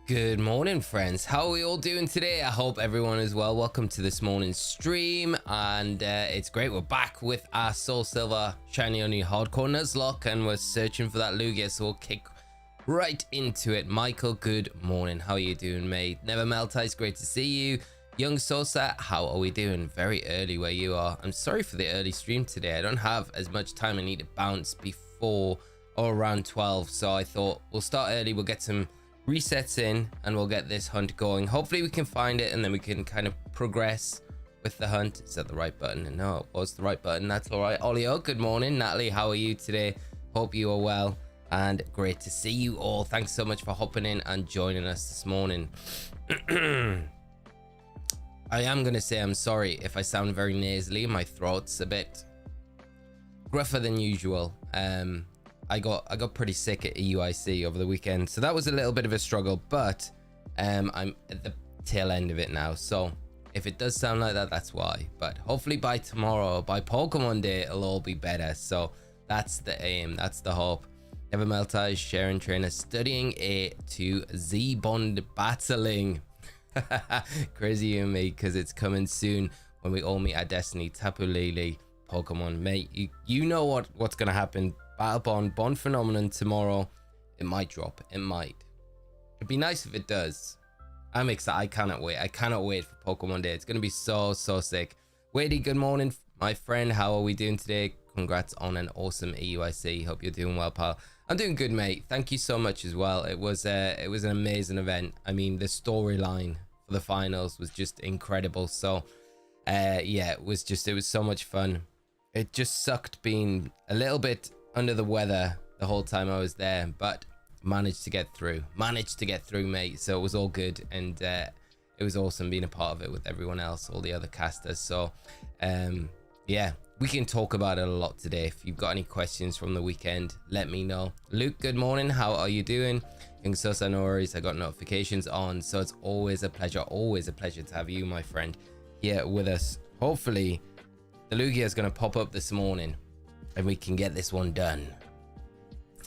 Good morning, friends. How are we all doing today? I hope everyone is well. Welcome to this morning's stream, and it's great. We're back with our Soul Silver Shiny Only Hardcore Nuzlocke, and we're searching for that Lugia, so we'll kick right into it. Michael, good morning. How are you doing, mate? Never Melt Ice, great to see you. Young Sosa, how are we doing? Very early where you are. I'm sorry for the early stream today. I don't have as much time. I need to bounce before or around 12, so I thought we'll start early. We'll get some resets in and we'll get this hunt going. Hopefully we can find it and then we can kind of progress with the hunt. Is that the right button? No, it was the right button. That's all right. Olio, good morning. Natalie, how are you today? Hope you are well and great to see you all. Thanks so much for hopping in and joining us this morning. I am gonna say I'm sorry if I sound very nasally. My throat's a bit gruffer than usual. I got pretty sick at EUIC over the weekend, so that was a little bit of a struggle, but I'm at the tail end of it now, so if it does sound like that, that's why. But hopefully by tomorrow, by Pokemon Day, it'll all be better. So that's the aim, that's the hope. Never Melt Ice, Sharon Trainer, studying A to Z Bond battling. Crazy you and me, because it's coming soon when we all meet our destiny. Tapu Lele, Pokemon, mate, you know what's gonna happen. Battle Bond Phenomenon tomorrow. It might drop. It might. It'd be nice if it does. I'm excited. I cannot wait. I cannot wait for Pokemon Day. It's going to be so sick. Wadey, good morning, my friend. How are we doing today? Congrats on an awesome EUIC. Hope you're doing well, pal. I'm doing good, mate. Thank you so much as well. It was an amazing event. I mean, the storyline for the finals was just incredible. So, yeah, it was so much fun. It just sucked being a little bit under the weather the whole time I was there, but managed to get through, mate. So it was all good, and it was awesome being a part of it with everyone else, all the other casters. So yeah, we can talk about it a lot today. If you've got any questions from the weekend, let me know. Luke, good morning. How are you doing? Young Sosa, no worries. I got notifications on, so it's always a pleasure to have you, my friend, here with us. Hopefully the Lugia is going to pop up this morning and we can get this one done.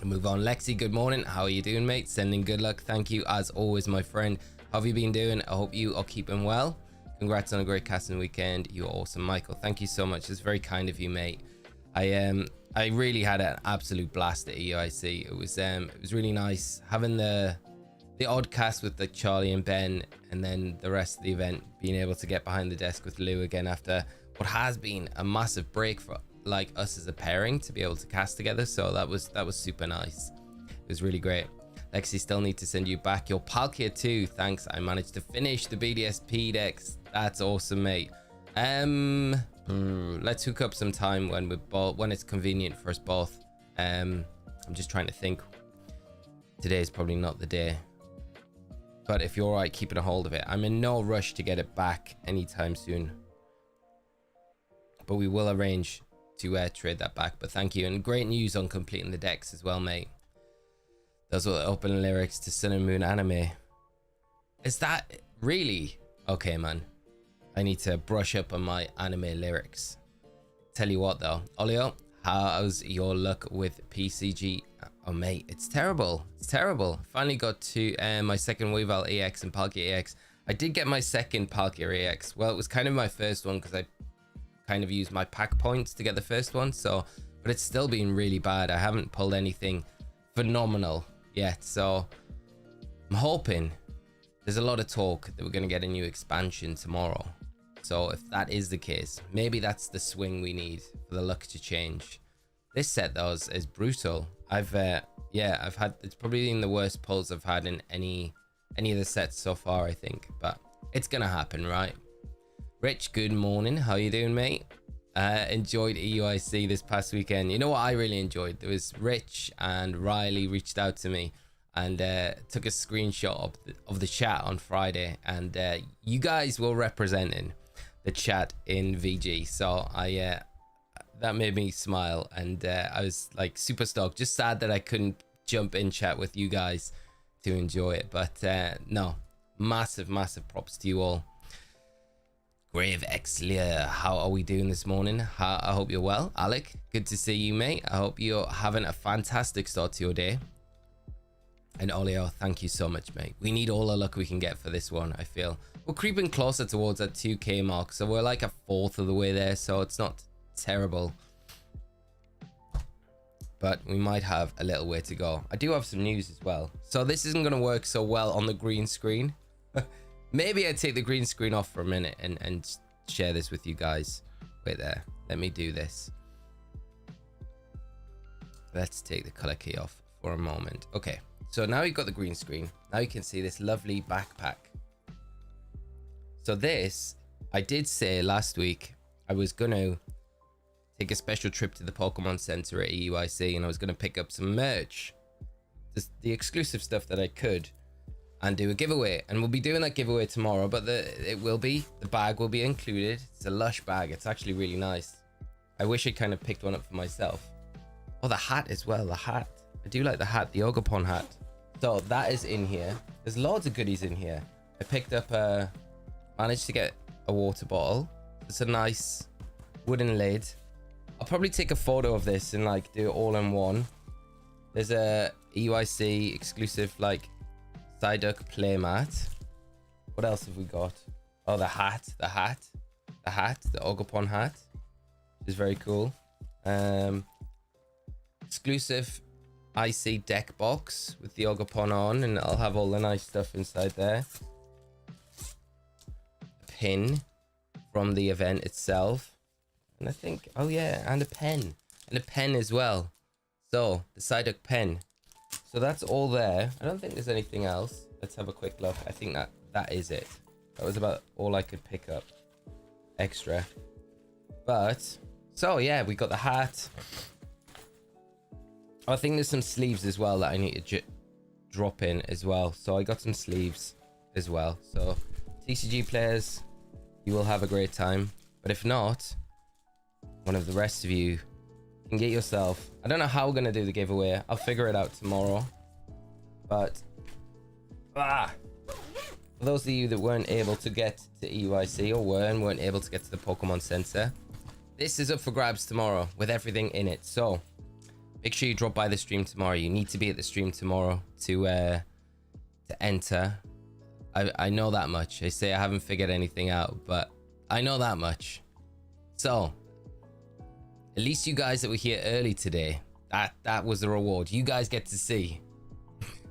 Move on. Lexi, good morning. How are you doing, mate? Sending good luck. Thank you as always, my friend. How have you been doing? I hope you are keeping well. Congrats on a great casting weekend. You're awesome, Michael. Thank you so much. It's very kind of you, mate. I really had an absolute blast at EUIC. It was really nice having the odd cast with the Charlie and Ben, and then the rest of the event being able to get behind the desk with Lou again after what has been a massive break for like us as a pairing to be able to cast together. So that was super nice. It was really great. Lexi, still need to send you back your Palkia too. Thanks. I managed to finish the BDSP decks. That's awesome, mate. Let's hook up some time when it's convenient for us both. I'm just trying to think. Today is probably not the day, but if you're all right keeping a hold of it, I'm in no rush to get it back anytime soon, but we will arrange to trade that back. But thank you, and great news on completing the decks as well, mate. Those were the open lyrics to Sun and Moon anime. Is that really okay, man? I need to brush up on my anime lyrics. Tell you what though, Olio, how's your luck with PCG? Oh mate, it's terrible. Finally got to my second Weavile EX and Palkia EX. I did get my second Palkia EX. Well, it was kind of my first one because I kind of used my pack points to get the first one, so but it's still been really bad. I haven't pulled anything phenomenal yet, so I'm hoping. There's a lot of talk that we're going to get a new expansion tomorrow, so if that is the case, maybe that's the swing we need for the luck to change. This set though is brutal. I've had, it's probably been the worst pulls I've had in any of the sets so far, I think, but it's gonna happen, right? Rich, good morning. How you doing, mate? Enjoyed EUIC this past weekend. You know what I really enjoyed? There was Rich and Riley reached out to me and took a screenshot of the chat on Friday, and you guys were representing the chat in VG, so that made me smile, and I was like super stoked. Just sad that I couldn't jump in chat with you guys to enjoy it, but no, massive props to you all. Grave Exlia, how are we doing this morning? I hope you're well. Alec, good to see you, mate. I hope you're having a fantastic start to your day. And Olio, thank you so much, mate. We need all the luck we can get for this one, I feel. We're creeping closer towards that 2k mark, so we're like a fourth of the way there, so it's not terrible. But we might have a little way to go. I do have some news as well. So this isn't going to work so well on the green screen. Maybe I take the green screen off for a minute and share this with you guys. Wait there. Let me do this. Let's take the color key off for a moment. Okay. So now you've got the green screen. Now you can see this lovely backpack. So this, I did say last week I was going to take a special trip to the Pokemon Center at EUIC, and I was going to pick up some merch, just the exclusive stuff that I could, and do a giveaway. And we'll be doing that giveaway tomorrow, but the bag will be included. It's a lush bag. It's actually really nice. I wish I kind of picked one up for myself. Oh, the hat as well. The hat. I do like the hat, the Ogopon hat. So that is in here. There's loads of goodies in here. I picked up managed to get a water bottle. It's a nice wooden lid. I'll probably take a photo of this and like do it all in one. There's a EUIC exclusive like Psyduck playmat. What else have we got? Oh, the Ogopon hat, which is very cool. Exclusive IC deck box with the Ogopon on, and I'll have all the nice stuff inside there. A pin from the event itself. And I think, oh yeah, and a pen. And a pen as well. So, the Psyduck pen. So that's all there. I don't think there's anything else. Let's have a quick look. I think that is it. That was about all I could pick up extra. But, so yeah, we got the hat. I think there's some sleeves as well that I need to drop in as well. So I got some sleeves as well. So, TCG players, you will have a great time. But if not, one of the rest of you can get yourself. I don't know how we're going to do the giveaway. I'll figure it out tomorrow. But for those of you that weren't able to get to EUIC or weren't able to get to the Pokemon Center, this is up for grabs tomorrow with everything in it. So make sure you drop by the stream tomorrow. You need to be at the stream tomorrow to enter. I know that much. I say I haven't figured anything out, but I know that much. So at least you guys that were here early today, that was the reward. You guys get to see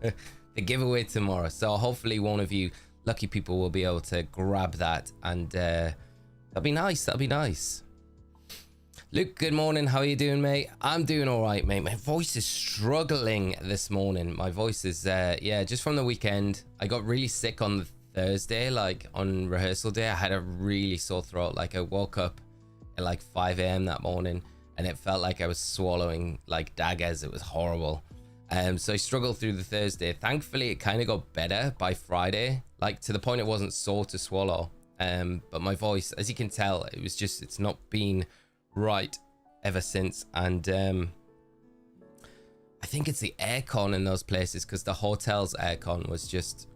the giveaway tomorrow. So hopefully one of you lucky people will be able to grab that, and that'll be nice. That'll be nice. Luke, good morning. How are you doing, mate? I'm doing all right, mate. My voice is struggling this morning. My voice is, yeah, just from the weekend. I got really sick on the Thursday, like on rehearsal day. I had a really sore throat. Like I woke up at like 5 a.m. that morning, and it felt like I was swallowing like daggers. It was horrible. So I struggled through the Thursday. Thankfully, it kind of got better by Friday, like to the point it wasn't sore to swallow. But my voice, as you can tell, it's not been right ever since. And I think it's the aircon in those places, because the hotel's aircon was just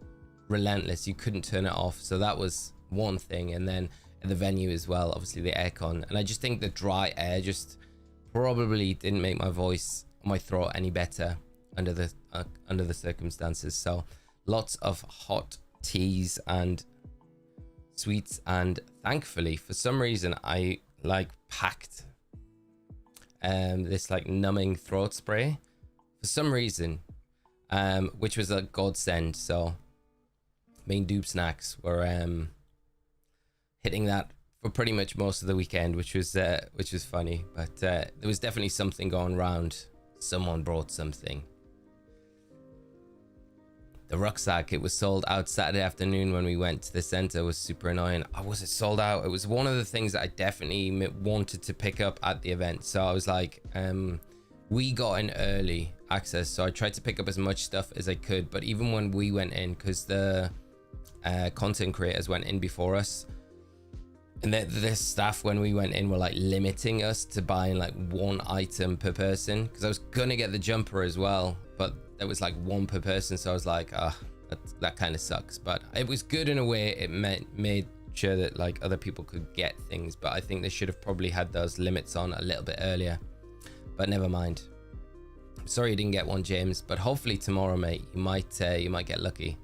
relentless. You couldn't turn it off. So that was one thing. And then at the venue as well, obviously the aircon. And I just think the dry air just probably didn't make my voice, my throat any better under the circumstances. So lots of hot teas and sweets, and thankfully for some reason I like packed this like numbing throat spray for some reason, which was a godsend. So main dupe snacks were hitting that for pretty much most of the weekend, which was funny. But there was definitely something going around. Someone brought something. The rucksack, it was sold out Saturday afternoon when we went to the center. It was super annoying. Oh, was it sold out? It was one of the things that I definitely wanted to pick up at the event. So I was like, we got in early access, so I tried to pick up as much stuff as I could. But even when we went in, because the content creators went in before us, and the staff when we went in were like limiting us to buying like one item per person, because I was gonna get the jumper as well, but there was like one per person. So I was like, that kind of sucks. But it was good in a way. It made sure that like other people could get things, but I think they should have probably had those limits on a little bit earlier, but never mind. Sorry you didn't get one, James, but hopefully tomorrow, mate, you might get lucky.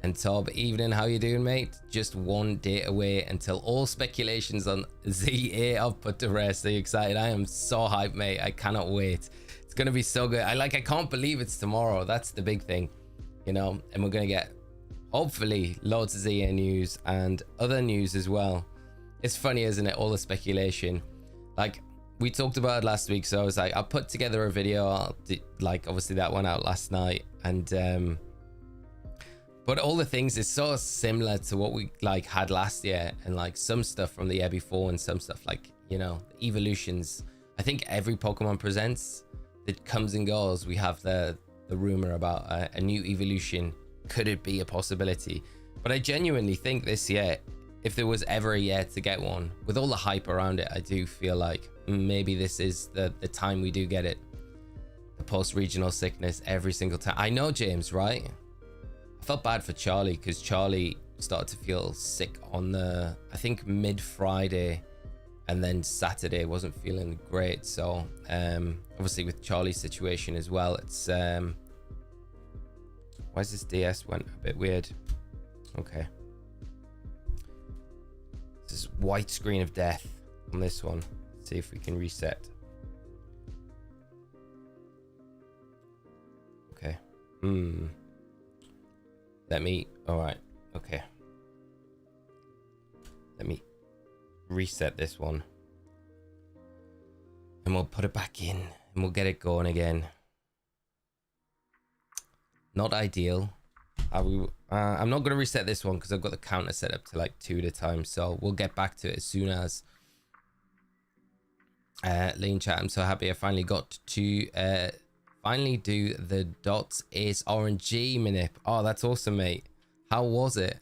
And Tob, evening, how you doing, mate? Just one day away until all speculations on ZA are put to rest. Are you excited? I am so hyped, mate. I cannot wait. It's gonna be so good. I can't believe it's tomorrow. That's the big thing, you know. And we're gonna get hopefully loads of ZA news and other news as well. It's funny, isn't it? All the speculation. Like we talked about it last week, so I was like, I'll put together a video. Like obviously that went out last night, and but all the things is so similar to what we like had last year, and like some stuff from the year before and some stuff like, you know, evolutions. I think every Pokemon presents that comes and goes, we have the rumor about a new evolution. Could it be a possibility? But I genuinely think this year, if there was ever a year to get one, with all the hype around it, I do feel like maybe this is the time we do get it. The post-regional sickness every single time. I know, James, right? I felt bad for Charlie because Charlie started to feel sick on the, I think, mid-Friday, and then Saturday wasn't feeling great. So obviously with Charlie's situation as well, it's why is this DS went a bit weird? Okay, this is white screen of death on this one. Let's see if we can reset. Okay. Let me, all right, okay. Let me reset this one. And we'll put it back in and we'll get it going again. Not ideal. I'm not going to reset this one because I've got the counter set up to like 2 at a time. So we'll get back to it as soon as. Lean chat, I'm so happy I finally got to finally do the Dots Ace RNG manip. Oh, that's awesome, mate. How was it?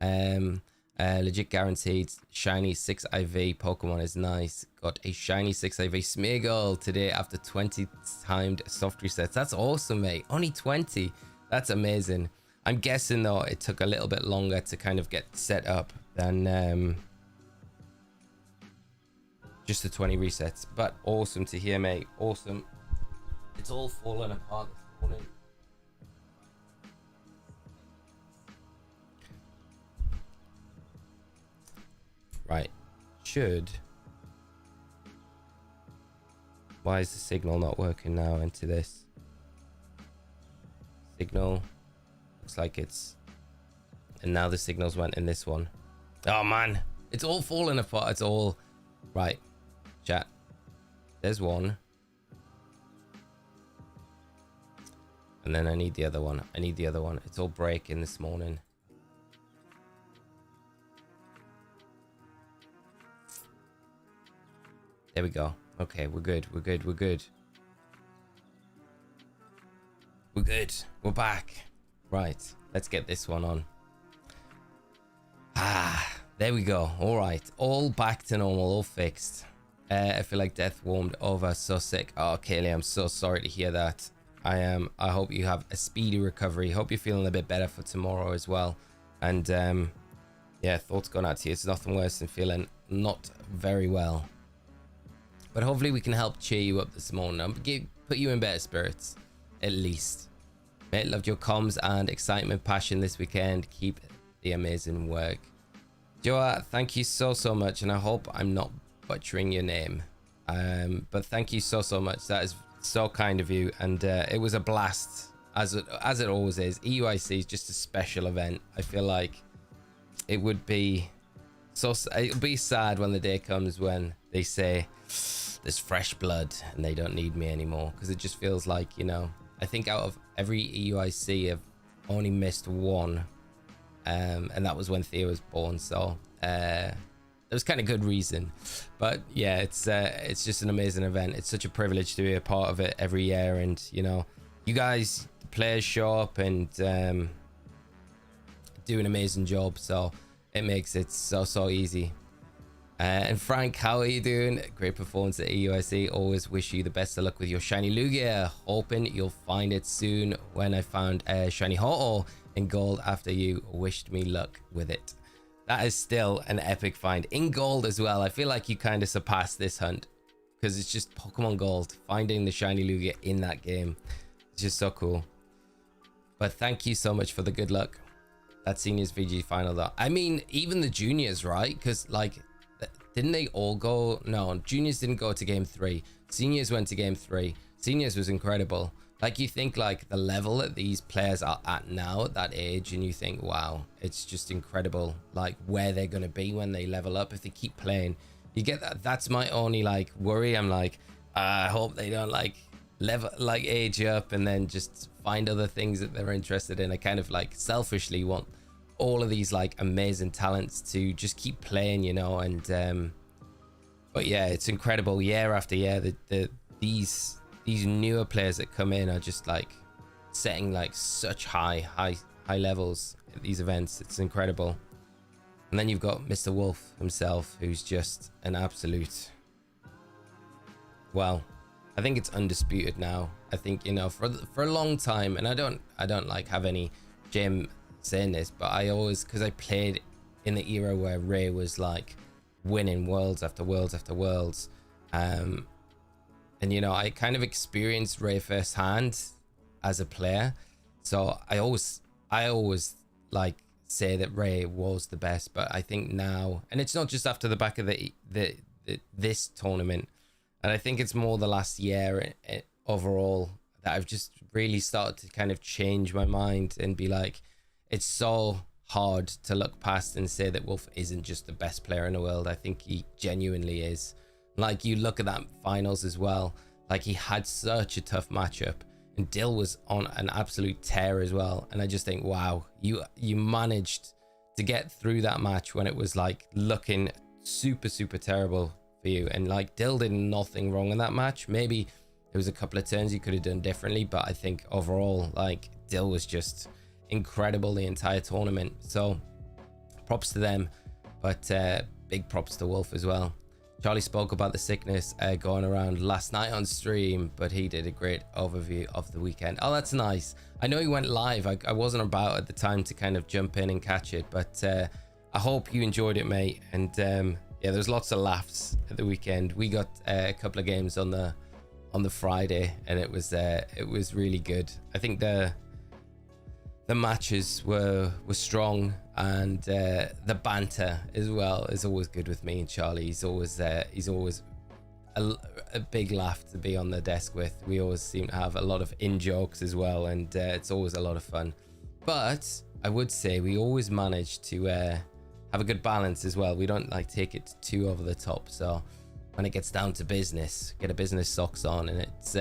Legit guaranteed shiny 6 IV Pokemon is nice. Got a shiny 6 IV Smeargle today after 20 timed soft resets. That's awesome, mate. Only 20. That's amazing. I'm guessing though it took a little bit longer to kind of get set up than just the 20 resets. But awesome to hear, mate. Awesome. It's all falling apart this morning. Right. Should. Why is the signal not working now into this? Signal. Looks like it's. And now the signals went in this one. Oh man. It's all falling apart. It's all. Right. Chat. There's one. And then I need the other one. I need the other one. It's all breaking this morning. There we go. Okay, we're good. We're good. We're good. We're good. We're back. Right. Let's get this one on. Ah, there we go. All right. All back to normal. All fixed. I feel like death warmed over. So sick. Oh, Kaylee, I'm so sorry to hear that. I hope you have a speedy recovery. Hope you're feeling a bit better for tomorrow as well. And yeah, thoughts going out to you. It's nothing worse than feeling not very well. But hopefully we can help cheer you up this morning and put you in better spirits, at least. Mate, loved your comms and excitement, passion this weekend. Keep the amazing work. Joa, thank you so much, and I hope I'm not butchering your name. But thank you so much. That is so kind of you, and it was a blast, as it always is. EUIC is just a special event. I feel like it would be it'll be sad when the day comes when they say there's fresh blood and they don't need me anymore, because it just feels like, you know, I think out of every EUIC I've only missed one, and that was when Thea was born, so there was kind of good reason. But yeah, it's just an amazing event. It's such a privilege to be a part of it every year, and you know, you guys, the players, show up and do an amazing job, so it makes it so easy. And Frank, how are you doing? Great performance at EUIC. Always wish you the best of luck with your shiny Lugia. Hoping you'll find it soon. When I found a shiny Ho-Oh in gold after you wished me luck with it. That is still an epic find in gold as well. I feel like you kind of surpassed this hunt because it's just Pokemon Gold. Finding the shiny Lugia in that game, it's just so cool. But thank you so much for the good luck. That seniors VG final though. I mean, even the juniors, right? Because like, didn't they all go? No, juniors didn't go to game 3. Seniors went to game 3. Seniors was incredible. Like, you think like the level that these players are at now at that age, and you think, wow, it's just incredible. Like where they're gonna be when they level up if they keep playing. You get that. That's my only like worry. I'm like, I hope they don't like age up and then just find other things that they're interested in. I kind of like selfishly want all of these like amazing talents to just keep playing, you know. And but yeah, it's incredible year after year. These newer players that come in are just like setting like such high levels at these events. It's incredible. And then you've got Mr. Wolf himself, who's just an absolute, well, I think it's undisputed now. I think, you know, for a long time, and I don't like have any shame saying this, but I always, because I played in the era where Ray was like winning worlds after worlds after worlds, and you know, I kind of experienced Ray firsthand as a player, so I always like say that Ray was the best. But I think now, and it's not just after the back of this tournament, and I think it's more the last year overall that I've just really started to kind of change my mind and be like, it's so hard to look past and say that Wolf isn't just the best player in the world. I think he genuinely is. Like, you look at that finals as well, like he had such a tough matchup, and Dill was on an absolute tear as well. And I just think, wow, you managed to get through that match when it was like looking super terrible for you. And like, Dill did nothing wrong in that match. Maybe there was a couple of turns you could have done differently, but I think overall, like, Dill was just incredible the entire tournament. So props to them, but big props to Wolf as well. Charlie spoke about the sickness going around last night on stream, but he did a great overview of the weekend. Oh, that's nice. I know he went live. I wasn't about at the time to kind of jump in and catch it, but I hope you enjoyed it, mate. And yeah, there's lots of laughs at the weekend. We got a couple of games on the Friday, and it was really good. I think the matches were strong, and the banter as well is always good with me and Charlie. He's always a big laugh to be on the desk with. We always seem to have a lot of in jokes as well, and it's always a lot of fun. But I would say we always manage to have a good balance as well. We don't like take it too over the top. So when it gets down to business, get a business socks on, and it's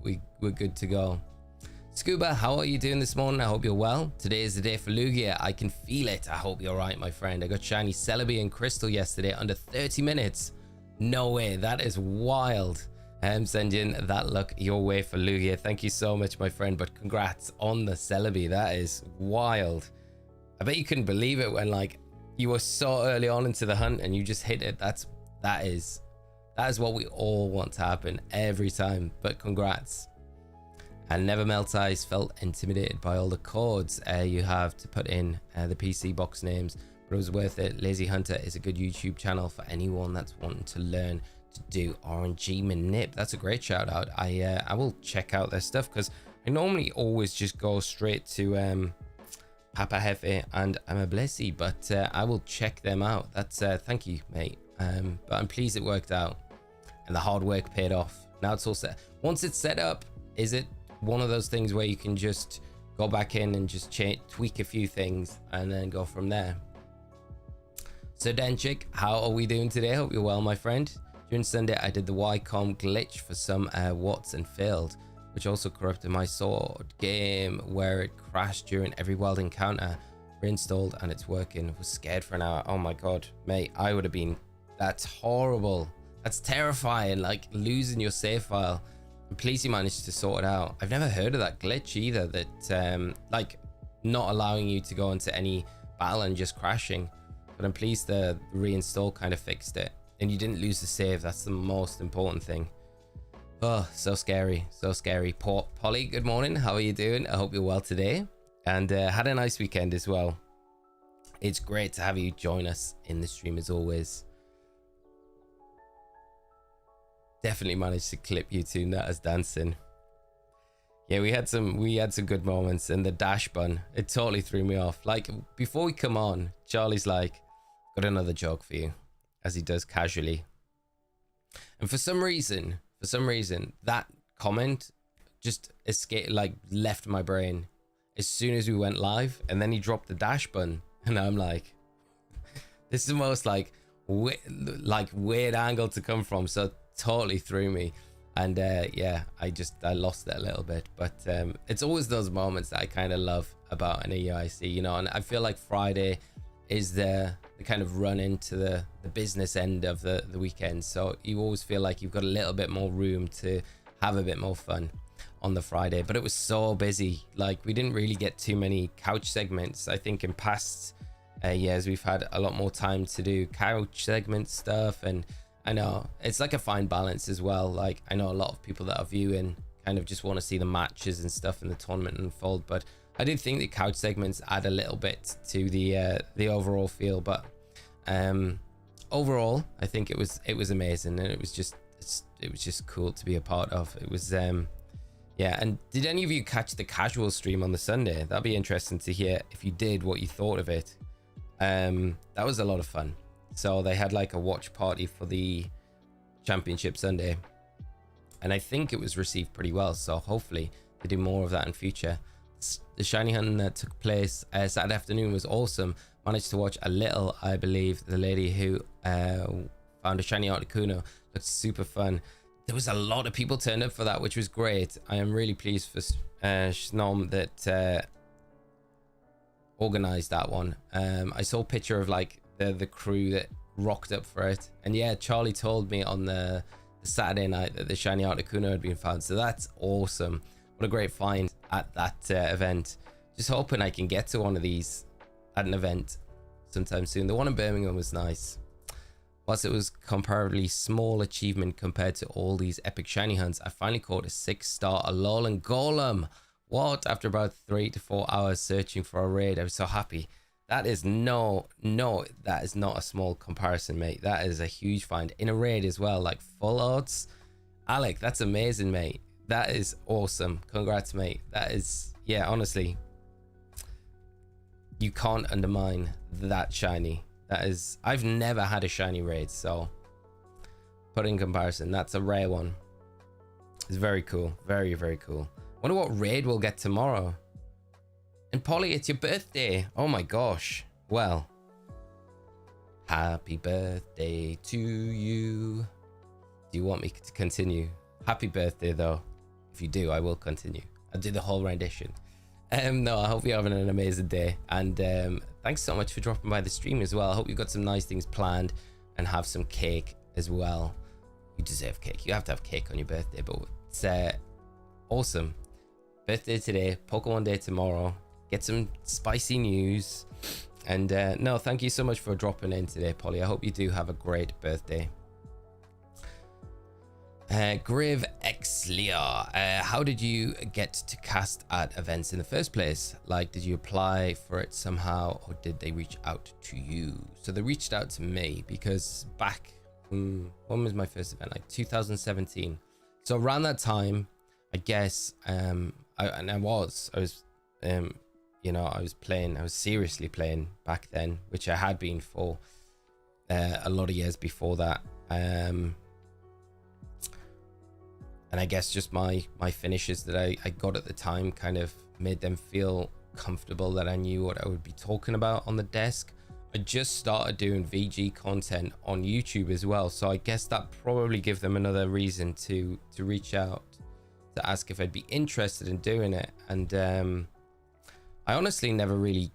we're good to go. Scuba, how are you doing this morning? I hope you're well. Today is the day for Lugia. I can feel it. I hope you're right, my friend. I got shiny Celebi and Crystal yesterday under 30 minutes. No way. That is wild. I'm sending that luck your way for Lugia. Thank you so much, my friend. But congrats on the Celebi. That is wild. I bet you couldn't believe it when like you were so early on into the hunt and you just hit it. That is what we all want to happen every time. But congrats. And Never Melt Ice felt intimidated by all the codes you have to put in the PC box names, but it was worth it. Lazy Hunter is a good YouTube channel for anyone that's wanting to learn to do RNG manip. That's a great shout out. I will check out their stuff, because I normally always just go straight to Papa Hefe and Amablesi, but I will check them out. That's thank you, mate. But I'm pleased it worked out and the hard work paid off. Now it's all set. Once it's set up, is it one of those things where you can just go back in and just tweak a few things and then go from there? So Denchik, how are we doing today? Hope you're well, my friend. During Sunday, I did the YCOM glitch for some watts and failed, which also corrupted my sword game where it crashed during every wild encounter. Reinstalled and it's working. Was scared for an hour. Oh my god, mate, I would have been. That's horrible. That's terrifying. Like losing your save file. I'm pleased you managed to sort it out. I've never heard of that glitch either, that like not allowing you to go into any battle and just crashing. But I'm pleased the reinstall kind of fixed it and you didn't lose the save. That's the most important thing. Oh, so scary, so scary. Polly, good morning. How are you doing? I hope you're well today and had a nice weekend as well. It's great to have you join us in the stream as always. definitely managed to clip you two nutters dancing. Yeah, we had some good moments, and the dash bun, it totally threw me off. Like, before we come on, Charlie's like, got another joke for you, as he does casually. And for some reason, that comment just escaped, like left my brain as soon as we went live, and then he dropped the dash button, and I'm like, this is the most like weird angle to come from, so it totally threw me. And yeah, I lost it a little bit, but it's always those moments that I kind of love about an EUIC, you know. And I feel like Friday is the kind of run into the business end of the weekend, so you always feel like you've got a little bit more room to have a bit more fun on the Friday. But it was so busy, like we didn't really get too many couch segments. I think in past years we've had a lot more time to do couch segment stuff, and I know it's like a fine balance as well. Like, I know a lot of people that are viewing kind of just want to see the matches and stuff in the tournament unfold, but I do think the couch segments add a little bit to the overall feel. But overall, I think it was amazing, and it was just cool to be a part of. It was yeah. And did any of you catch the casual stream on the Sunday? That'd be interesting to hear if you did, what you thought of it. That was a lot of fun. So they had like a watch party for the Championship Sunday, and I think it was received pretty well, so hopefully they do more of that in future. The shiny hunting that took place Saturday afternoon was awesome. Managed to watch a little. I believe the lady who found a shiny Articuno looked super fun. There was a lot of people turned up for that, which was great. I am really pleased for Snom that organized that one. I saw a picture of like the crew that rocked up for it, and yeah, Charlie told me on the Saturday night that the shiny Articuno had been found, so that's awesome. What a great find at that event. Just hoping I can get to one of these at an event sometime soon. The one in Birmingham was nice. Whilst it was comparably small achievement compared to all these epic shiny hunts, I finally caught a 6-star Alolan Golem. What? After about 3 to 4 hours searching for a raid, I was so happy. That is that is not a small comparison, mate. That is a huge find in a raid as well, like full odds. Alec, that's amazing, mate. That is awesome. Congrats, mate. That is, yeah, honestly, you can't undermine that shiny. That is, I've never had a shiny raid, so put in comparison, that's a rare one. It's very cool. Very, very cool. Wonder what raid we'll get tomorrow. And Polly, it's your birthday. Oh my gosh. Well, happy birthday to you. Do you want me to continue? Happy birthday, though. If you do, I will continue. I'll do the whole rendition. No, I hope you're having an amazing day. And thanks so much for dropping by the stream as well. I hope you've got some nice things planned and have some cake as well. You deserve cake. You have to have cake on your birthday, but it's awesome. Birthday today, Pokemon Day tomorrow. Get some spicy news. And no, thank you so much for dropping in today, Polly. I hope you do have a great birthday. Griv Exlia, how did you get to cast at events in the first place? Like, did you apply for it somehow, or did they reach out to you? So they reached out to me because back, when was my first event? Like 2017. So around that time, I guess, I was seriously playing back then, which I had been for a lot of years before that. And I guess just my finishes that I got at the time kind of made them feel comfortable that I knew what I would be talking about on the desk. I just started doing VG content on YouTube as well, so I guess that probably gave them another reason to reach out to ask if I'd be interested in doing it. And I honestly never really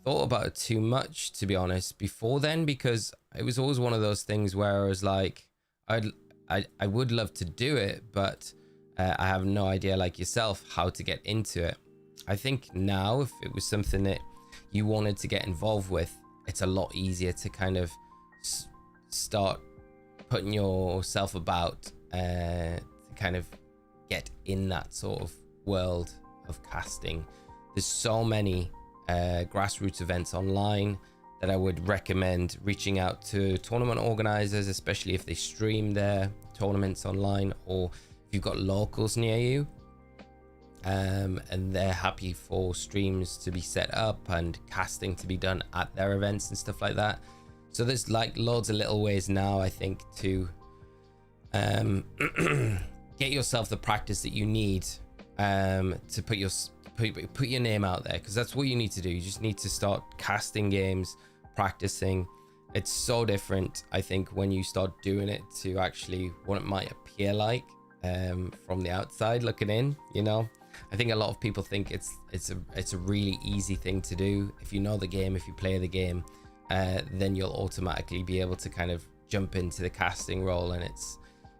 thought about it too much, to be honest, before then, because it was always one of those things where I was like, I would love to do it, but I have no idea, like yourself, how to get into it. I think now, if it was something that you wanted to get involved with, it's a lot easier to kind of start putting yourself about to kind of get in that sort of world of casting. There's so many grassroots events online that I would recommend reaching out to tournament organizers, especially if they stream their tournaments online, or if you've got locals near you, and they're happy for streams to be set up and casting to be done at their events and stuff like that. So there's like loads of little ways now, I think, to get yourself the practice that you need to put your name out there, because that's what you need to do. You just need to start casting games, practicing. It's so different, I think, when you start doing it to actually what it might appear like from the outside looking in, you know. I think a lot of people think it's a really easy thing to do. If you know the game, if you play the game, then you'll automatically be able to kind of jump into the casting role, and it's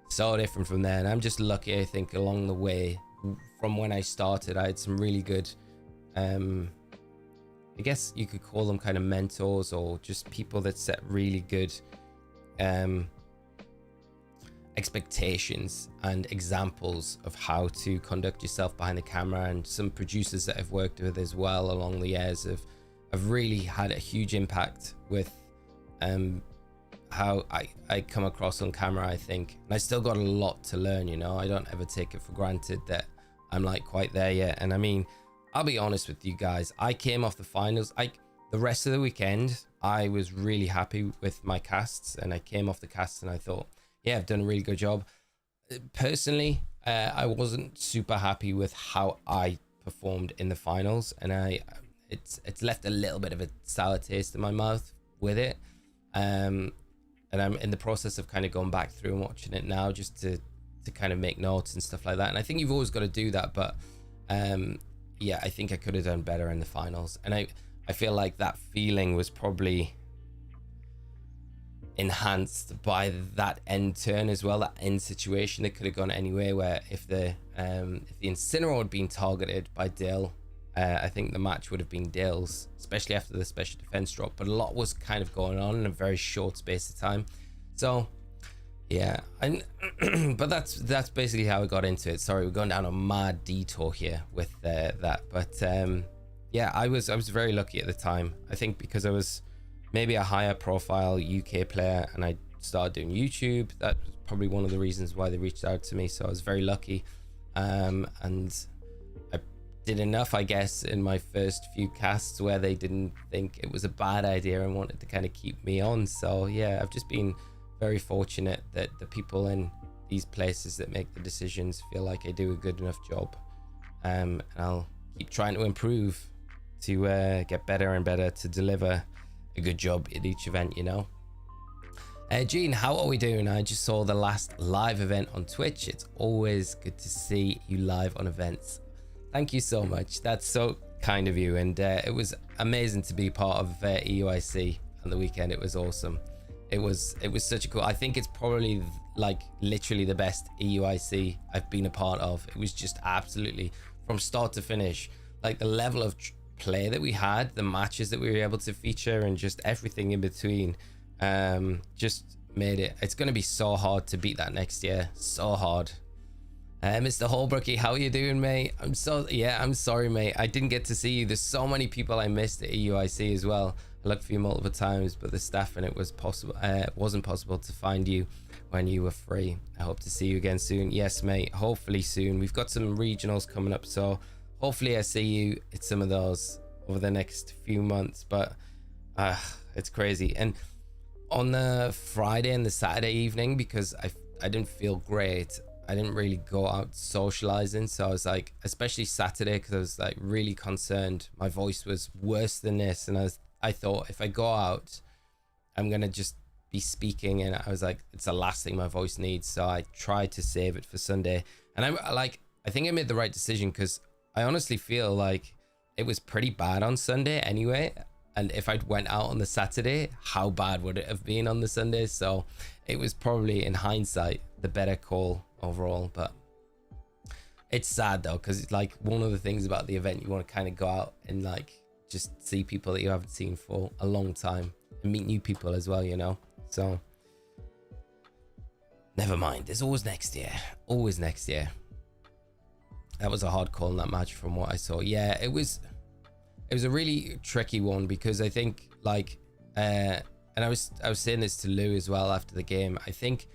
so different from there. And I'm just lucky, I think, along the way from when I started, I had some really good I guess you could call them kind of mentors, or just people that set really good expectations and examples of how to conduct yourself behind the camera. And some producers that I've worked with as well along the years have really had a huge impact with how I come across on camera, I think. And I still got a lot to learn, you know. I don't ever take it for granted that I'm like quite there yet. And I mean, I'll be honest with you guys, I came off the finals. The rest of the weekend, I was really happy with my casts, and I came off the casts and I thought, yeah, I've done a really good job. Personally, I wasn't super happy with how I performed in the finals, and it's left a little bit of a sour taste in my mouth with it. And I'm in the process of kind of going back through and watching it now, just to kind of make notes and stuff like that. And I think you've always got to do that, but yeah, I think I could have done better in the finals. And I feel like that feeling was probably enhanced by that end turn as well, that end situation that could have gone anywhere, where if the Incineroar had been targeted by Dill, I think the match would have been Dill's, especially after the special defense drop. But a lot was kind of going on in a very short space of time. So yeah, but that's basically how I got into it. Sorry, we're going down a mad detour here with that, but yeah, I was very lucky at the time. I think because I was maybe a higher profile UK player and I started doing YouTube, that was probably one of the reasons why they reached out to me. So I was very lucky, and I did enough, I guess, in my first few casts where they didn't think it was a bad idea and wanted to kind of keep me on. So yeah, I've just been very fortunate that the people in these places that make the decisions feel like I do a good enough job, and I'll keep trying to improve to get better and better to deliver a good job at each event, you know. Gene, how are we doing? I just saw the last live event on Twitch. It's always good to see you live on events. Thank you so much. That's so kind of you, and it was amazing to be part of EUIC on the weekend. It was awesome. It was such a cool, I think it's probably like literally the best EUIC I've been a part of. It was just absolutely from start to finish, like the level of play that we had, the matches that we were able to feature, and just everything in between, just made it. It's going to be so hard to beat that next year. So hard. Mr. Holbrookie, how are you doing, mate? I'm sorry, mate. I didn't get to see you. There's so many people I missed at EUIC as well. I looked for you multiple times, but the staff and it wasn't possible to find you when you were free. I hope to see you again soon. Yes, mate. Hopefully soon. We've got some regionals coming up, so hopefully I see you at some of those over the next few months. But it's crazy. And on the Friday and the Saturday evening, because I didn't feel great, I didn't really go out socializing. So I was like, especially Saturday, because I was like really concerned. My voice was worse than this, and I thought if I go out, I'm gonna just be speaking, and I was like, it's the last thing my voice needs. So I tried to save it for Sunday, and I think I made the right decision, because I honestly feel like it was pretty bad on Sunday anyway. And if I'd went out on the Saturday, how bad would it have been on the Sunday? So it was probably, in hindsight, the better call overall. But it's sad though, because it's like one of the things about the event, you want to kind of go out and like just see people that you haven't seen for a long time and meet new people as well, you know. So never mind, there's always next year. Always next year. That was a hard call in that match from what I saw. Yeah, it was a really tricky one, because I think like and I was saying this to Lou as well after the game. I think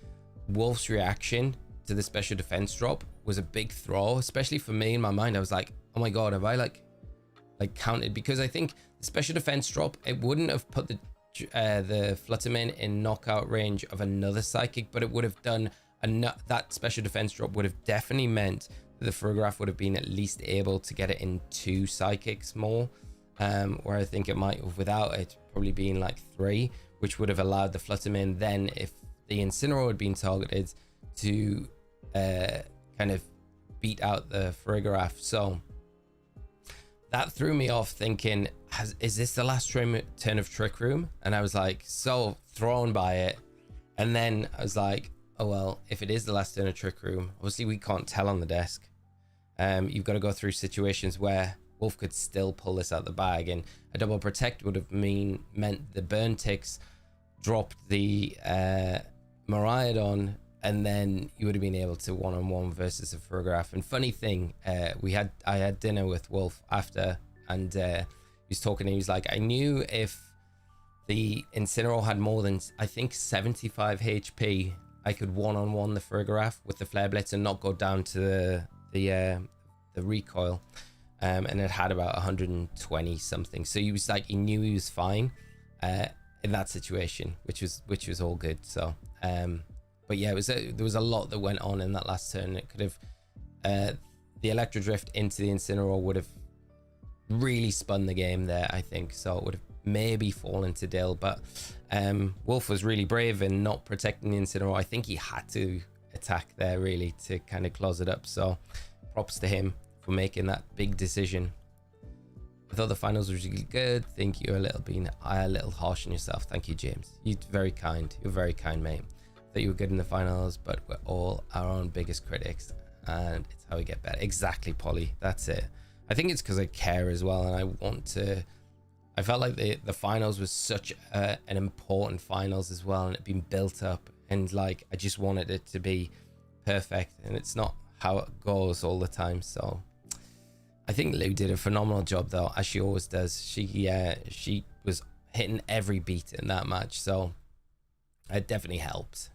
Wolf's reaction to the special defense drop was a big throw, especially for me. In my mind, I was like, oh my god, have I like counted? Because I think the special defense drop, it wouldn't have put the Flutterman in knockout range of another psychic, but it would have done that special defense drop would have definitely meant that the Farigiraf would have been at least able to get it in 2 psychics more, where I think it might have, without it, probably been like 3, which would have allowed the Flutterman then, if the Incineroar had been targeted, to kind of beat out the Farigiraf. So that threw me off, thinking, is this the last turn of Trick Room? And I was like so thrown by it. And then I was like, oh well, if it is the last turn of Trick Room, obviously we can't tell on the desk. You've got to go through situations where Wolf could still pull this out the bag, and a double protect would have meant the burn ticks dropped the Miraidon, and then you would have been able to one-on-one versus a Farigiraf. And funny thing, I had dinner with Wolf after, and he was talking, and he was like, I knew if the Incineroar had more than, I think, 75 HP, I could one-on-one the Farigiraf with the Flare Blitz and not go down to the recoil. And it had about 120 something. So he was like, he knew he was fine in that situation, which was all good. So but yeah, there was a lot that went on in that last turn. It could have the Electro Drift into the Incineroar would have really spun the game there, I think. So it would have maybe fallen to Dill, but Wolf was really brave in not protecting the Incineroar. I think he had to attack there really to kind of close it up. So props to him for making that big decision. I thought the finals was really good. Think you're a little harsh on yourself. Thank you, James. You're very kind. You're very kind, mate. That you were good in the finals, but we're all our own biggest critics, and it's how we get better. Exactly, Polly. That's it. I think it's because I care as well, and I want to. I felt like the finals was such an important finals as well, and it'd been built up, and like I just wanted it to be perfect, and it's not how it goes all the time. So I think Lou did a phenomenal job, though, as she always does. She was hitting every beat in that match, so it definitely helped.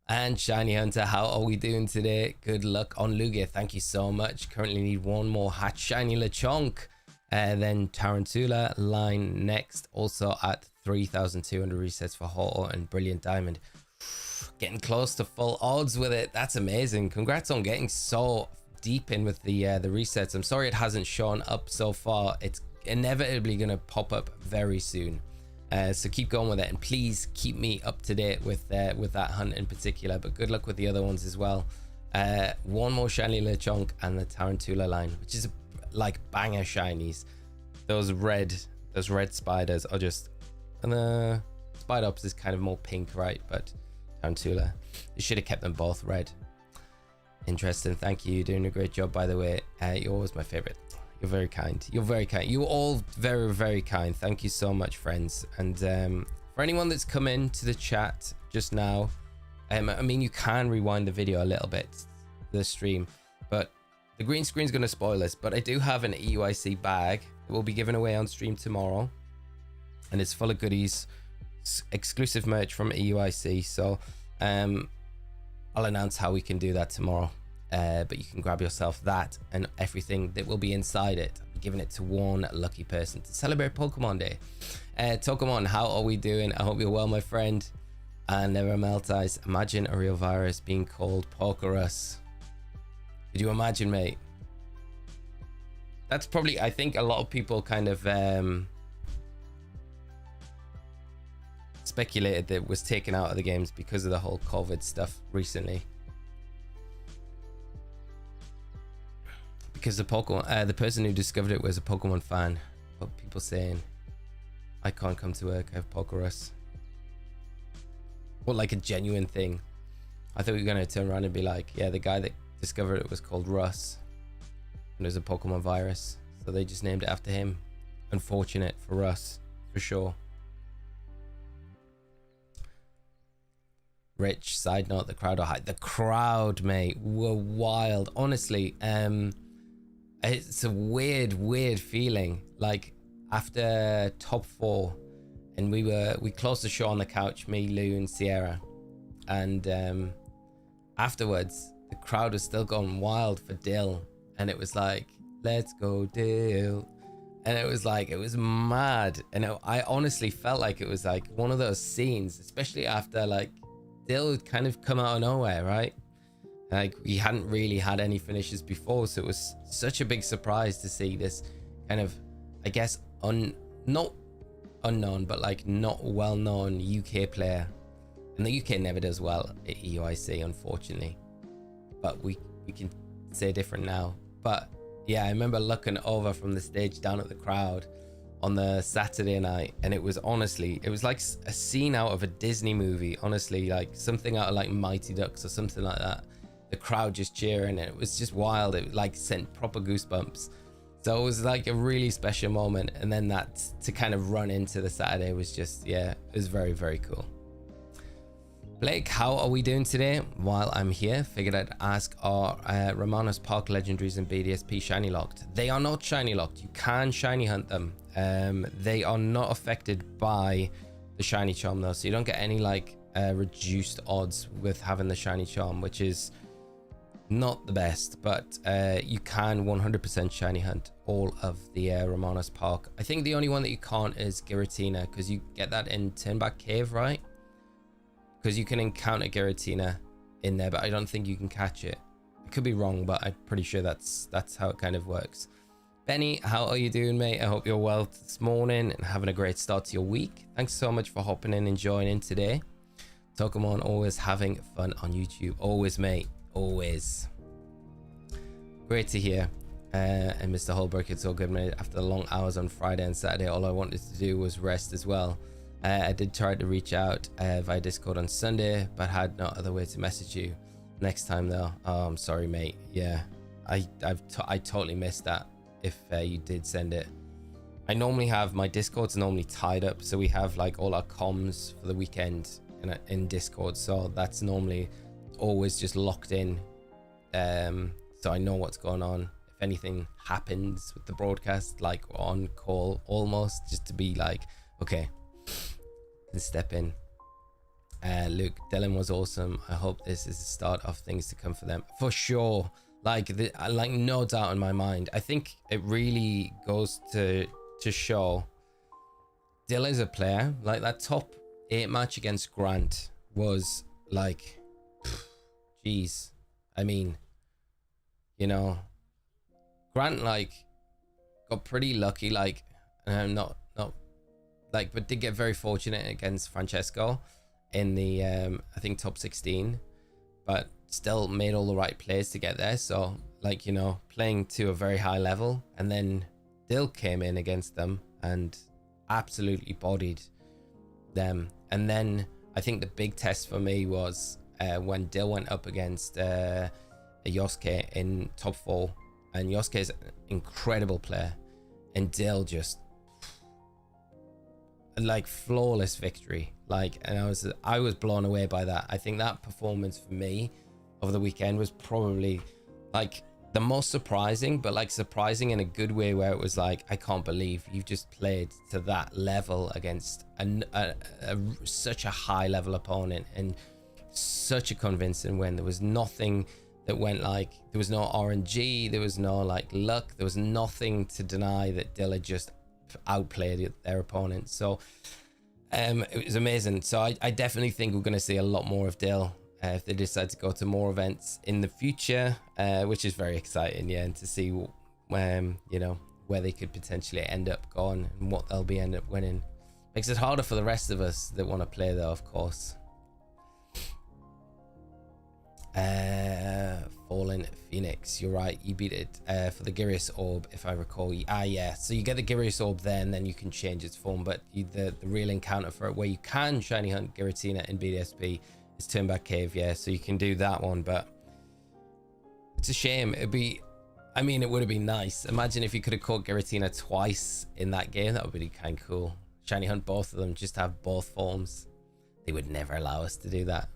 And Shiny Hunter, how are we doing today? Good luck on Lugia. Thank you so much. Currently need one more hatch Shiny Lechonk. Then Tarantula line next, also at 3,200 resets for Horto and Brilliant Diamond. Getting close to full odds with it. That's amazing. Congrats on getting so deep in with the resets. I'm sorry it hasn't shown up so far. It's inevitably going to pop up very soon. So keep going with it, and please keep me up to date with that hunt in particular, but good luck with the other ones as well. One more Shiny Lechonk and the Tarantula line, which is like banger shinies. Those red spiders are just, and the Spidops is kind of more pink, right? But Tarantula, you should have kept them both red. Interesting. Thank you. You're doing a great job, by the way. You're always my favorite. You're very kind. You're very kind. You're all very, very kind. Thank you so much, friends. And for anyone that's come in to the chat just now, I mean, you can rewind the video a little bit, the stream, but the green screen is going to spoil this. But I do have an EUIC bag that will be given away on stream tomorrow, and it's full of goodies, exclusive merch from EUIC. So I'll announce how we can do that tomorrow. But you can grab yourself that and everything that will be inside it. I'm giving it to one lucky person to celebrate Pokemon Day. Pokemon, how are we doing? I hope you're well, my friend. And never melt ice. Imagine a real virus being called Pokerus. Could you imagine, mate? That's probably, I think a lot of people kind of speculated that it was taken out of the games because of the whole COVID stuff recently. Because the Pokemon, the person who discovered it was a Pokemon fan. But people saying, I can't come to work, I have Pokerus. Or like a genuine thing. I thought we were going to turn around and be like, yeah, the guy that discovered it was called Russ. And there's a Pokemon virus. So they just named it after him. Unfortunate for Russ, for sure. Rich, side note, the crowd are high. The crowd, mate, were wild. Honestly, it's a weird feeling. Like after top 4, and we closed the show on the couch, me, Lou, and Sierra, and afterwards the crowd was still going wild for Dill, and it was like, let's go Dill, and it was like, it was mad, and I honestly felt like it was like one of those scenes, especially after like Dill had kind of come out of nowhere, right? Like we hadn't really had any finishes before, so it was such a big surprise to see this kind of, I guess, not unknown, but like not well-known UK player. And the UK never does well at EUIC, unfortunately, but we can say different now. But yeah, I remember looking over from the stage down at the crowd on the Saturday night, and it was honestly, it was like a scene out of a Disney movie, honestly, like something out of like Mighty Ducks or something like that. The crowd just cheering, and it was just wild. It like sent proper goosebumps. So it was like a really special moment, and then that to kind of run into the Saturday was just, yeah, it was very, very cool. Blake, how are we doing today? While I'm here, figured I'd ask, are Ramona's Park Legendaries and BDSP shiny locked? They are not shiny locked. You can shiny hunt them. They are not affected by the shiny charm though, so you don't get any like reduced odds with having the shiny charm, which is not the best, but you can 100% shiny hunt all of the Ramona's Park. I think the only one that you can't is Giratina, because you get that in Turnback Cave, right? Because you can encounter Giratina in there, but I don't think you can catch it. I could be wrong, but I'm pretty sure that's how it kind of works. Benny, how are you doing, mate? I hope you're well this morning and having a great start to your week. Thanks so much for hopping in and joining today. Pokemon always having fun on YouTube. Always, mate. Always. Great to hear. And Mr. Holbrook, it's all good, mate. After the long hours on Friday and Saturday, all I wanted to do was rest as well. I did try to reach out via Discord on Sunday, but had no other way to message you. Next time though. Oh, I'm sorry, mate. Yeah, I totally missed that. If you did send it, I normally have my Discord's normally tied up, so we have like all our comms for the weekend in Discord, so that's normally always just locked in, so I know what's going on. If anything happens with the broadcast, like on call almost, just to be like, okay, can step in. Luke, Dylan was awesome. I hope this is the start of things to come for them for sure. Like no doubt in my mind. I think it really goes to show Dylan is a player. Like that top 8 match against Grant was like, jeez. I mean, you know, Grant like got pretty lucky, like not like, but did get very fortunate against Francesco in the I think top 16, but still made all the right plays to get there. So like, you know, playing to a very high level, and then Dill came in against them and absolutely bodied them. And then I think the big test for me was when Dill went up against Yosuke in top 4, and Yosuke is an incredible player, and Dill just like flawless victory. Like, and I was blown away by that. I think that performance for me over the weekend was probably like the most surprising, but like surprising in a good way, where it was like, I can't believe you've just played to that level against such a high level opponent, and such a convincing win. There was nothing that went like, there was no RNG, there was no like luck, there was nothing to deny that Dilla just outplayed their opponent. So it was amazing. So I definitely think we're going to see a lot more of Dill if they decide to go to more events in the future, which is very exciting. Yeah, and to see you know, where they could potentially end up going and what they'll end up winning. Makes it harder for the rest of us that want to play though, of course. Fallen Phoenix, you're right, you beat it for the Gyrius Orb, if I recall. Yeah, so you get the Gyrius Orb there, and then you can change its form, but the real encounter for it, where you can shiny hunt Giratina in BDSP, is Turnback Cave. Yeah, so you can do that one, but it's a shame. It would have been nice. Imagine if you could have caught Giratina twice in that game. That would be kind of cool. Shiny hunt both of them, just have both forms. They would never allow us to do that.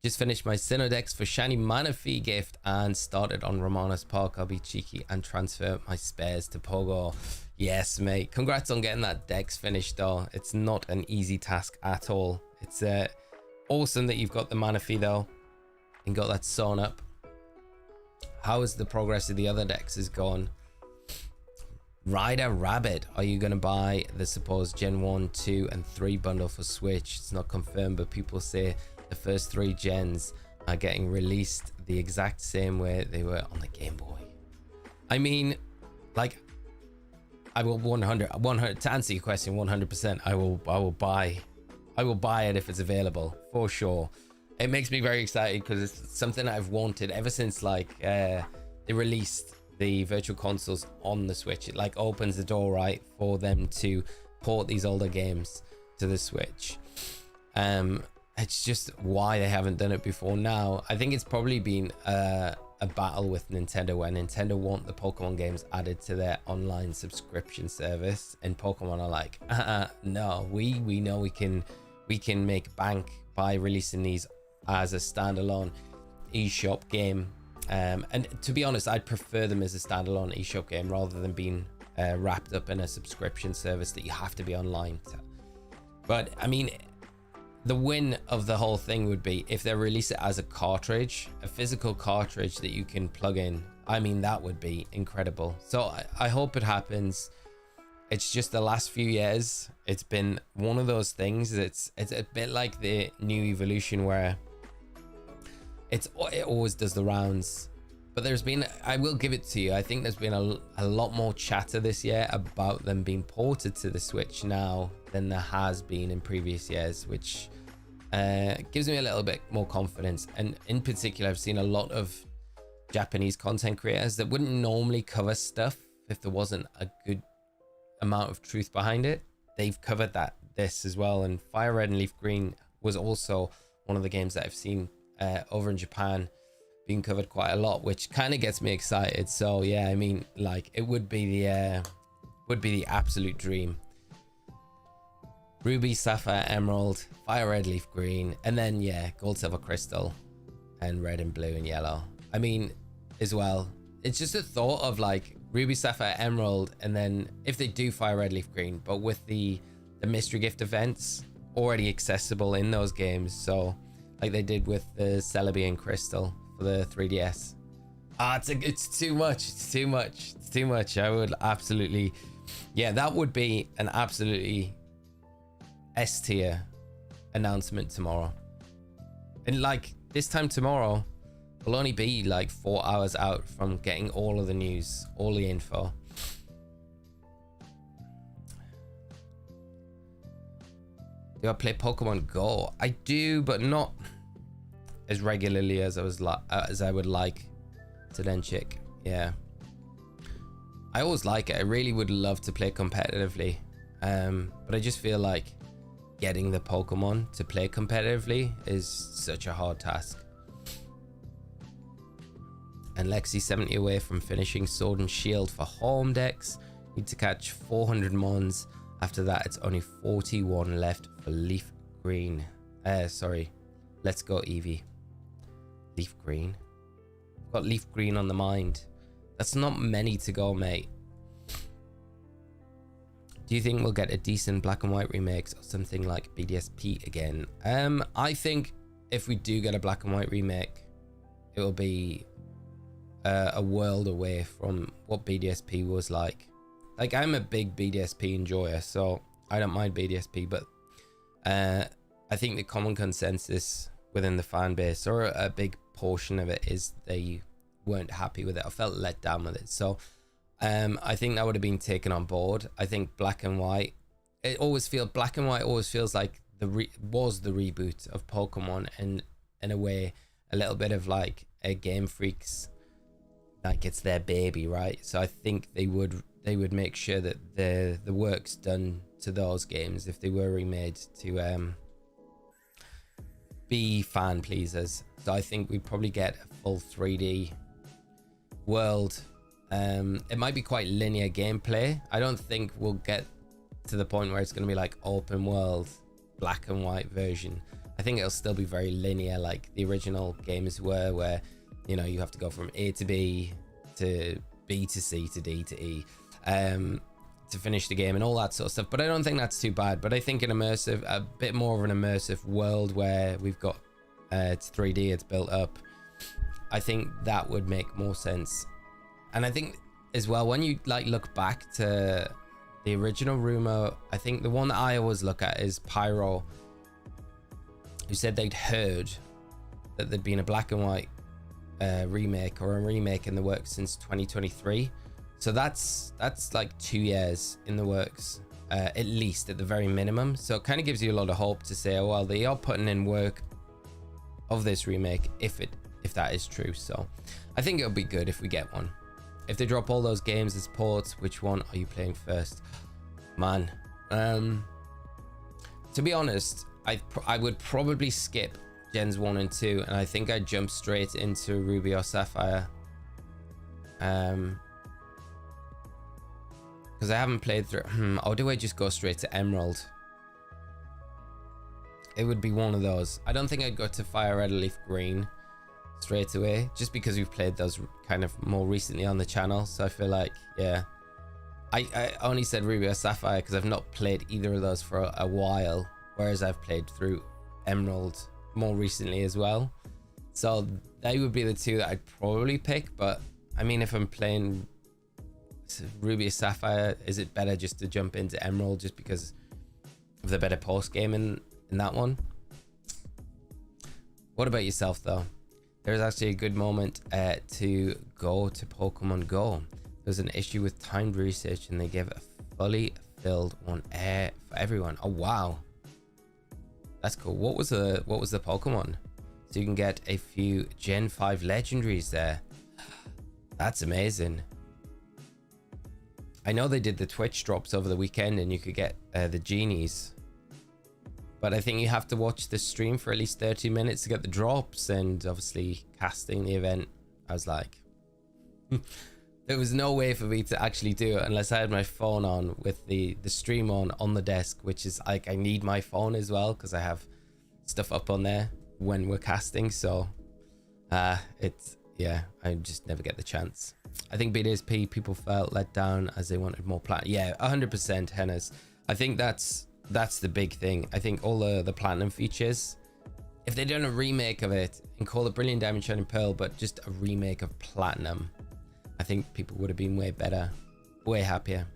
Just finished my Synodex for Shiny Manaphy gift and started on Romana's Park. I'll be cheeky and transfer my spares to Pogo. Yes, mate. Congrats on getting that Dex finished, though. It's not an easy task at all. It's awesome that you've got the Manaphy, though, and got that sewn up. How is the progress of the other Dexes gone? Rider Rabbit, are you going to buy the supposed Gen 1, 2, and 3 bundle for Switch? It's not confirmed, but people say the first 3 gens are getting released the exact same way they were on the Game Boy. I mean, like, I will 100 to answer your question 100%. I will buy it if it's available, for sure. It makes me very excited because it's something I've wanted ever since, like, they released the virtual consoles on the Switch. It like opens the door, right, for them to port these older games to the Switch. It's just why they haven't done it before now. I think it's probably been a battle with Nintendo, where Nintendo want the Pokemon games added to their online subscription service, and Pokemon are like, no, we know we can make bank by releasing these as a standalone eShop game. And to be honest, I'd prefer them as a standalone eShop game rather than being wrapped up in a subscription service that you have to be online to. But I mean, the win of the whole thing would be if they release it as a cartridge, a physical cartridge that you can plug in. I mean, that would be incredible. So I hope it happens. It's just the last few years, it's been one of those things. It's a bit like the new Evolution, where it always does the rounds. But there's been, I will give it to you, I think there's been a lot more chatter this year about them being ported to the Switch now than there has been in previous years, which gives me a little bit more confidence. And in particular, I've seen a lot of Japanese content creators that wouldn't normally cover stuff if there wasn't a good amount of truth behind it. They've covered this as well. And Fire Red and Leaf Green was also one of the games that I've seen over in Japan being covered quite a lot, which kind of gets me excited. So yeah, I mean, like, it would be the absolute dream. Ruby, Sapphire, Emerald, Fire Red, Leaf Green, and then yeah, Gold, Silver, Crystal, and Red and Blue and Yellow. I mean, as well, it's just a thought of like Ruby, Sapphire, Emerald, and then if they do Fire Red, Leaf Green, but with the mystery gift events already accessible in those games, so like they did with the Celebi and Crystal for the 3DS. It's too much. I would absolutely, yeah, that would be an absolutely S tier announcement tomorrow. And like this time tomorrow, we'll only be like 4 hours out from getting all of the news, all the info. Do I play Pokemon Go? I do, but not as regularly as I would like to then check. Yeah, I always like it. I really would love to play competitively, but I just feel like getting the Pokemon to play competitively is such a hard task. And Lexi 70 away from finishing Sword and Shield for home decks. Need to catch 400 Mons. After that, it's only 41 left for Leaf Green. Sorry, let's go Eevee. Leaf Green. Got Leaf Green on the mind. That's not many to go, mate. Do you think we'll get a decent Black and White remakes or something like BDSP again? I think if we do get a Black and White remake, it will be a world away from what BDSP was like. Like, I'm a big BDSP enjoyer, so I don't mind BDSP, but I think the common consensus within the fan base, or a big portion of it, is they weren't happy with it. I felt let down with it. So I think that would have been taken on board. I think Black and White, Black and White always feels like was the reboot of Pokemon, and in a way a little bit of like a Game Freak's, like, it's their baby, right? So I think they would make sure that the work's done to those games if they were remade to be fan pleasers. So I think we'd probably get a full 3D world. It might be quite linear gameplay. I don't think we'll get to the point where it's going to be like open world Black and White version. I think it'll still be very linear like the original games were, where, you know, you have to go from A to B to B to C to D to E to finish the game and all that sort of stuff. But I don't think that's too bad. But I think a bit more of an immersive world where we've got it's 3D, it's built up, I think that would make more sense. And I think as well, when you like look back to the original rumor, I think the one that I always look at is Pyro, who said they'd heard that there'd been a black and white remake or a remake in the works since 2023. So that's like 2 years in the works, at least, at the very minimum. So it kind of gives you a lot of hope to say, oh, well, they are putting in work of this remake if that is true. So I think it'll be good if we get one. If they drop all those games as ports, which one are you playing first? Man, to be honest, I would probably skip Gens 1 and 2, and I think I'd jump straight into Ruby or Sapphire. Because I haven't played through. Or do I just go straight to Emerald? It would be one of those. I don't think I'd go to Fire Red or Leaf Green straight away, just because we've played those kind of more recently on the channel. So I feel like, yeah, I only said Ruby or Sapphire because I've not played either of those for a while, whereas I've played through Emerald more recently as well. So they would be the two that I'd probably pick. But I mean, if I'm playing Ruby or Sapphire, is it better just to jump into Emerald just because of the better post game in that one? What about yourself though? There's actually a good moment to go to Pokemon Go. There's an issue with timed research and they gave a fully filled one air for everyone. Oh wow, that's cool. What was the Pokemon? So you can get a few Gen 5 legendaries there. That's amazing. I know they did the Twitch drops over the weekend and you could get the genies, but I think you have to watch the stream for at least 30 minutes to get the drops. And obviously casting the event, I was like, there was no way for me to actually do it unless I had my phone on with the stream on the desk, which is like, I need my phone as well because I have stuff up on there when we're casting. So it's, yeah, I just never get the chance. I think BDSP people felt let down as they wanted more platinum. Yeah, 100% Hennas. I think that's the big thing. I think all the platinum features, if they'd done a remake of it and call it Brilliant Diamond Shining Pearl, but just a remake of platinum, I think people would have been way better, way happier.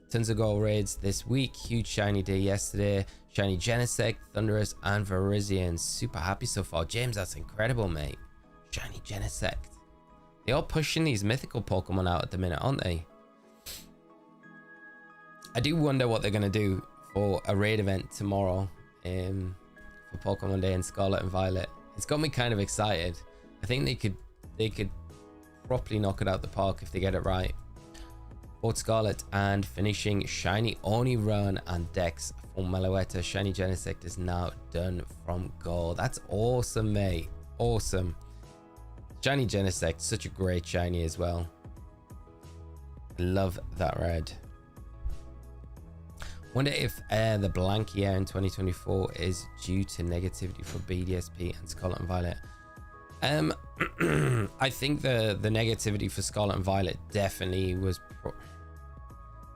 Tons of gold raids this week. Huge shiny day yesterday. Shiny Genesect, Thundurus, and Virizion. Super happy so far. James, that's incredible, mate. Shiny Genesect. They are pushing these mythical Pokemon out at the minute, aren't they? I do wonder what they're going to do for a raid event tomorrow for Pokemon Day in Scarlet and Violet. It's got me kind of excited. I think they could properly knock it out the park if they get it right. Fort Scarlet and finishing Shiny Oni Run and Dex for Meloetta. Shiny Genesect is now done from gold. That's awesome, mate. Awesome. Shiny Genesect, such a great shiny as well. Love that red. Wonder if the blank year in 2024 is due to negativity for BDSP and Scarlet and Violet. I think the negativity for Scarlet and Violet definitely was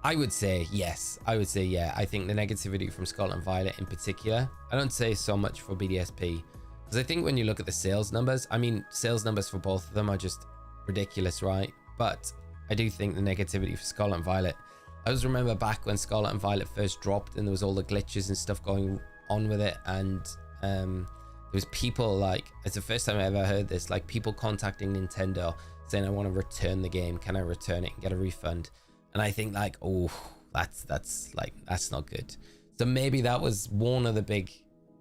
I would say yes. I would say yeah. I think the negativity from Scarlet and Violet in particular, I don't say so much for BDSP, because I think when you look at the sales numbers, I mean, sales numbers for both of them are just ridiculous, right? But I do think the negativity for Scarlet and Violet, I always remember back when Scarlet and Violet first dropped and there was all the glitches and stuff going on with it, and there was people like, it's the first time I ever heard this, like people contacting Nintendo saying, I want to return the game, can I return it and get a refund? And I think like, oh, that's not good. So maybe that was one of the big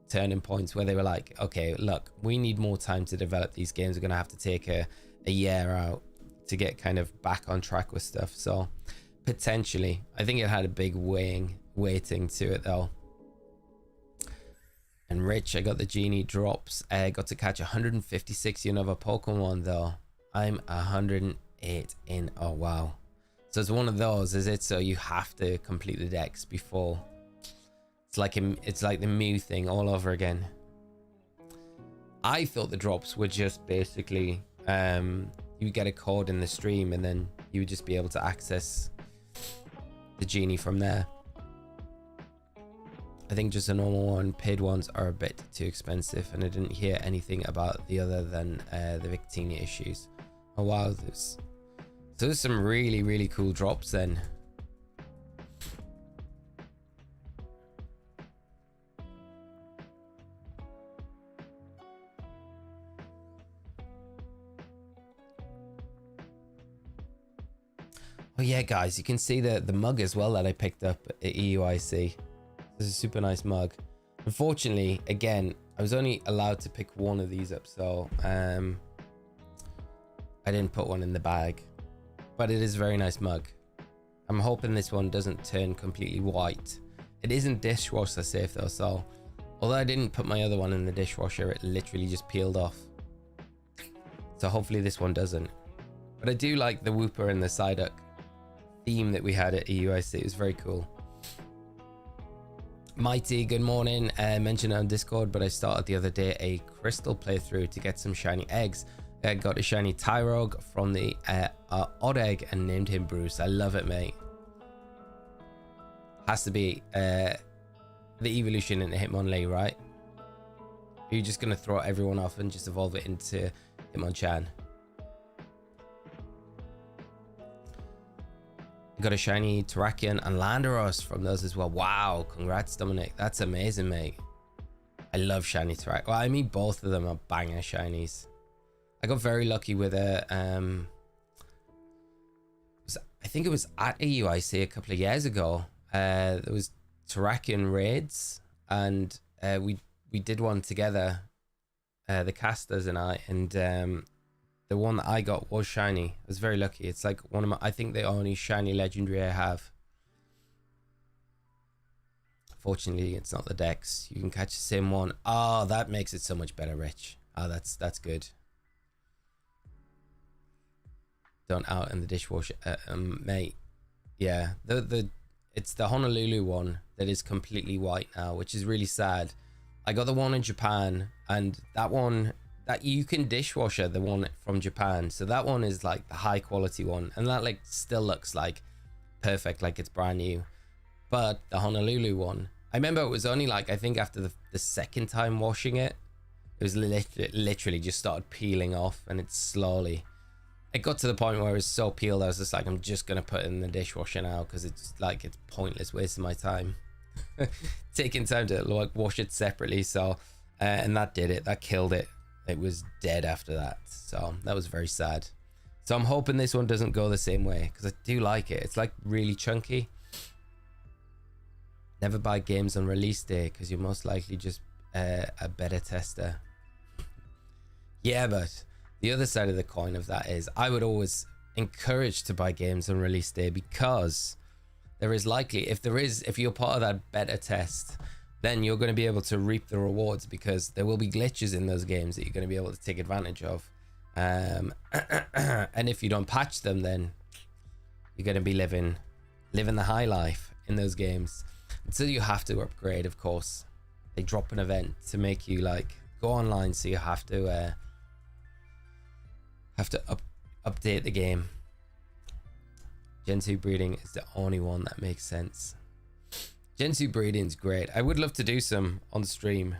turning points where they were like, okay, look, we need more time to develop these games. We're gonna have to take a year out to get kind of back on track with stuff. So potentially, I think it had a big weighting to it though. And Rich, I got the genie drops. I got to catch 156 Unova Pokemon though. I'm 108 in. Oh wow. So it's one of those, is it? So you have to complete the decks before. It's like the Mew thing all over again. I thought the drops were just basically you get a code in the stream and then you would just be able to access the genie from there. I think just a normal one. Paid ones are a bit too expensive, and I didn't hear anything about the other than the Victini issues. Oh wow, there's some really cool drops then. Oh yeah, guys, you can see the mug as well that I picked up at EUIC. This is a super nice mug. Unfortunately, again, I was only allowed to pick one of these up, so I didn't put one in the bag. But it is a very nice mug. I'm hoping this one doesn't turn completely white. It isn't dishwasher safe though, so although I didn't put my other one in the dishwasher, it literally just peeled off. So hopefully this one doesn't. But I do like the Wooper and the Psyduck theme that we had at EUIC. It was very cool. Mighty, good morning. Mentioned it on Discord, but I started the other day a crystal playthrough to get some shiny eggs. I got a shiny Tyrogue from the Odd Egg and named him Bruce. I love it, mate. Has to be the evolution in Hitmonlee, right? Are you just going to throw everyone off and just evolve it into Hitmonchan? Got a shiny Terrakion and Landorus from those as well. Wow, congrats, Dominic. That's amazing, mate. I love shiny Terrakion. Well, I mean, both of them are banger shinies. I got very lucky with a I think it was at EUIC a couple of years ago. There was Terrakion raids, and we did one together, the casters and I, and the one that I got was shiny. I was very lucky. It's like one of my, I think the only shiny legendary I have. Fortunately, it's not the Dex. You can catch the same one. Oh, that makes it so much better, Rich. Oh, that's good. Don't out in the dishwasher, mate. Yeah, it's the Honolulu one that is completely white now, which is really sad. I got the one in Japan, and that one that you can dishwasher, the one from Japan, so that one is like the high quality one, and that like still looks like perfect, like it's brand new. But the Honolulu one, I remember it was only like, I think after the second time washing it, it was literally just started peeling off, and it got to the point where it was so peeled I was just like, I'm just gonna put it in the dishwasher now, because it's like, it's pointless wasting my time taking time to like wash it separately. So and that did it, that killed it. It was dead after that, so that was very sad. So I'm hoping this one doesn't go the same way, because I do like it. It's like really chunky. Never buy games on release day, because you're most likely just a beta tester. Yeah, but the other side of the coin of that is I would always encourage to buy games on release day, because there is likely, if you're part of that beta test, then you're going to be able to reap the rewards, because there will be glitches in those games that you're going to be able to take advantage of. And if you don't patch them, then you're going to be living the high life in those games. So you have to upgrade, of course. They drop an event to make you like go online, so you have to update the game. Gen 2 breeding is the only one that makes sense. Gen 2 breeding is great. I would love to do some on stream.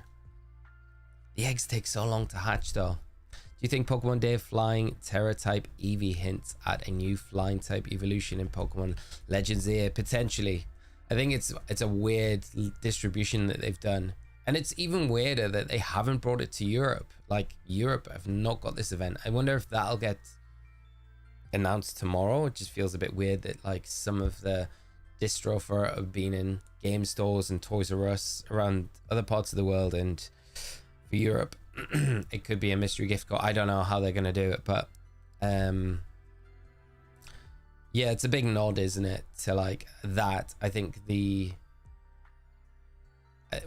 The eggs take so long to hatch though. Do you think Pokemon Day Flying Terra type Eevee hints at a new flying type evolution in Pokemon Legends here? Potentially. I think it's a weird distribution that they've done. And it's even weirder that they haven't brought it to Europe. Like, Europe have not got this event. I wonder if that'll get announced tomorrow. It just feels a bit weird that like some of the distro for it have been in game stores and Toys R Us around other parts of the world, and for Europe it could be a mystery gift card. I don't know how they're going to do it, but yeah, it's a big nod, isn't it, to like that. I think the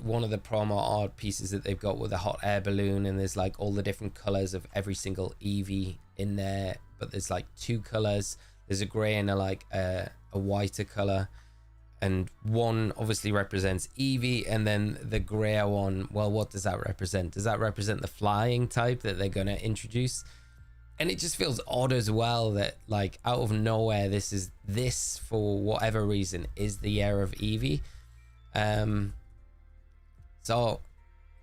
one of the promo art pieces that they've got with a hot air balloon, and there's like all the different colors of every single Eevee in there, but there's like two colors. There's a gray and a whiter color. and one obviously represents Eevee, and then the grayer one, well, what does that represent? Does that represent the flying type that they're going to introduce? And it just feels odd as well that, like, out of nowhere, this for whatever reason is the year of Eevee. So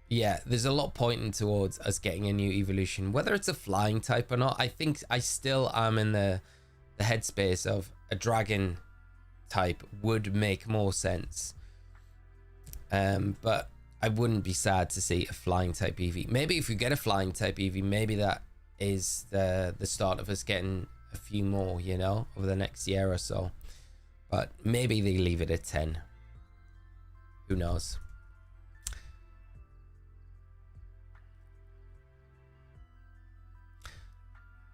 yeah, there's a lot pointing towards us getting a new evolution, whether it's a flying type or not. I think I still am in the headspace of a dragon type would make more sense, but I wouldn't be sad to see a flying type Eevee. Maybe if you get a flying type Eevee, maybe that is the start of us getting a few more, you know, over the next year or so. But maybe they leave it at 10. Who knows?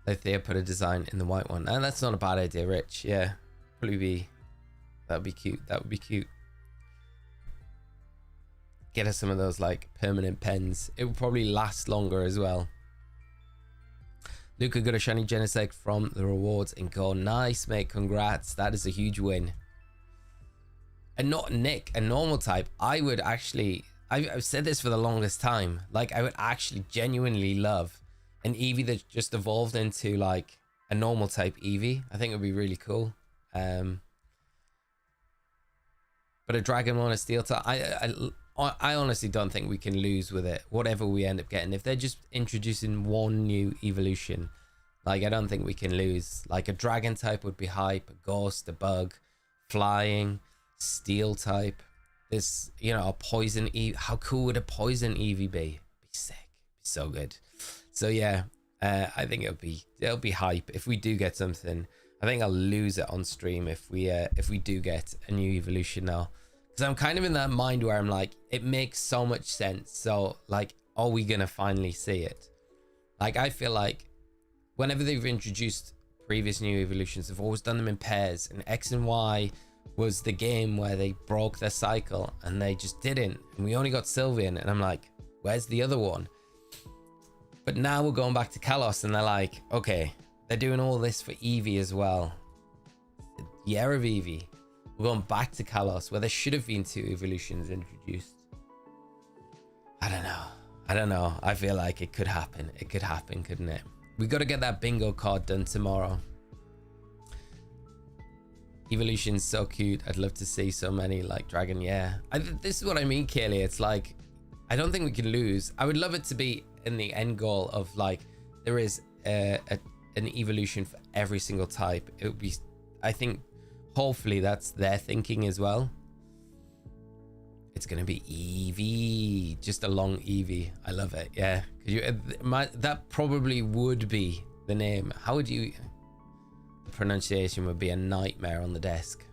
If they put a design in the white one, and that's not a bad idea, Rich. Yeah, probably be. That would be cute. That would be cute. Get us some of those like permanent pens. It would probably last longer as well. Luca got a shiny Genesect from the rewards and Go. Nice, mate. Congrats. That is a huge win. And not Nick, a normal type. I would actually, I've said this for the longest time. Like, I would actually genuinely love an Eevee that just evolved into like a normal type Eevee. I think it would be really cool. But a dragon one, a steel type, I honestly don't think we can lose with it, whatever we end up getting. If they're just introducing one new evolution, like, I don't think we can lose. Like, a dragon type would be hype, a ghost, a bug, flying, steel type. This, you know, a poison Eevee. How cool would a poison Eevee be? Be sick. Be so good. So yeah, I think it'll be hype if we do get something. I think I'll lose it on stream if we do get a new evolution now, because I'm kind of in that mind where I'm like, it makes so much sense. So like, are we gonna finally see it? Like, I feel like whenever they've introduced previous new evolutions, they've always done them in pairs, and X and Y was the game where they broke their cycle and they just didn't, and we only got Sylveon, and I'm like, where's the other one? But now we're going back to Kalos, and they're like, okay, they're doing all this for Eevee as well. The year of Eevee. We're going back to Kalos, where there should have been 2 evolutions introduced. I don't know. I feel like it could happen. It could happen, couldn't it? We got to get that bingo card done tomorrow. Evolution's so cute. I'd love to see so many like dragon. Yeah, this is what I mean, Kaylee. It's like, I don't think we can lose. I would love it to be in the end goal of like, there is an evolution for every single type. It would be, I think, hopefully that's their thinking as well. It's gonna be Eevee, just a long Eevee. I love it. Yeah, that probably would be the name. How would you? The pronunciation would be a nightmare on the desk.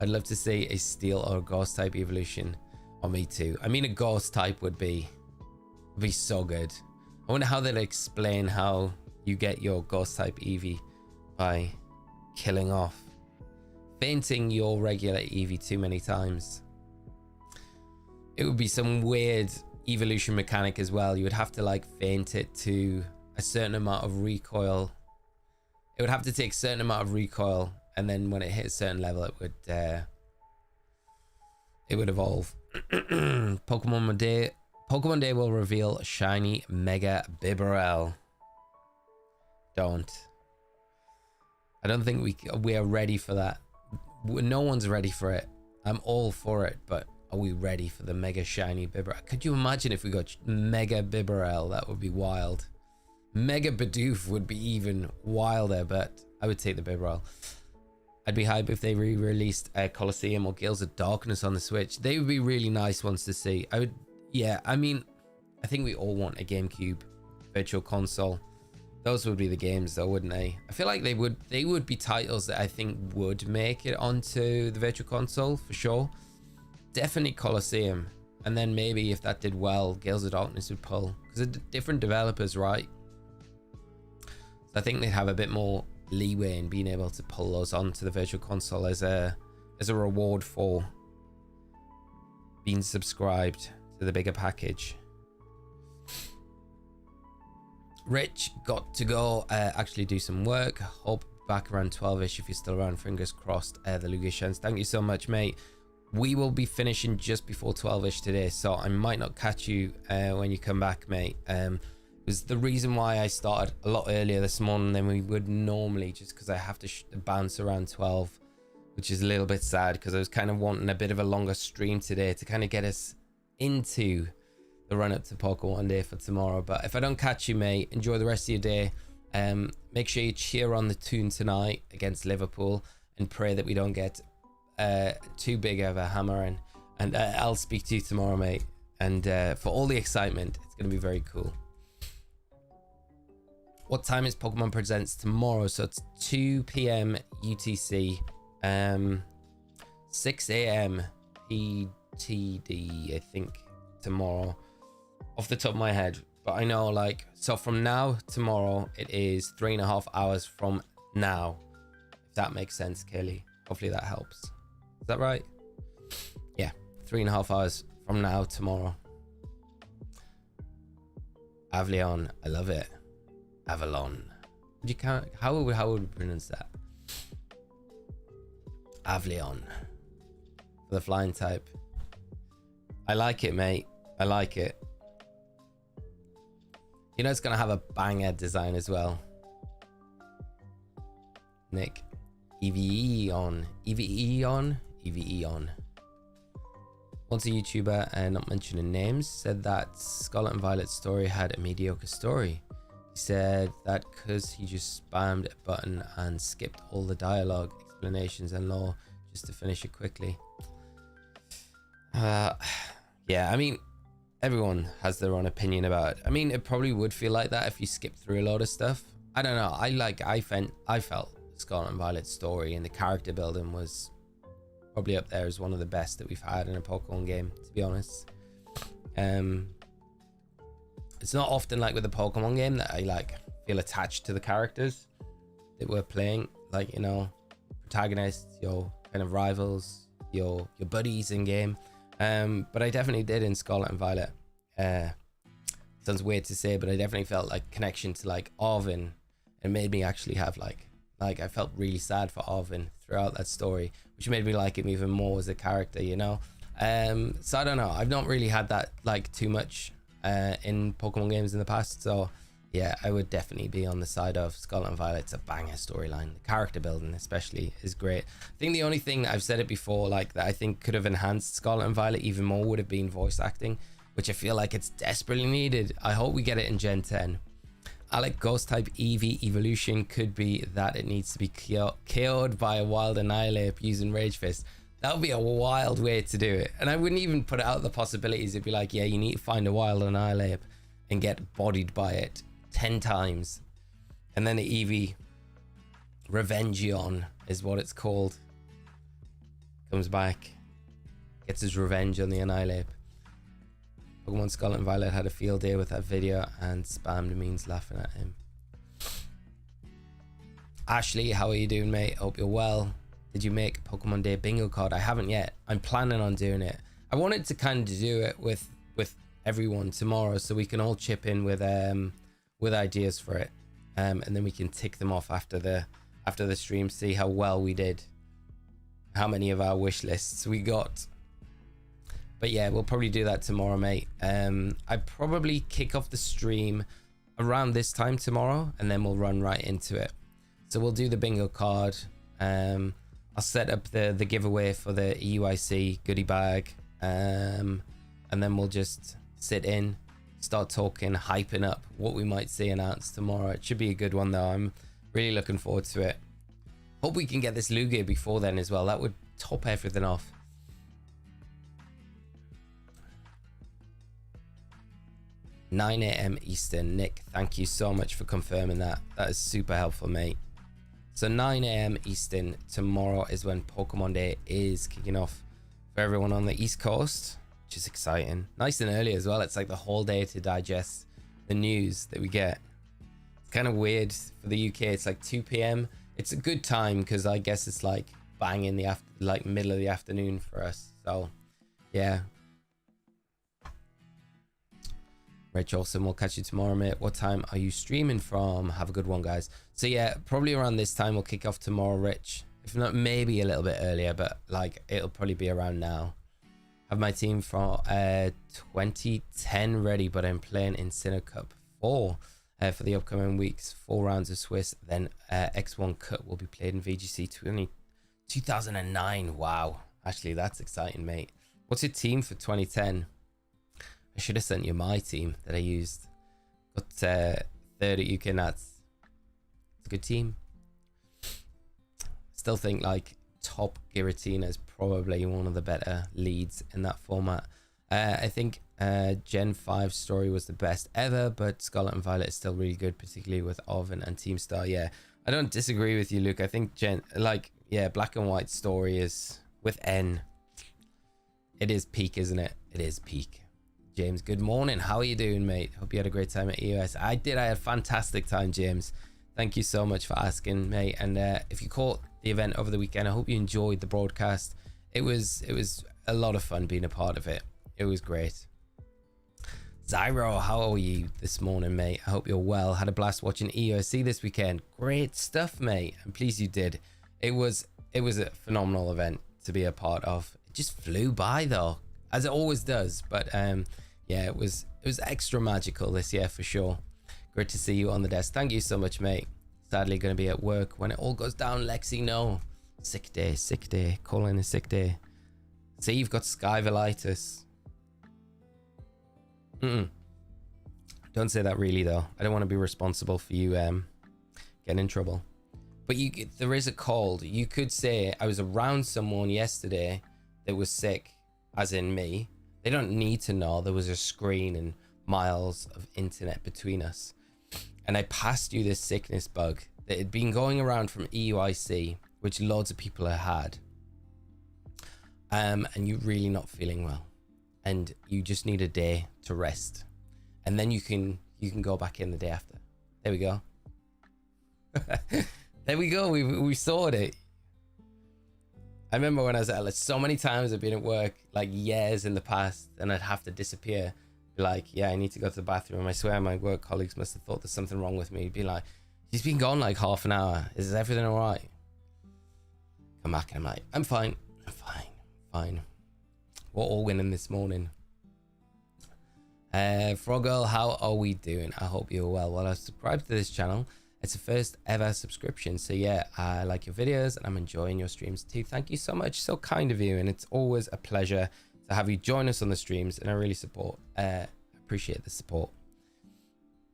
I'd love to see a steel or a ghost type evolution. Or me too. I mean, a ghost type would be so good. I wonder how they'd explain how you get your ghost type Eevee by killing off, fainting your regular Eevee too many times. It would be some weird evolution mechanic as well. You would have to like feint it to a certain amount of recoil. It would have to take a certain amount of recoil, and then when it hit a certain level, it would evolve. Pokemon Day will reveal shiny Mega Bibarel. I don't think we are ready for that. No one's ready for it. I'm all for it, but are we ready for the mega shiny Bibarel? Could you imagine if we got Mega Bibarel? That would be wild. Mega Bidoof would be even wilder, but I would take the Bibarel. I'd be hype if they re-released Colosseum or Gales of Darkness on the Switch. They would be really nice ones to see. Yeah, I mean, I think we all want a GameCube Virtual Console. Those would be the games though, wouldn't they? I feel like they would be titles that I think would make it onto the Virtual Console for sure. Definitely Colosseum. And then maybe if that did well, Gales of Darkness would pull. Because they're different developers, right? So I think they'd have a bit more leeway in being able to pull those onto the Virtual Console as a reward for being subscribed to the bigger package. Rich got to go actually do some work. Hope back around 12ish if you're still around. Fingers crossed. The Lugia Shens. Thank you so much, mate. We will be finishing just before 12ish today, so I might not catch you when you come back, mate. It was the reason why I started a lot earlier this morning than we would normally, just because I have to bounce around 12, which is a little bit sad because I was kind of wanting a bit of a longer stream today to kind of get us into the run up to Pokemon Day for tomorrow. But if I don't catch you, mate, enjoy the rest of your day. Make sure you cheer on the Toon tonight against Liverpool and pray that we don't get too big of a hammering. And I'll speak to you tomorrow, mate. And for all the excitement, it's going to be very cool. What time is Pokemon Presents tomorrow? So it's 2 p.m. UTC, 6 a.m. PTD, I think, tomorrow, off the top of my head. But I know, like, so from now tomorrow, it is 3.5 hours from now, if that makes sense, Kelly. Hopefully that helps. Is that right? Yeah, 3.5 hours from now tomorrow. Avleon, I love it. Avalon. Would you count? How would we pronounce that? Avleon. For the flying type. I like it, mate. I like it. You know it's gonna have a banger design as well. Nick. EVE on. EVE on. EVE on. Once a YouTuber, and not mentioning names, said that Scarlet and Violet's story had a mediocre story. He said that because he just spammed a button and skipped all the dialogue, explanations and lore just to finish it quickly. Yeah, I mean, everyone has their own opinion about it. I mean, it probably would feel like that if you skip through a lot of stuff. I don't know. I felt Scarlet and Violet's story and the character building was probably up there as one of the best that we've had in a Pokemon game, to be honest. It's not often like with a Pokemon game that I like feel attached to the characters that we're playing, like, you know, protagonists, your kind of rivals, your buddies in game. But I definitely did in Scarlet and Violet. Sounds weird to say, but I definitely felt like connection to like Arvin. It made me actually have like I felt really sad for Arvin throughout that story, which made me like him even more as a character, you know. So I don't know. I've not really had that like too much in Pokemon games in the past. So yeah, I would definitely be on the side of Scarlet and Violet. It's a banger storyline. The character building especially is great. I think the only thing that I've said it before, like that I think could have enhanced Scarlet and Violet even more would have been voice acting, which I feel like it's desperately needed. I hope we get it in Gen 10. Alec, ghost type Eevee evolution could be that it needs to be KO'd by a wild Annihilape using Rage Fist. That would be a wild way to do it. And I wouldn't even put out the possibilities. It'd be like, yeah, you need to find a wild Annihilape and get bodied by it 10 times. And then the Eevee Revengeon is what it's called. Comes back, gets his revenge on the Annihilape. Pokemon Scarlet and Violet had a field day with that video and spammed memes laughing at him. Ashley, how are you doing, mate? Hope you're well. Did you make Pokemon Day bingo card? I haven't yet. I'm planning on doing it. I wanted to kind of do it with everyone tomorrow so we can all chip in with ideas for it. And then we can tick them off after the stream, see how well we did, how many of our wish lists we got. But yeah, we'll probably do that tomorrow, mate. I probably kick off the stream around this time tomorrow, and then we'll run right into it. So we'll do the bingo card. I'll set up the giveaway for the EUIC goodie bag, and then we'll just sit in, start talking, hyping up what we might see announced tomorrow. It should be a good one, though. I'm really looking forward to it. Hope we can get this Lugia before then as well. That would top everything off. 9 a.m. Eastern. Nick, thank you so much for confirming that. That is super helpful, mate. So 9 a.m. Eastern tomorrow is when Pokemon Day is kicking off for everyone on the East Coast, which is exciting. Nice and early as well. It's like the whole day to digest the news that we get. It's kind of weird for the UK. It's like 2 p.m. It's a good time because I guess it's like bang in the middle of the afternoon for us. So yeah. Rich Olsen, we'll catch you tomorrow, mate. What time are you streaming from? Have a good one, guys. So yeah, probably around this time we'll kick off tomorrow, Rich. If not, maybe a little bit earlier, but like it'll probably be around now. Have my team for 2010 ready, but I'm playing in Sinnoh Cup 4 for the upcoming weeks. 4 rounds of Swiss, then X1 Cup will be played in VGC 2009. Wow, actually that's exciting, mate. What's your team for 2010? I should have sent you my team that I used. Got third at UK Nats. It's a good team. Still think like top Giratina is probably one of the better leads in that format. I think Gen 5 story was the best ever, but Scarlet and Violet is still really good, particularly with Oven and Team Star. Yeah, I don't disagree with you, Luke. I think Black and White story is with N. It is peak, isn't it? It is peak. James, good morning. How are you doing, mate? Hope you had a great time at EOS. I did. I had a fantastic time, James. Thank you so much for asking, mate. And if you caught the event over the weekend, I hope you enjoyed the broadcast. It was a lot of fun being a part of it. It was great. Zyro, how are you this morning, mate? I hope you're well. Had a blast watching EOSC this weekend. Great stuff, mate. I'm pleased you did. It was a phenomenal event to be a part of. It just flew by though, as it always does. But yeah, it was extra magical this year for sure. Great to see you on the desk. Thank you so much, mate. Sadly going to be at work when it all goes down, Lexi. No, sick day. Call in a sick day. See, you've got skyvelitis. Don't say that really though. I don't want to be responsible for you getting in trouble. But there is a cold. You could say I was around someone yesterday that was sick, as in me. They don't need to know there was a screen and miles of internet between us. And I passed you this sickness bug that had been going around from EUIC, which loads of people have had. And you're really not feeling well. And you just need a day to rest. And then you can go back in the day after. There we go. There we go. We sorted it. I remember when I was at like, so many times I've been at work like years in the past, and I'd have to disappear. Be like, yeah, I need to go to the bathroom. I swear my work colleagues must have thought there's something wrong with me. Be like, he's been gone like half an hour. Is everything all right? Come back and I'm like, I'm fine. We're all winning this morning. Froggle, how are we doing? I hope you're well. Well, I've subscribed to this channel. It's the first ever subscription. So yeah, I like your videos and I'm enjoying your streams too. Thank you so much. So kind of you. And it's always a pleasure to have you join us on the streams. And I really appreciate the support.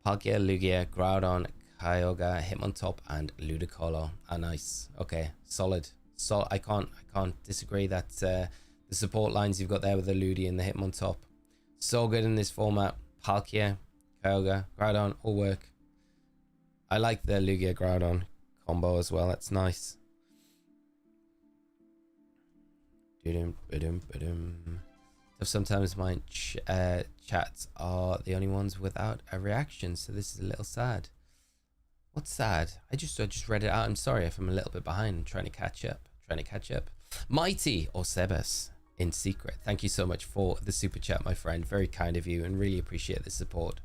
Palkia, Lugia, Groudon, Kyogre, Hitmontop, and Ludicolo. Ah, nice. Okay, solid. So I can't disagree that the support lines you've got there with the Ludi and the Hitmontop. So good in this format. Palkia, Kyogre, Groudon, all work. I like the Lugia Groudon combo as well. That's nice. Sometimes my chats are the only ones without a reaction, so this is a little sad. What's sad? I just read it out. I'm sorry if I'm a little bit behind. I'm trying to catch up. Mighty or Sebas in secret. Thank you so much for the super chat, my friend. Very kind of you, and really appreciate the support.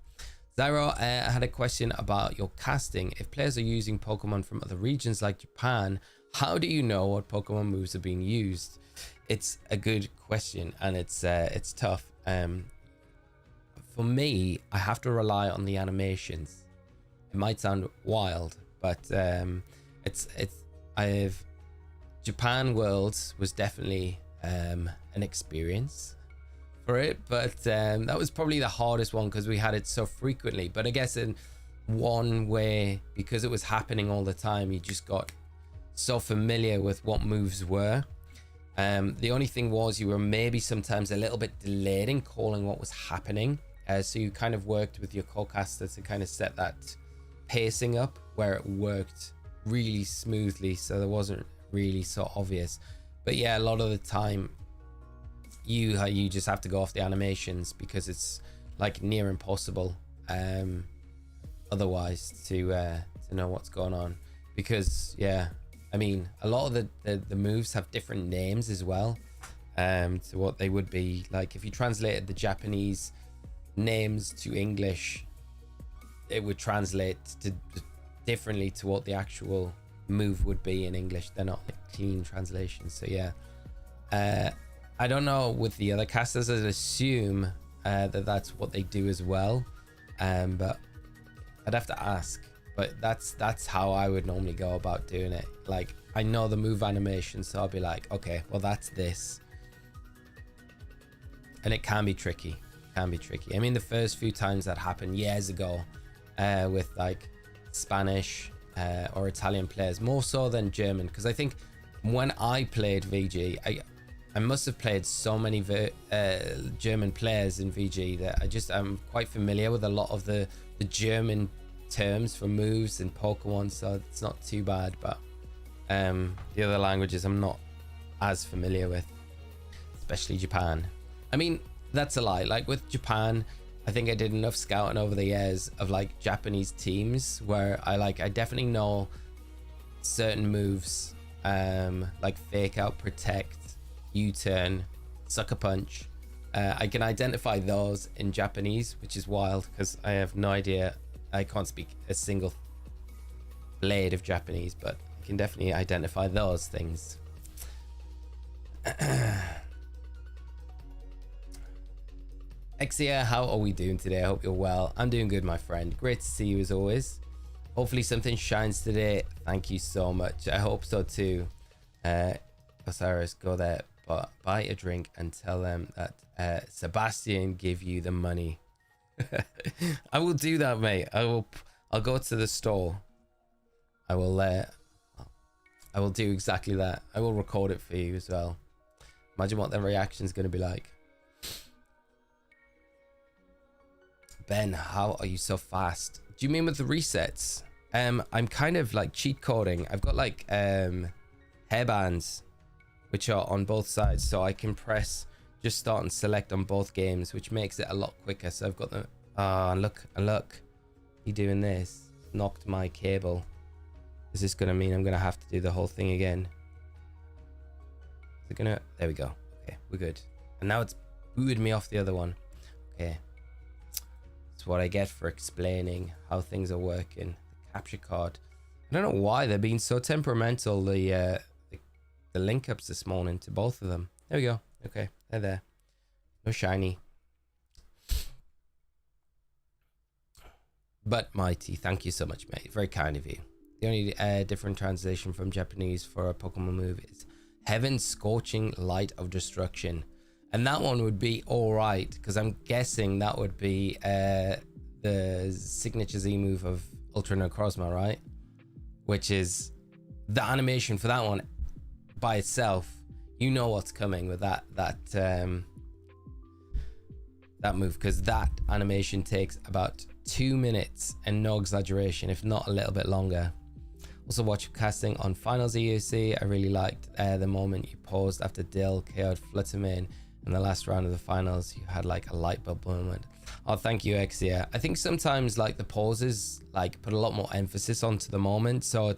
Zyro, I had a question about your casting. If players are using Pokemon from other regions like Japan, how do you know what Pokemon moves are being used? It's a good question, and it's tough. For me, I have to rely on the animations. It might sound wild, but Japan Worlds was definitely an experience for it, but that was probably the hardest one because we had it so frequently. But I guess in one way, because it was happening all the time, you just got so familiar with what moves were. The only thing was you were maybe sometimes a little bit delayed in calling what was happening, so you kind of worked with your co-caster to kind of set that pacing up where it worked really smoothly, so there wasn't really so obvious. But yeah, a lot of the time you just have to go off the animations because it's like near impossible otherwise to know what's going on. Because yeah, I mean, a lot of the moves have different names as well to what they would be like if you translated the Japanese names to English, it would translate to differently to what the actual move would be in English. They're not like clean translations. So yeah, I don't know with the other casters. I'd assume that that's what they do as well, but I'd have to ask. But that's how I would normally go about doing it. Like, I know the move animation, so I'll be like, okay, well, that's this. And it can be tricky. I mean, the first few times that happened years ago with like Spanish or Italian players, more so than German, because I think when I played VG, I must have played so many German players in VG that I'm quite familiar with a lot of the German terms for moves and Pokemon, so it's not too bad. But the other languages I'm not as familiar with, especially Japan. I mean, that's a lie. Like with Japan, I think I did enough scouting over the years of like Japanese teams where I definitely know certain moves, like Fake Out, Protect, U-Turn, Sucker Punch. I can identify those in Japanese, which is wild because I have no idea. I can't speak a single blade of Japanese, but I can definitely identify those things. Exia, how are we doing today? I hope you're well. I'm doing good, my friend. Great to see you as always. Hopefully something shines today. Thank you so much. I hope so too. Osirus, go there, but buy a drink and tell them that Sebastian gave you the money. I will do that, mate. I'll go to the store. I will do exactly that. I will record it for you as well. Imagine what their reaction is going to be like. Ben, how are you so fast? Do you mean with the resets? I'm kind of like cheat coding. I've got like hairbands which are on both sides, so I can press just start and select on both games, which makes it a lot quicker. So I've got the look, you doing this knocked my cable. Is this gonna mean I'm gonna have to do the whole thing again? Is it gonna? There we go. Okay, we're good. And now it's booted me off the other one. Okay, that's what I get for explaining how things are working. The capture card, I don't know why they're being so temperamental, the link ups this morning to both of them. There we go. Okay, they're there. No shiny. But Mighty, thank you so much, mate. Very kind of you. The only different translation from Japanese for a Pokemon move is Heaven's Scorching Light of Destruction. And that one would be alright, because I'm guessing that would be the signature Z move of Ultra Necrozma, right? Which is the animation for that one by itself. You know what's coming with that move, because that animation takes about 2 minutes and no exaggeration, if not a little bit longer. Also watch casting on Finals EUC. I really liked the moment you paused after Dill KO'd Fluttermane in the last round of the finals. You had like a light bulb moment. Oh, thank you, Exia. I think sometimes like the pauses like put a lot more emphasis onto the moment, so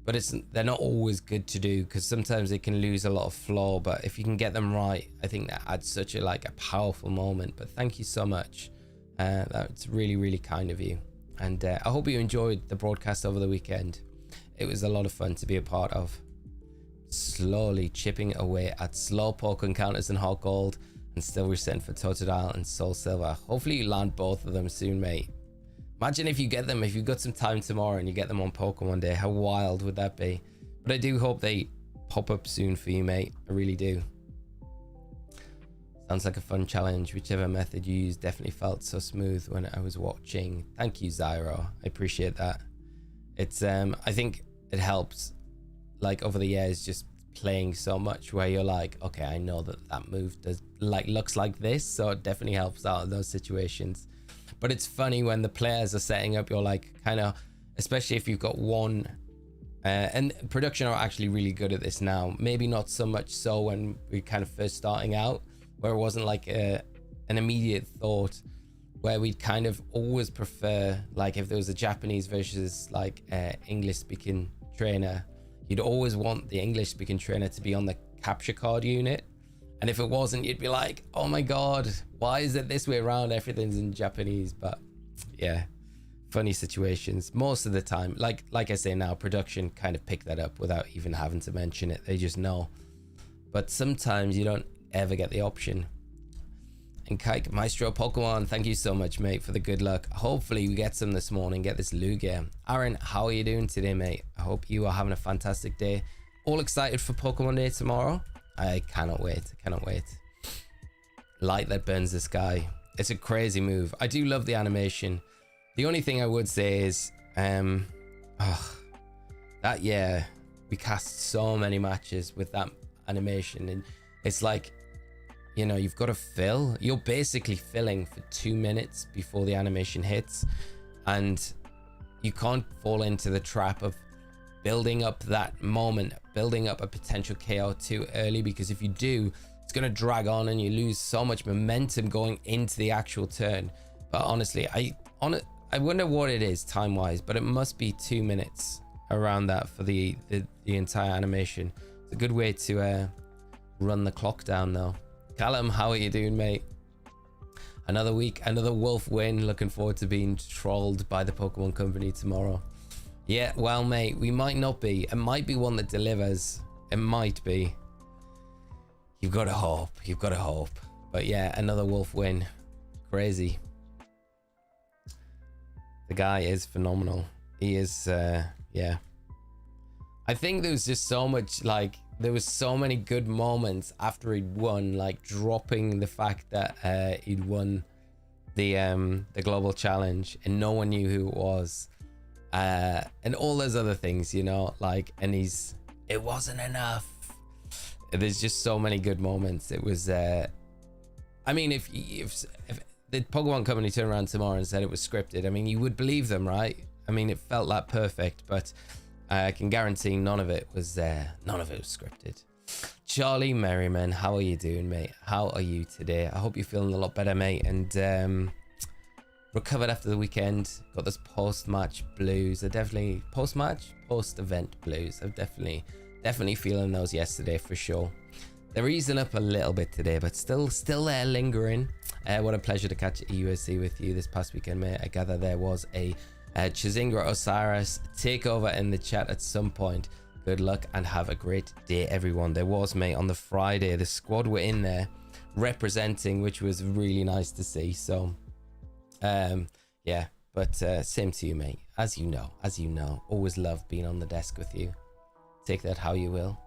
they're not always good to do, because sometimes it can lose a lot of flow. But if you can get them right, I think that adds such a powerful moment. But thank you so much. That's really, really kind of you. And I hope you enjoyed the broadcast over the weekend. It was a lot of fun to be a part of. Slowly chipping away at Slowpoke encounters and Hot Gold, and still resent for Totodile and Soul Silver. Hopefully you land both of them soon, mate. Imagine if you get them, if you've got some time tomorrow and you get them on Pokemon Day. How wild would that be? But I do hope they pop up soon for you, mate. I really do. Sounds like a fun challenge. Whichever method you use definitely felt so smooth when I was watching. Thank you, Zyro. I appreciate that. It's I think it helps, like over the years, just playing so much where you're like, okay, I know that move does looks like this, so it definitely helps out in those situations. But it's funny when the players are setting up, you're like kind of, especially if you've got one, and production are actually really good at this now. Maybe not so much so when we kind of first starting out, where it wasn't like an immediate thought, where we'd kind of always prefer, like if there was a Japanese versus like English speaking trainer, you'd always want the English speaking trainer to be on the capture card unit, And if it wasn't, you'd be like, oh my God, why is it this way around? Everything's in Japanese. But yeah, funny situations most of the time. Like I say now, production kind of pick that up without even having to mention it. They just know. But sometimes you don't ever get the option. And Kike, Maestro Pokemon, thank you so much, mate, for the good luck. Hopefully we get some this morning, get this Lugia. Aaron, how are you doing today, mate? I hope you are having a fantastic day. All excited for Pokemon Day tomorrow? I cannot wait. Cannot wait. Light that burns the sky. It's a crazy move. I do love the animation. The only thing I would say is, that yeah, we cast so many matches with that animation, and it's like, you know, you've got to fill. You're basically filling for 2 minutes before the animation hits, and you can't fall into the trap of building up that moment, building up a potential KO too early, because if you do, it's going to drag on and you lose so much momentum going into the actual turn. But honestly, I wonder what it is time wise, but it must be 2 minutes around that for the entire animation. It's a good way to run the clock down though. Callum, how are you doing, mate? Another week, another wolf win. Looking forward to being trolled by the Pokemon Company tomorrow. Yeah, well, mate, we might not be. It might be one that delivers. It might be. You've got to hope. You've got to hope. But yeah, another wolf win. Crazy. The guy is phenomenal. He is, yeah. I think there was just so much, like, there was so many good moments after he'd won, like dropping the fact that he'd won the global challenge and no one knew who it was, and all those other things, you know, like, and it wasn't enough. There's just so many good moments. It was I mean, if the Pokemon Company turned around tomorrow and said it was scripted, I mean, you would believe them, right? I mean, it felt that perfect, but I can guarantee none of it was scripted. Charlie Merriman, how are you doing, mate? How are you today? I hope you're feeling a lot better, mate, and recovered after the weekend. Got this post-match blues. Post-event blues. I'm definitely feeling those yesterday for sure. They're easing up a little bit today, but still there lingering. What a pleasure to catch USC with you this past weekend, mate. I gather there was a Chizingra Osiris takeover in the chat at some point. Good luck and have a great day, everyone. There was, mate, on the Friday. The squad were in there representing, which was really nice to see. So yeah, but same to you, mate. As you know, always love being on the desk with you. Take that how you will.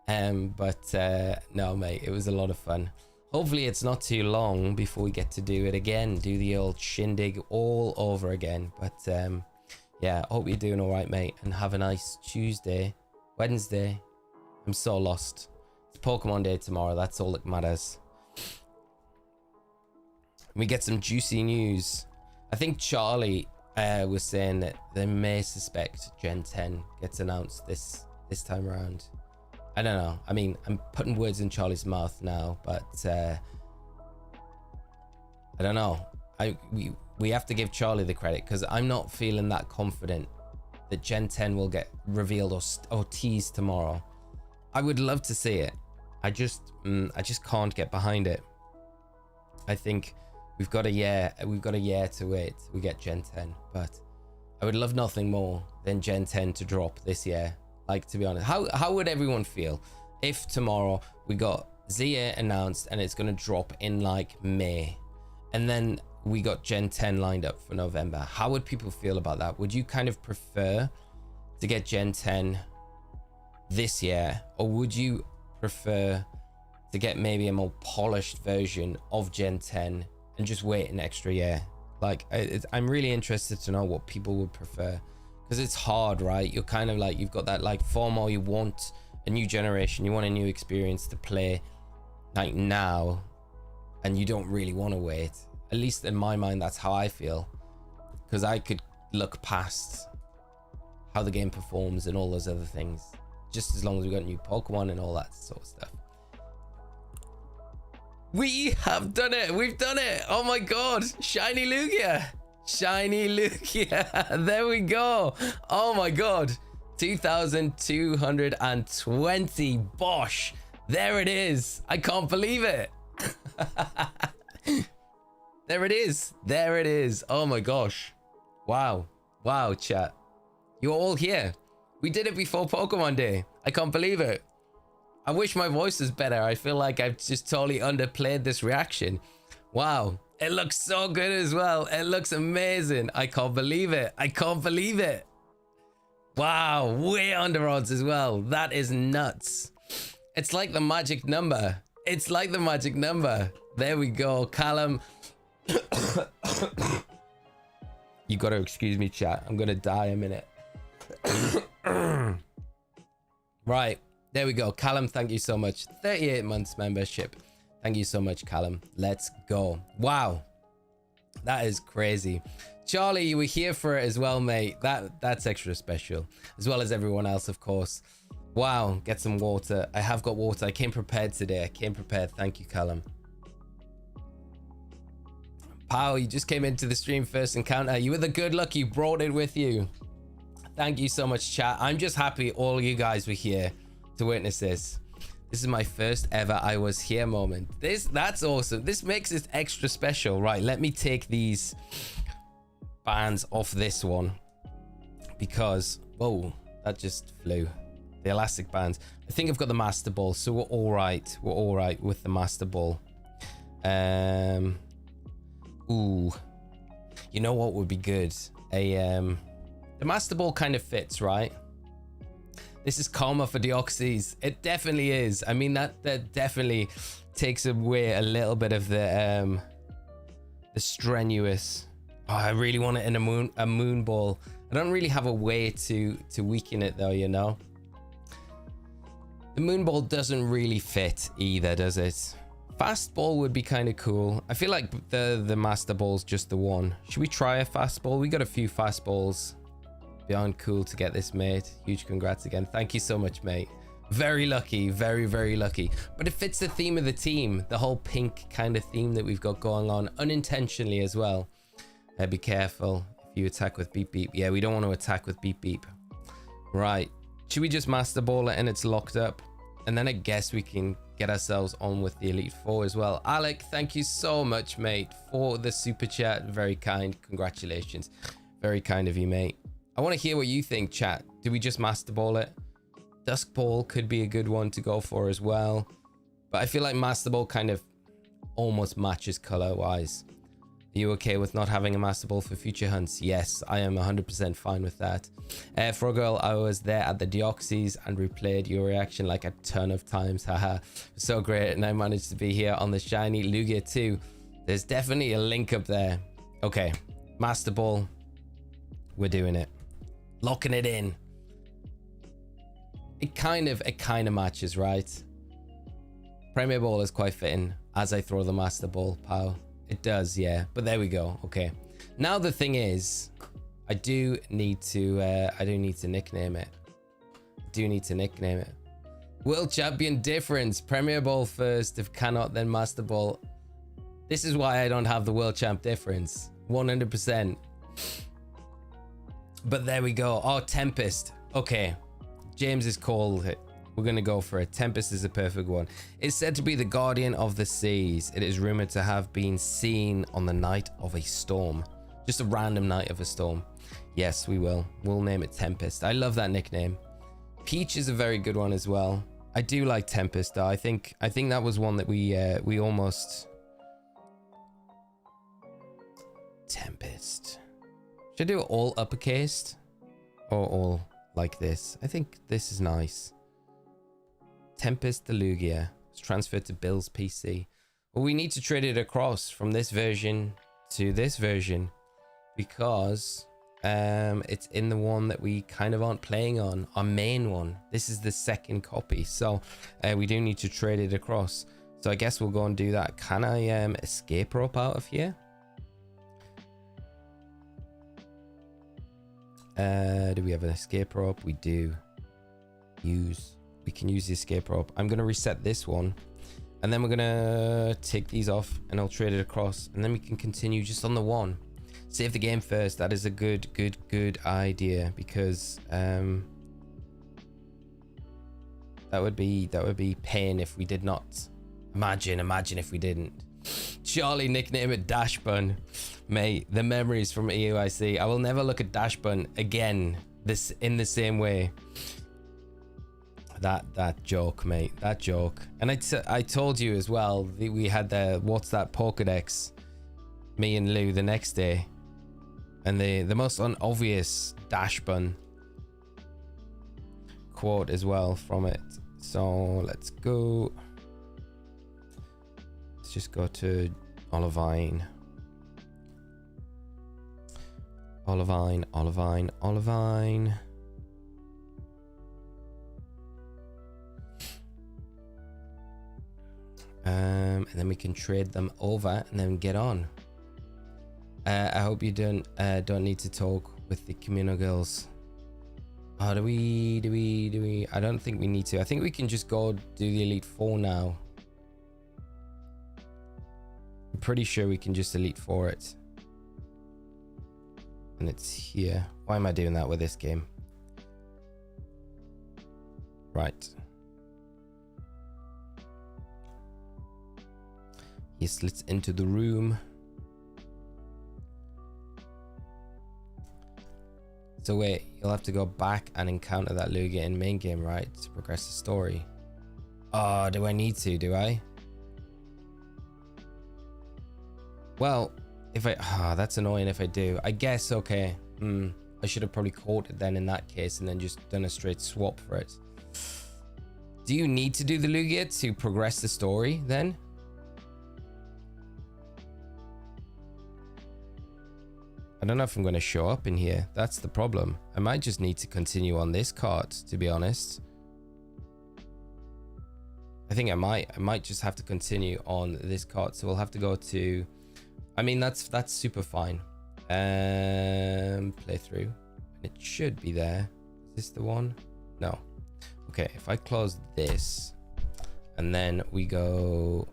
But no, mate, it was a lot of fun. Hopefully it's not too long before we get to do it again, do the old shindig all over again. But yeah, I hope you're doing all right, mate, and have a nice Wednesday. I'm so lost. It's Pokemon Day tomorrow. That's all that matters. We get some juicy news. I think Charlie was saying that they may suspect Gen 10 gets announced this time around. I don't know. I mean, I'm putting words in Charlie's mouth now, but I don't know. We have to give Charlie the credit, because I'm not feeling that confident that Gen 10 will get revealed or teased tomorrow. I would love to see it. I just can't get behind it. I think we've got a year to wait. We get Gen 10, but I would love nothing more than Gen 10 to drop this year. Like, to be honest, how would everyone feel if tomorrow we got Zia announced and it's going to drop in like May, and then we got Gen 10 lined up for November? How would people feel about that? Would you kind of prefer to get Gen 10 this year, or would you prefer to get maybe a more polished version of Gen 10 and just wait an extra year? Like, I'm really interested to know what people would prefer. Because it's hard, right? You're kind of like, you've got that like FOMO, you want a new generation, you want a new experience to play like now, and you don't really want to wait. At least in my mind, that's how I feel. Because I could look past how the game performs and all those other things, just as long as we got new Pokemon and all that sort of stuff. We have done it! We've done it! Oh my god! Shiny Lugia! Shiny Lugia. There we go. Oh my god. 2,220. Bosh. There it is. I can't believe it. There it is. There it is. Oh my gosh. Wow. Wow, chat. You're all here. We did it before Pokemon Day. I can't believe it. I wish my voice was better. I feel like I've just totally underplayed this reaction. Wow. It looks so good as well. It looks amazing. I can't believe it. I can't believe it. Wow. Way under odds as well. That is nuts. It's like the magic number. It's like the magic number. There we go. Callum. You got to excuse me, chat. I'm going to die a minute. Right. There we go. Callum, thank you so much. 38 months membership. Thank you so much, Callum. Let's go. Wow. That is crazy. Charlie, you were here for it as well, mate. That's extra special. As well as everyone else, of course. Wow. Get some water. I have got water. I came prepared today. I came prepared. Thank you, Callum. Pow, you just came into the stream first encounter. You were the good luck. You brought it with you. Thank you so much, chat. I'm just happy all you guys were here to witness this. This is my first ever I was here moment. That's awesome. This makes it extra special. Right, let me take these bands off this one because, whoa, that just flew. The elastic bands. I think I've got the Master Ball, so we're all right. We're all right with the Master Ball. Ooh, you know what would be good? The Master Ball kind of fits, right? This is karma for Deoxys. It definitely is. I mean, that definitely takes away a little bit of the strenuous. Oh, I really want it in a moon ball. I don't really have a way to weaken it though, you know. The moon ball doesn't really fit either, does it? Fast ball would be kind of cool. I feel like the Master Ball's just the one. Should we try a fast ball? We got a few fast balls. Beyond cool to get this made. Huge congrats again. Thank you so much, mate. Very lucky. Very, very lucky. But it fits the theme of the team. The whole pink kind of theme that we've got going on unintentionally as well. Be careful if you attack with beep beep. Yeah, we don't want to attack with beep beep. Right. Should we just Master Ball it and it's locked up? And then I guess we can get ourselves on with the Elite Four as well. Alec, thank you so much, mate, for the super chat. Very kind. Congratulations. Very kind of you, mate. I want to hear what you think, chat. Do we just Master Ball it? Dusk Ball could be a good one to go for as well. But I feel like Master Ball kind of almost matches color-wise. Are you okay with not having a Master Ball for future hunts? Yes, I am 100% fine with that. Frogirl, I was there at the Deoxys and replayed your reaction like a ton of times. Haha, so great. And I managed to be here on the shiny Lugia too. There's definitely a link up there. Okay, Master Ball. We're doing it. Locking it in. It kind of matches, right? Premier Ball is quite fitting as I throw the Master Ball, pal. It does, yeah. But there we go. Okay. Now the thing is, I do need to nickname it. World Champion difference. Premier Ball first. If Cannnot, then Master Ball. This is why I don't have the World Champ difference. 100%. But there we go. Oh, Tempest. Okay. James has called it. We're going to go for it. Tempest is a perfect one. It's said to be the guardian of the seas. It is rumored to have been seen on the night of a storm. Just a random night of a storm. Yes, we will. We'll name it Tempest. I love that nickname. Peach is a very good one as well. I do like Tempest though. I think that was one that we almost... Tempest. Should I do it all uppercase? Or all like this? I think this is nice. Tempest the Lugia. It's transferred to Bill's PC. Well, we need to trade it across from this version to this version because it's in the one that we kind of aren't playing on, our main one. This is the second copy, so we do need to trade it across. So I guess we'll go and do that. Can I escape rope out of here? Do we have an escape rope? We do. We can use the escape rope. I'm going to reset this one. And then we're going to take these off and I'll trade it across. And then we can continue just on the one. Save the game first. That is a good idea because That would be pain if we did not. Imagine if we didn't. Charlie nickname it Dash Bun. Mate, the memories from EUIC. I will never look at Dash Bun again this in the same way. That joke, mate. That joke. And I told you as well, we had the what's that Pokedex, me and Lou the next day. And the most unobvious Dash Bun quote as well from it. So let's go. Let's just go to Olivine. Olivine. And then we can trade them over and then get on. I hope you don't need to talk with the communal girls. Oh, do we? I don't think we need to. I think we can just go do the Elite Four now. I'm pretty sure we can just Elite Four it. And it's here. Why am I doing that with this game? Right. He slits into the room. So wait, you'll have to go back and encounter that Lugia in main game, right? To progress the story. Oh, do I need to? Do I? Well, if I... Oh, that's annoying if I do. I guess, okay. I should have probably caught it then in that case and then just done a straight swap for it. Do you need to do the Lugia to progress the story then? I don't know if I'm going to show up in here. That's the problem. I might just need to continue on this card, to be honest. I think I might just have to continue on this card. So we'll have to go to... I mean, that's super fine. Play through. It should be there. Is this the one? No. Okay, if I close this and then we go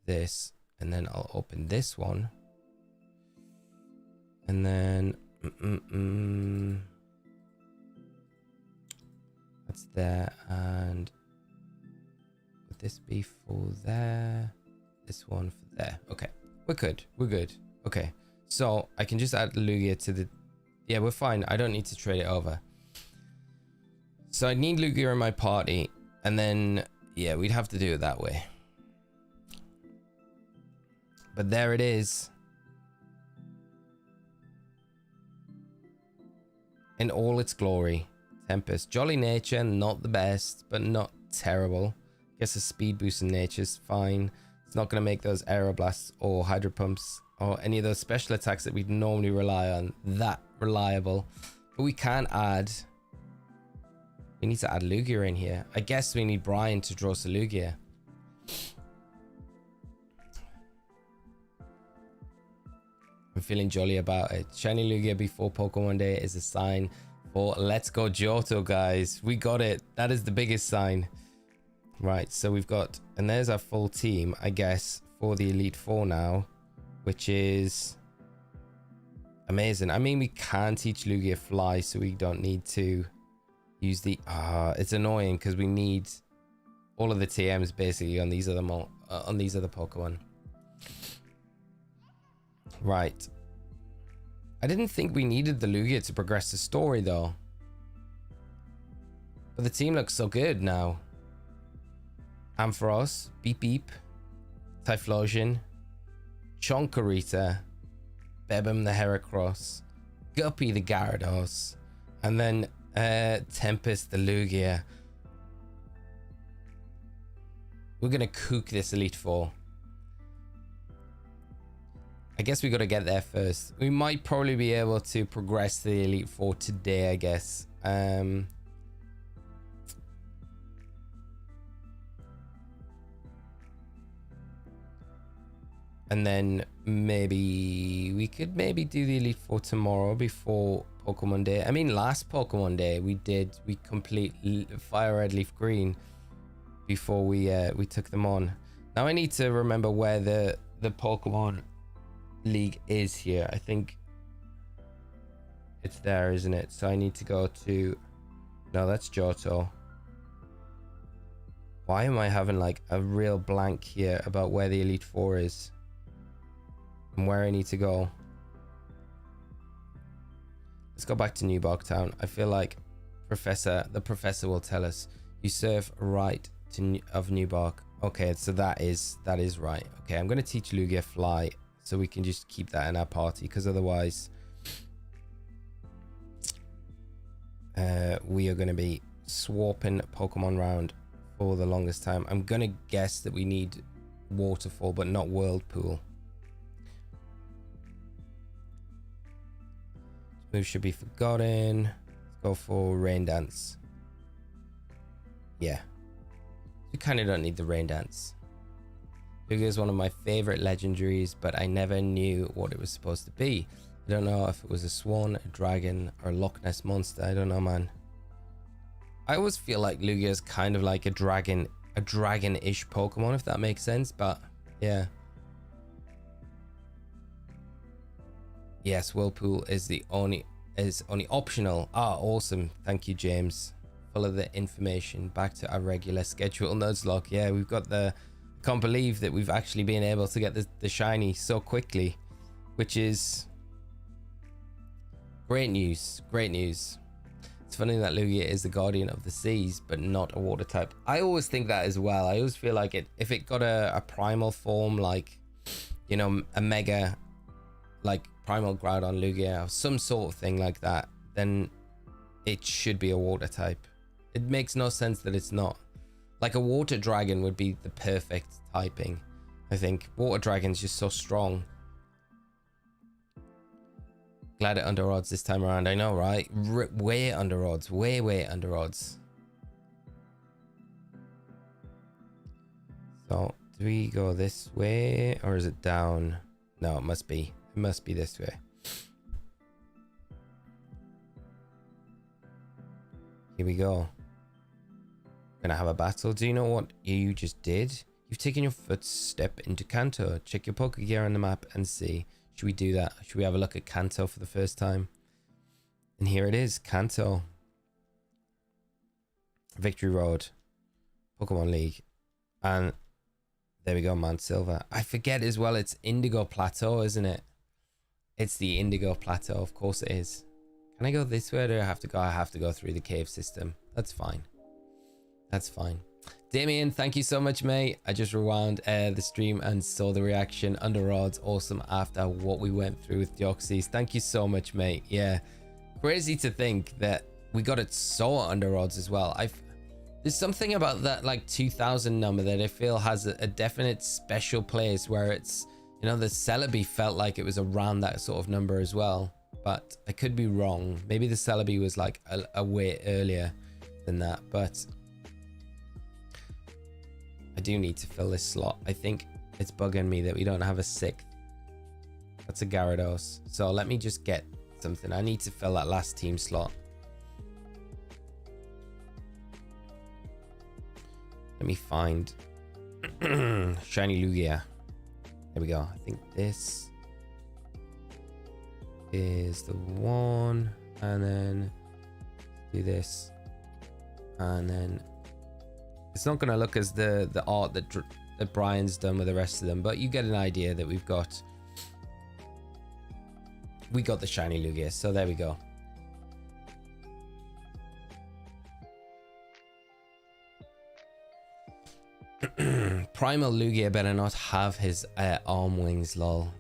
this and then I'll open this one. And then that's there, and would this be for there? This one for there. Okay, we're good. Okay, so I can just add Lugia to the... Yeah, we're fine. I don't need to trade it over. So I need Lugia in my party, and then yeah, we'd have to do it that way. But there it is. In all its glory. Tempest. Jolly nature, not the best, but not terrible. Guess a speed boost in nature's fine. It's not going to make those aeroblasts or hydro pumps or any of those special attacks that we'd normally rely on that reliable. But we can add... We need to add Lugia in here. I guess we need Brian to draw some Lugia. I'm feeling jolly about it. Shiny Lugia before Pokemon Day is a sign for let's go Johto, guys. We got it. That is the biggest sign. Right, so we've got... And there's our full team, I guess, for the Elite Four now. Which is... amazing. I mean, we can teach Lugia Fly, so we don't need to use the... it's annoying because we need all of the TMs basically on these other Pokemon. Right. I didn't think we needed the Lugia to progress the story though. But the team looks so good now. Ampharos, Beep Beep, Typhlosion, Chonkarita, Bebum the Heracross, Guppy the Gyarados, and then Tempest the Lugia. We're gonna kook this Elite Four. I guess we got to get there first. We might probably be able to progress to the Elite Four today, I guess. And then maybe we could do the Elite Four tomorrow before Pokemon Day. I mean, last Pokemon Day we complete Fire Red Leaf Green before we took them on. Now I need to remember where the Pokemon League is here. I think it's there, isn't it? So I need to go to No, that's Johto. Why am I having like a real blank here about where the Elite Four is and where I need to go? Let's go back to New Bark Town. I feel like the professor will tell us you serve right of New Bark. Okay, so that is right. Okay, I'm gonna teach Lugia Fly so we can just keep that in our party, because otherwise we are gonna be swapping Pokemon around for the longest time. I'm gonna guess that we need Waterfall but not Whirlpool. Move should be forgotten. Let's go for Rain Dance. Yeah, we kind of don't need the Rain Dance. Lugia is one of my favorite legendaries, but I never knew what it was supposed to be. I don't know if it was a swan, a dragon, or a Loch Ness monster. I don't know, man. I always feel like Lugia is kind of like a dragon-ish Pokemon, if that makes sense, but yeah. Yes, Whirlpool is only optional. Ah, awesome. Thank you, James. Full of the information. Back to our regular schedule. Nuzlocke. Yeah, we've got the... Can't believe that we've actually been able to get the shiny so quickly, which is great news. Great news. It's funny that Lugia is the guardian of the seas, but not a water type. I always think that as well. I always feel like if it got a primal form, like, you know, a mega, like primal Groudon Lugia or some sort of thing like that, then it should be a water type. It makes no sense that it's not. Like a water dragon would be the perfect typing. I think water dragon's just so strong. Glad it under odds this time around. I know, right? Way under odds. Way under odds. So do we go this way or is it down? No, it must be. It must be this way. Here we go. Gonna have a battle. Do you know what you just did? You've taken your footstep into Kanto. Check your Pokegear on the map and see. Should we do that? Should we have a look at Kanto for the first time? And here it is, Kanto. Victory Road. Pokemon League. And there we go, Mount Silver. I forget as well, it's Indigo Plateau, isn't it? It's the Indigo Plateau, of course it is. Can I go this way or do I have to go? I have to go through the cave system. That's fine. That's fine. Damien, thank you so much, mate. I just rewound the stream and saw the reaction. Under odds, awesome after what we went through with Deoxys. Thank you so much, mate. Yeah, crazy to think that we got it so under odds as well. There's something about that like 2000 number that I feel has a definite special place where it's, you know, the Celebi felt like it was around that sort of number as well, but I could be wrong. Maybe the Celebi was like a way earlier than that, but I do need to fill this slot. I think it's bugging me that we don't have a 6th. That's a Gyarados. So let me just get something. I need to fill that last team slot. Let me find shiny Lugia. There we go. I think this is the one. And then do this. And then it's not going to look as the art that Brian's done with the rest of them, but you get an idea that we got the shiny Lugia. So there we go. Primal Lugia better not have his arm wings, lol.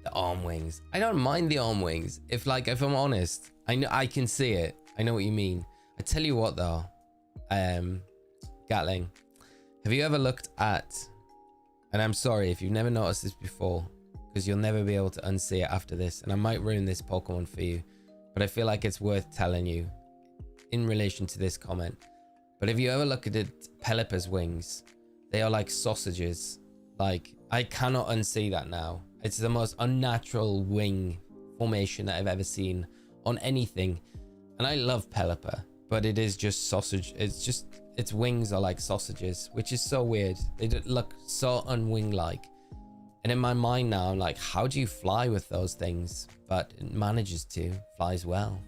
The arm wings. I don't mind the arm wings. If I'm honest, I know I can see it. I know what you mean. I tell you what though, Gatling, have you ever looked at, and I'm sorry if you've never noticed this before, because you'll never be able to unsee it after this, and I might ruin this Pokemon for you, but I feel like it's worth telling you in relation to this comment. But if you ever look at it, Pelipper's wings, they are like sausages. Like, I cannot unsee that now. It's the most unnatural wing formation that I've ever seen on anything, and I love Pelipper, but it is just sausage. It's just, its wings are like sausages, which is so weird. They look so unwing-like. And in my mind now, I'm like, how do you fly with those things? But it manages to, flies well.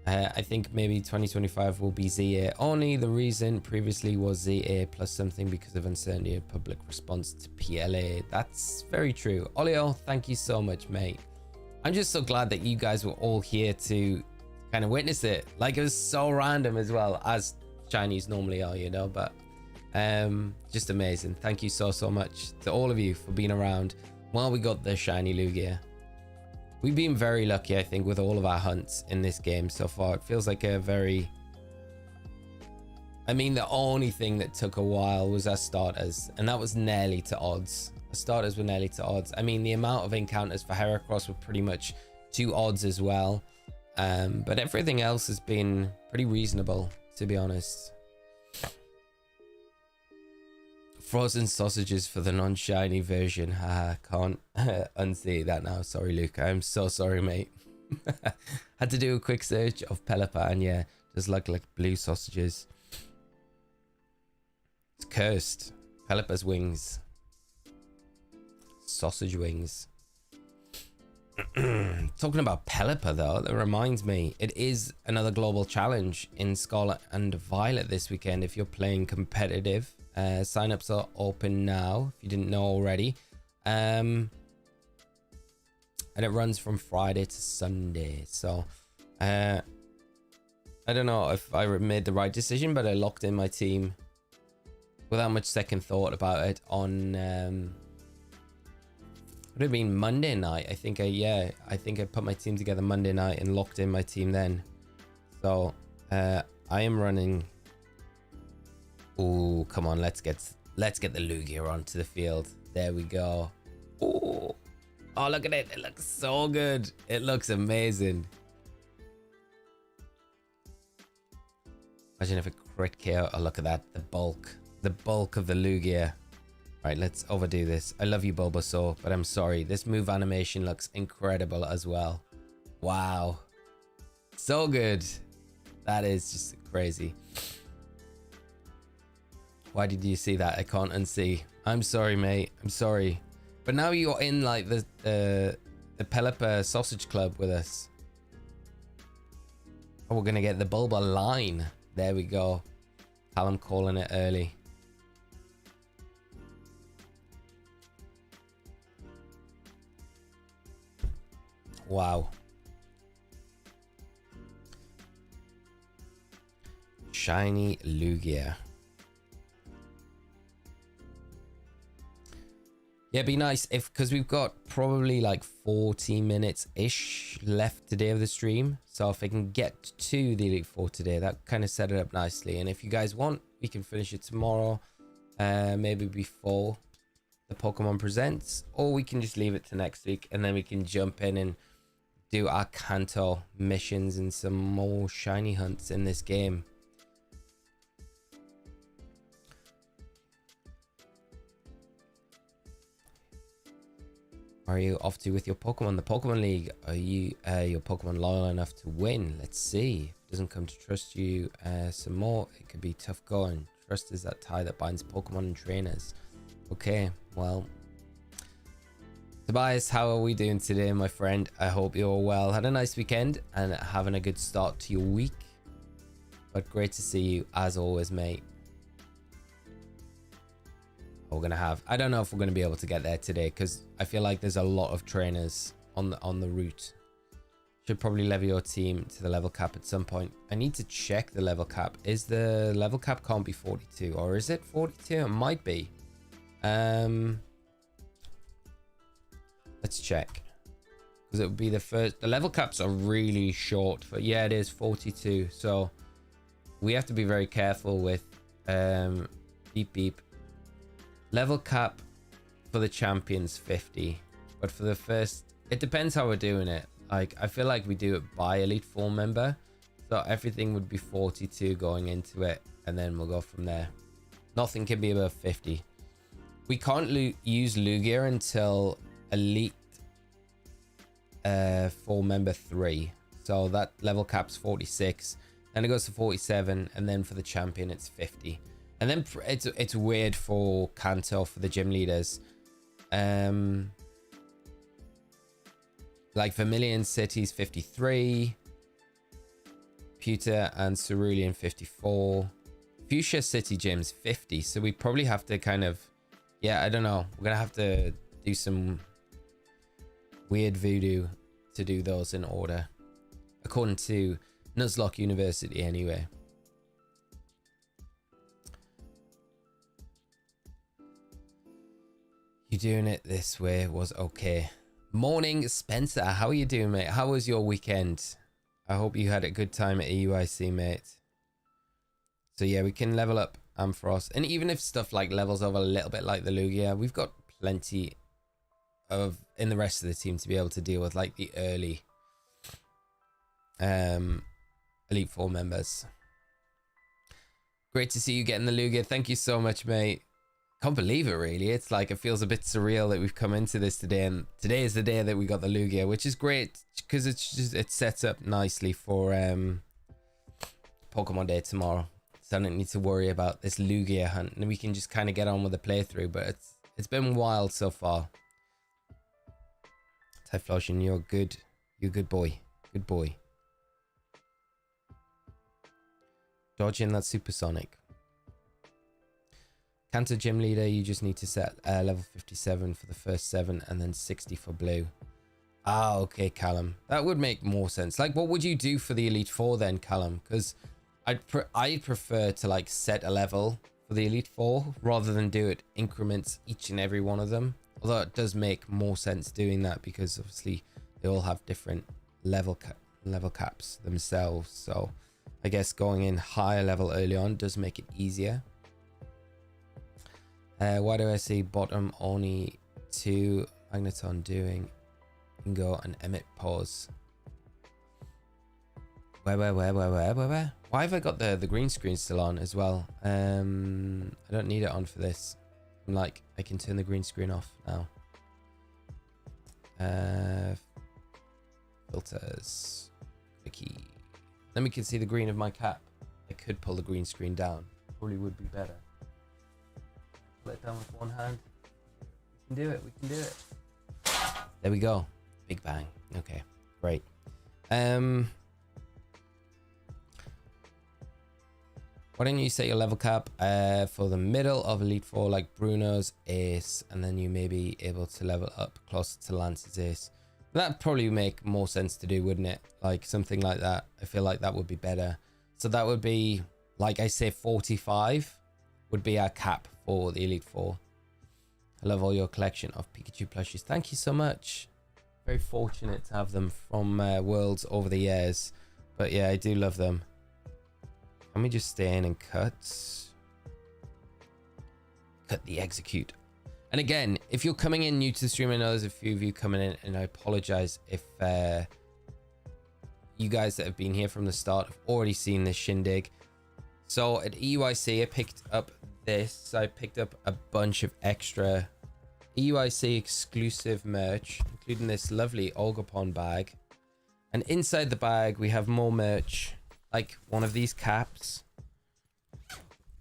I think maybe 2025 will be ZA only. The reason previously was ZA plus something because of uncertainty of public response to PLA. That's very true. Olio, thank you so much, mate. I'm just so glad that you guys were all here to kind of witness it. Like, it was so random as well, as shinies normally are, you know, but just amazing. Thank you so much to all of you for being around while we got the shiny Lugia. We've been very lucky, I think, with all of our hunts in this game so far. It feels like a very... I mean, the only thing that took a while was our starters, and that was nearly to odds. The starters were nearly to odds. I mean, the amount of encounters for Heracross were pretty much to odds as well. But everything else has been pretty reasonable, to be honest. Frozen sausages for the non-shiny version. Haha, can't unsee that now. Sorry, Luke. I'm so sorry, mate. Had to do a quick search of Pelipper, and yeah, just like blue sausages. It's cursed. Pelipper's wings. Sausage wings. Talking about Pelipper, though, that reminds me, it is another global challenge in Scarlet and Violet this weekend if you're playing competitive. Sign-ups are open now, if you didn't know already. And it runs from Friday to Sunday. So, I don't know if I made the right decision, but I locked in my team without much second thought about it on... would have been Monday night. I think I put my team together Monday night and locked in my team then. So I am running. Oh, come on, let's get the Lugia onto the field. There we go. Oh, look at it. It looks so good. It looks amazing. Imagine if it crit KO. Oh, look at that. The bulk of the Lugia. Right, let's overdo this. I love you, Bulbasaur, but I'm sorry. This move animation looks incredible as well. Wow. So good. That is just crazy. Why did you see that? I can't unsee. I'm sorry, mate. I'm sorry. But now you're in like the Pelipper Sausage Club with us. Oh, we're going to get the Bulba line. There we go. Callum calling it early. Wow. Shiny Lugia. Yeah, it'd be nice if, because we've got probably like 40 minutes ish left today of the stream. So if I can get to the Elite Four today, that kind of set it up nicely. And if you guys want, we can finish it tomorrow, maybe before the Pokemon Presents, or we can just leave it to next week and then we can jump in and do our Cannnot missions and some more shiny hunts in this game. Are you off to with your Pokemon? The Pokemon League, are you your Pokemon loyal enough to win? Let's see. If it doesn't come to trust you some more, it could be tough going. Trust is that tie that binds Pokemon and trainers. Okay, well, Tobias, how are we doing today, my friend? I hope you're well. Had a nice weekend and having a good start to your week. But great to see you as always, mate. We're gonna have, I don't know if we're gonna be able to get there today because I feel like there's a lot of trainers on the route. Should probably level your team to the level cap at some point. I need to check the level cap. Is the level cap can't be 42, or is it 42? It might be. Let's check, because it would be the first. The level caps are really short for, yeah, it is 42. So we have to be very careful with beep beep. Level cap for the champions 50, but for the first, it depends how we're doing it. Like, I feel like we do it by Elite Four member, so everything would be 42 going into it, and then we'll go from there. Nothing can be above 50. We can't use Lugia until Elite 4 member 3, so that level cap's 46, then it goes to 47, and then for the champion it's 50. And then it's weird for Cannnot for the gym leaders. Like Vermilion City's 53. Pewter and Cerulean 54. Fuchsia City Gyms 50. So we probably have to kind of, yeah, I don't know. We're gonna have to do some weird voodoo to do those in order, according to Nuzlocke University anyway. You doing it this way was okay. Morning, Spencer. How are you doing, mate? How was your weekend? I hope you had a good time at EUIC, mate. So yeah, we can level up Ampharos. And even if stuff like levels over a little bit like the Lugia, we've got plenty of in the rest of the team to be able to deal with like the early Elite Four members. Great to see you getting the Lugia. Thank you so much, mate. Can't believe it, really. It's like it feels a bit surreal that we've come into this today, and today is the day that we got the Lugia, which is great because it sets up nicely for Pokemon Day tomorrow. So I don't need to worry about this Lugia hunt, and we can just kind of get on with the playthrough. But it's been wild so far. Typhlosion, you're good. You're a good boy. Good boy. Dodging that supersonic. Canter Gym Leader, you just need to set level 57 for the first 7 and then 60 for blue. Ah, okay, Callum. That would make more sense. Like, what would you do for the Elite Four then, Callum? Because I prefer to like set a level for the Elite Four rather than do it increments each and every one of them. Although it does make more sense doing that because obviously they all have different level caps themselves. So I guess going in higher level early on does make it easier. Why do I see bottom only 2 Magneton doing Ingo and Emmet pause? Where? Why have I got the green screen still on as well? I don't need it on for this. I'm like, I can turn the green screen off now. Filters. Clicky. Then we can see the green of my cap. I could pull the green screen down. Probably would be better. Pull it down with one hand. We can do it. We can do it. There we go. Big bang. Okay, great. Why don't you set your level cap for the middle of Elite Four, like Bruno's Ace, and then you may be able to level up closer to Lance's Ace. That'd probably make more sense to do, wouldn't it? Like something like that. I feel like that would be better. So that would be, like I say, 45 would be our cap for the Elite Four. I love all your collection of Pikachu plushies. Thank you so much. Very fortunate to have them from Worlds over the years. But yeah, I do love them. Let me just stay in and cut the execute. And again, if you're coming in new to the stream, I know there's a few of you coming in, and I apologize if you guys that have been here from the start have already seen this shindig. So at EUIC, I picked up this. I picked up a bunch of extra EUIC exclusive merch, including this lovely Olgapon bag. And inside the bag, we have more merch, like one of these caps.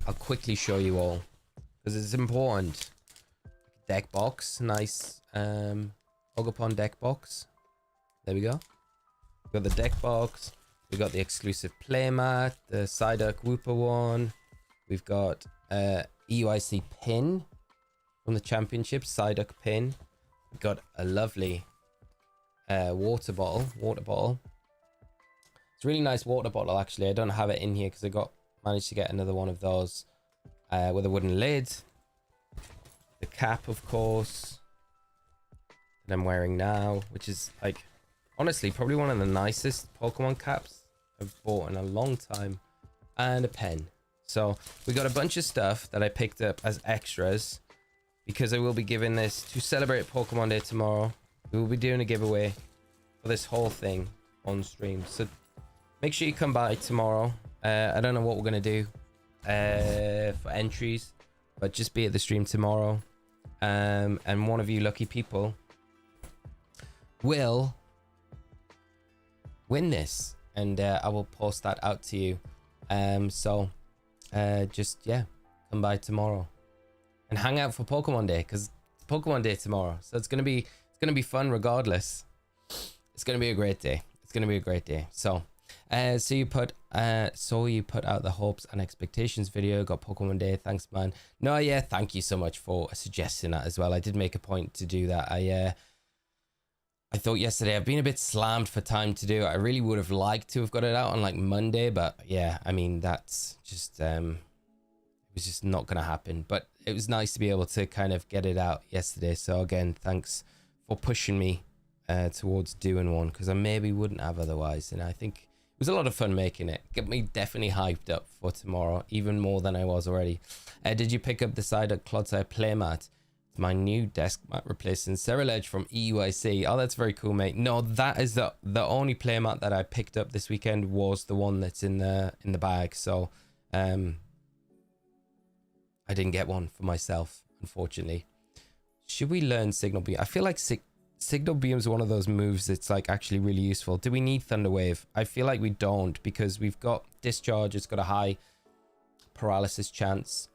I'll quickly show you all because it's important. Deck box, nice Olgapon deck box. There we go. We've got the deck box. We've got the exclusive playmat, the Psyduck Wooper one. We've got EUIC pin from the championship, Psyduck pin. We've got a lovely water bottle. It's a really nice water bottle, actually. I don't have it in here because I managed to get another one of those with a wooden lid. The cap, of course, that I'm wearing now, which is like honestly probably one of the nicest Pokemon caps I've bought in a long time. And a pen. So we got a bunch of stuff that I picked up as extras because I will be giving this to celebrate Pokemon Day tomorrow. We will be doing a giveaway for this whole thing on stream, so make sure you come by tomorrow. I don't know what we're gonna do for entries, but just be at the stream tomorrow, and one of you lucky people will win this, and I will post that out to you. So just yeah, come by tomorrow and hang out for Pokemon Day, because it's Pokemon Day tomorrow, so it's gonna be fun regardless. It's gonna be a great day. It's gonna be a great day. So So you put out the hopes and expectations video. Got Pokemon Day. Thanks, man. No, yeah, thank you so much for suggesting that as well. I did make a point to do that. I thought yesterday I've been a bit slammed for time to do it. I really would have liked to have got it out on like Monday, but yeah, I mean that's just it was just not gonna happen. But it was nice to be able to kind of get it out yesterday. So again, thanks for pushing me towards doing one, because I maybe wouldn't have otherwise. And I think it was a lot of fun making it. Get me definitely hyped up for tomorrow, even more than I was already. Did you pick up the Clodsire playmat? It's my new desk mat replacing Ceruledge from EUIC. Oh, that's very cool, mate. No, that is the only playmat that I picked up this weekend was the one that's in the bag. So I didn't get one for myself, unfortunately. Should we learn Signal Beam? I feel like Signal Beam is one of those moves that's like actually really useful. Do we need Thunder Wave? I feel like we don't, because we've got Discharge. It's got a high paralysis chance.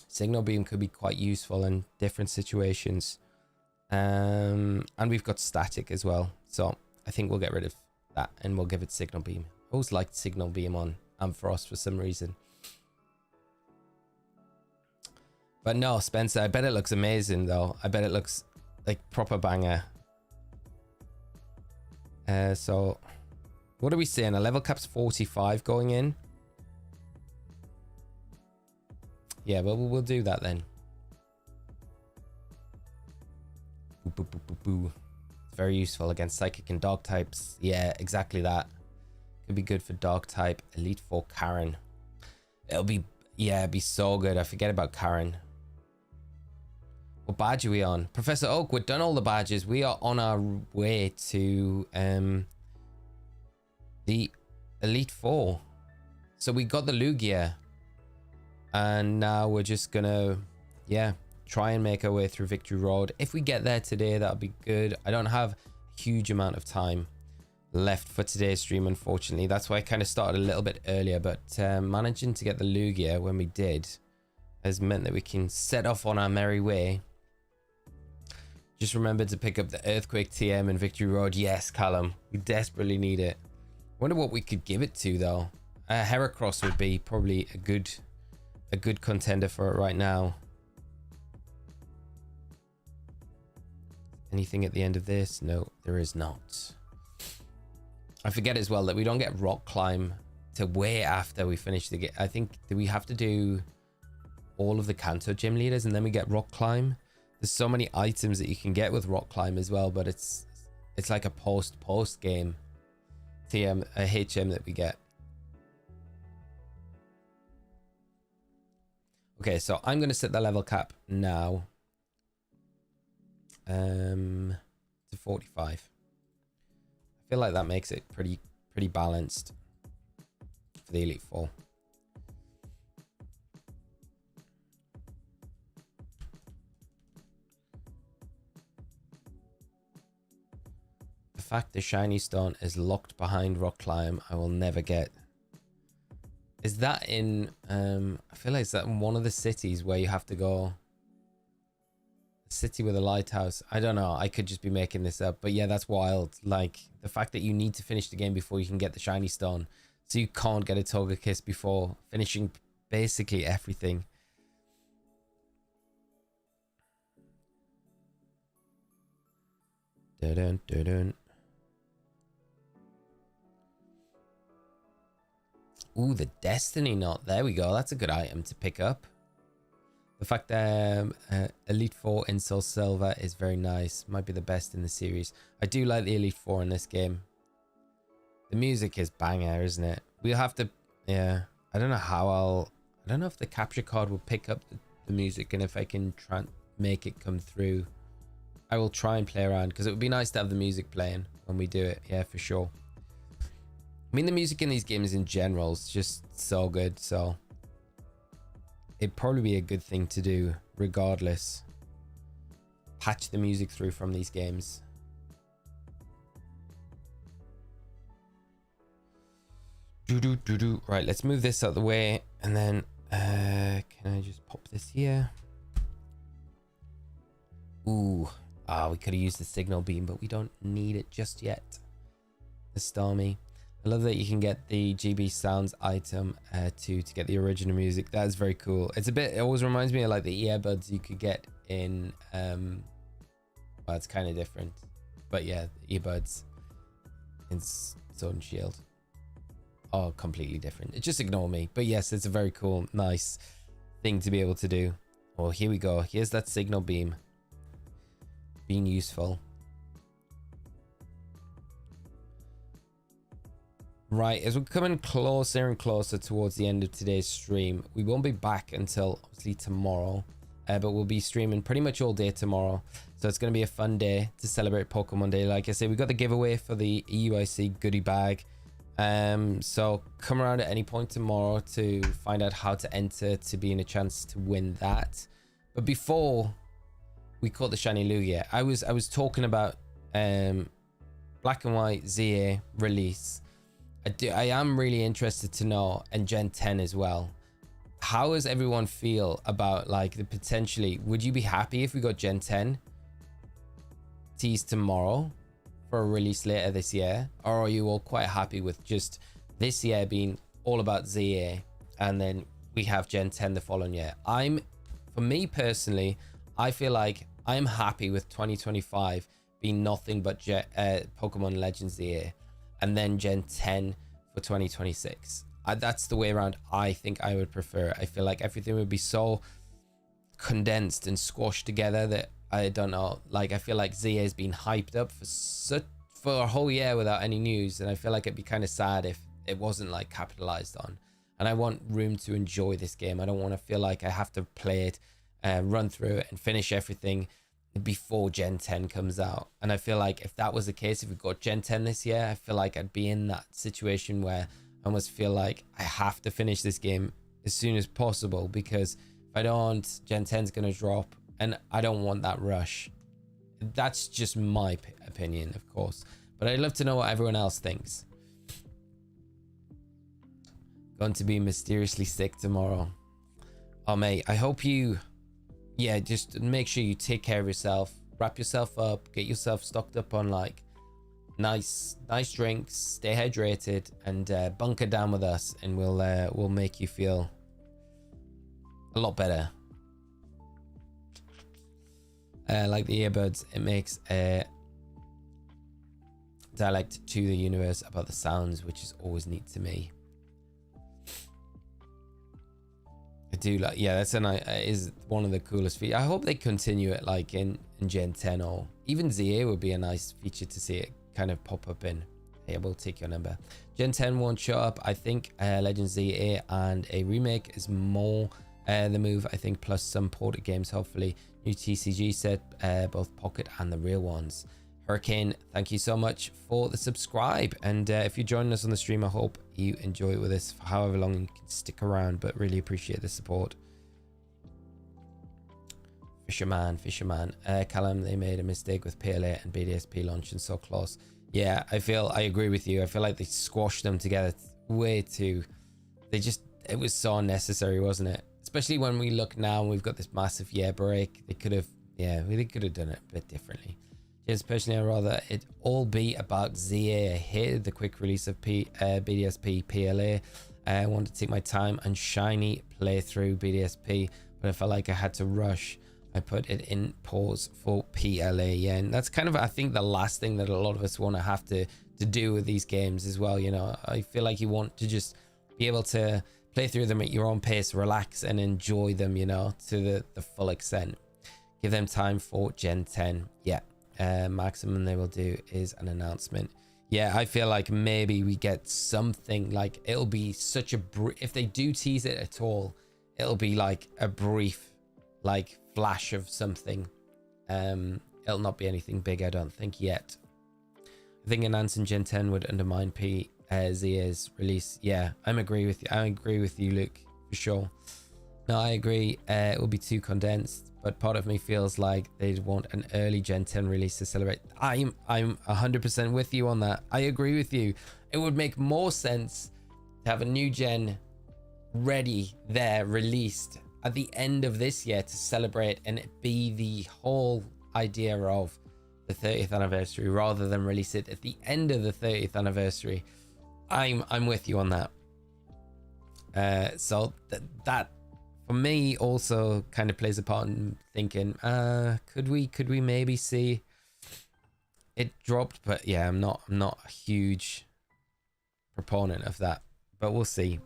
Signal Beam could be quite useful in different situations. And we've got Static as well. So I think we'll get rid of that and we'll give it Signal Beam. I always liked Signal Beam on Ampharos for some reason. But no, Spencer, I bet it looks amazing though. I bet it looks like proper banger. So what are we saying? A level cap's 45 going in? Yeah, well, we'll do that then. Boo, boo, boo, boo. It's very useful against Psychic and Dog types. Yeah, exactly that. Could be good for Dog type. Elite 4 Karen. It'll be, yeah, it'd be so good. I forget about Karen. What badge are we on? Professor Oak, we've done all the badges. We are on our way to the Elite 4. So we got the Lugia. And now we're just gonna, yeah, try and make our way through Victory Road. If we get there today, that'll be good. I don't have a huge amount of time left for today's stream, unfortunately. That's why I kind of started a little bit earlier. But managing to get the Lugia when we did has meant that we can set off on our merry way. Just remember to pick up the Earthquake TM and Victory Road. Yes, Callum, we desperately need it. Wonder what we could give it to though. Heracross would be probably a good contender for it right now. Anything at the end of this? No, there is not. I forget as well that we don't get Rock Climb to way after we finish the game. I think, do we have to do all of the Kanto gym leaders and then we get Rock Climb? There's so many items that you can get with Rock Climb as well, but it's like a post game TM, a HM that we get. Okay, so I'm going to set the level cap now to 45. I feel like that makes it pretty balanced for the Elite 4. The fact the shiny stone is locked behind Rock Climb, I will never get. Is that in, I feel like it's that in one of the cities where you have to go, the city with a lighthouse. I don't know. I could just be making this up, but yeah, that's wild. Like the fact that you need to finish the game before you can get the shiny stone. So you can't get a Togekiss before finishing basically everything. Dun, dun, dun. Ooh, the Destiny Knot. There we go. That's a good item to pick up. The fact that Elite 4 in Soul Silver is very nice. Might be the best in the series. I do like the Elite 4 in this game. The music is banger, isn't it? We'll have to... Yeah. I don't know how I don't know if the capture card will pick up the music and if I can try and make it come through. I will try and play around because it would be nice to have the music playing when we do it. Yeah, for sure. I mean, the music in these games in general is just so good, so it'd probably be a good thing to do regardless. Patch the music through from these games. Right, let's move this out of the way and then can I just pop this here? Ooh, we could have used the signal beam, but we don't need it just yet. The Stormy. I love that you can get the GB sounds item to get the original music. That is very cool. It's a bit, it always reminds me of like the earbuds you could get in well, it's kind of different, but yeah, earbuds in Sword and Shield are completely different. Just ignore me, but yes, it's a very cool, nice thing to be able to do. Oh, here we go. Here's that signal beam being useful. Right, as we're coming closer and closer towards the end of today's stream, we won't be back until obviously tomorrow, but we'll be streaming pretty much all day tomorrow. So it's going to be a fun day to celebrate Pokemon Day. Like I said, we got the giveaway for the EUIC goodie bag. So come around at any point tomorrow to find out how to enter to be in a chance to win that. But before we caught the shiny Lugia, I was talking about Black and White ZA release. I am really interested to know, and Gen 10 as well. How does everyone feel about like the potentially, would you be happy if we got Gen 10 teased tomorrow for a release later this year? Or are you all quite happy with just this year being all about ZA and then we have Gen 10 the following year? For me personally, I feel like I'm happy with 2025 being nothing but Pokemon Legends ZA. And then Gen 10 for 2026. That's the way around I think I would prefer. I feel like everything would be so condensed and squashed together that I don't know. Like I feel like ZA has been hyped up for a whole year without any news, and I feel like it'd be kind of sad if it wasn't like capitalized on. And I want room to enjoy this game. I don't want to feel like I have to play it, run through it, and finish everything before Gen 10 comes out. And I feel like if that was the case, if we got Gen 10 this year, I feel like I'd be in that situation where I almost feel like I have to finish this game as soon as possible, because if I don't, Gen 10 is going to drop, and I don't want that rush. That's just my opinion, of course, but I'd love to know what everyone else thinks. Going to be mysteriously sick tomorrow. Oh mate, I hope you, yeah, just make sure you take care of yourself, wrap yourself up, get yourself stocked up on like nice drinks, stay hydrated, and bunker down with us, and we'll make you feel a lot better. Like the earbuds, it makes a dialect to the universe about the sounds, which is always neat to me. I do like, yeah, that's is one of the coolest features. I hope they continue it like in Gen 10, or even ZA would be a nice feature to see it kind of pop up in. Hey, we'll take your number. Gen 10 won't show up. I think Legends ZA and a remake is more the move, I think, plus some ported games, hopefully. New TCG set, both pocket and the real ones. Hurricane, thank you so much for the subscribe, and if you're joining us on the stream, I hope you enjoy it with us for however long you can stick around, but really appreciate the support. Fisherman, Callum, they made a mistake with PLA and BDSP launching so close. Yeah, I agree with you. I feel like they squashed them together way too. It was so unnecessary, wasn't it? Especially when we look now and we've got this massive year break. They could have done it a bit differently. Just personally, I'd rather it all be about ZA. I hated the quick release of BDSP PLA. I wanted to take my time and shiny play through BDSP, but I felt like I had to rush. I put it in pause for PLA. Yeah, and that's kind of, I think, the last thing that a lot of us want to have to do with these games as well. You know, I feel like you want to just be able to play through them at your own pace, relax and enjoy them, you know, to the full extent. Give them time for Gen 10. Yeah. Maximum they will do is an announcement. Yeah, I feel like maybe we get something, like it'll be such a if they do tease it at all, it'll be like a brief like flash of something. It'll not be anything big, I don't think, yet. I think announcing Gen 10 would undermine ZA's release. Yeah, I agree with you, Luke, for sure. No, I agree. It will be too condensed, but part of me feels like they'd want an early Gen 10 release to celebrate. I'm 100% with you on that. I agree with you. It would make more sense to have a new gen ready there, released at the end of this year to celebrate, and it be the whole idea of the 30th anniversary rather than release it at the end of the 30th anniversary. I'm with you on that. So that for me also kind of plays a part in thinking, could we maybe see it dropped? But yeah, I'm not a huge proponent of that, but we'll see.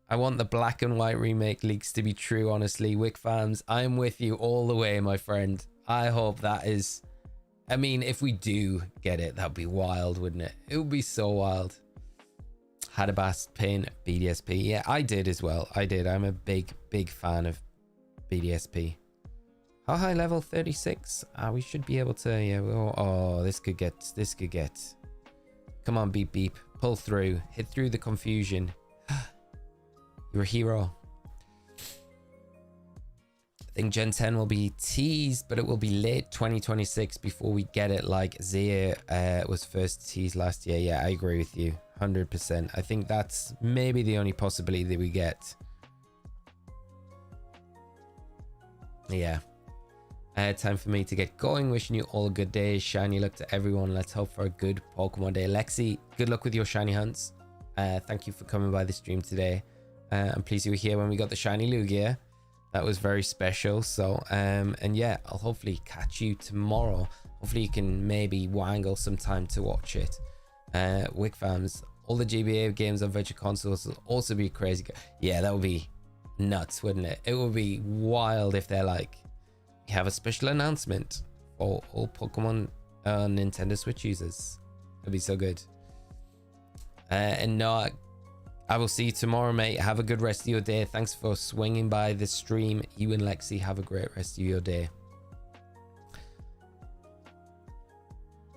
I want the black and white remake leaks to be true, honestly. Wick fans, I'm with you all the way, my friend. I hope that is, I mean, if we do get it, that'd be wild, wouldn't it? It would be so wild. Had a bass pin BDSP. Yeah, I did as well. I did. I'm a big fan of BDSP. How high level? 36. We should be able to. Yeah. Oh, this could get. Come on, beep beep. Pull through. Hit through the confusion. You're a hero. I think Gen 10 will be teased, but it will be late 2026 before we get it, like Zia was first teased last year. Yeah, I agree with you 100%. I think that's maybe the only possibility that we get. Yeah. Time for me to get going. Wishing you all a good day. Shiny luck to everyone. Let's hope for a good Pokemon day. Lexi, good luck with your shiny hunts. Thank you for coming by the stream today. I'm pleased you were here when we got the shiny Lugia. That was very special. So and yeah, I'll hopefully catch you tomorrow. Hopefully you can maybe wangle some time to watch it. Wick fans, all the GBA games on virtual consoles will also be crazy. Yeah, that would be nuts, wouldn't it? It would be wild if they're like, we have a special announcement for all Pokemon Nintendo Switch users. It'd be so good. And no, I will see you tomorrow, mate. Have a good rest of your day. Thanks for swinging by the stream. You and Lexi, have a great rest of your day.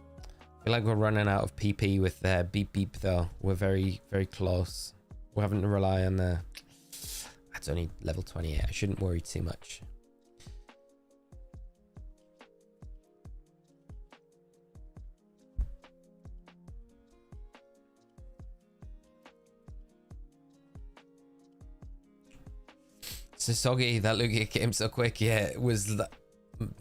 I feel like we're running out of PP with beep beep though. We're very close. We're having to rely on the. That's only level 28. I shouldn't worry too much. So soggy, that Lugia came so quick. Yeah, it was,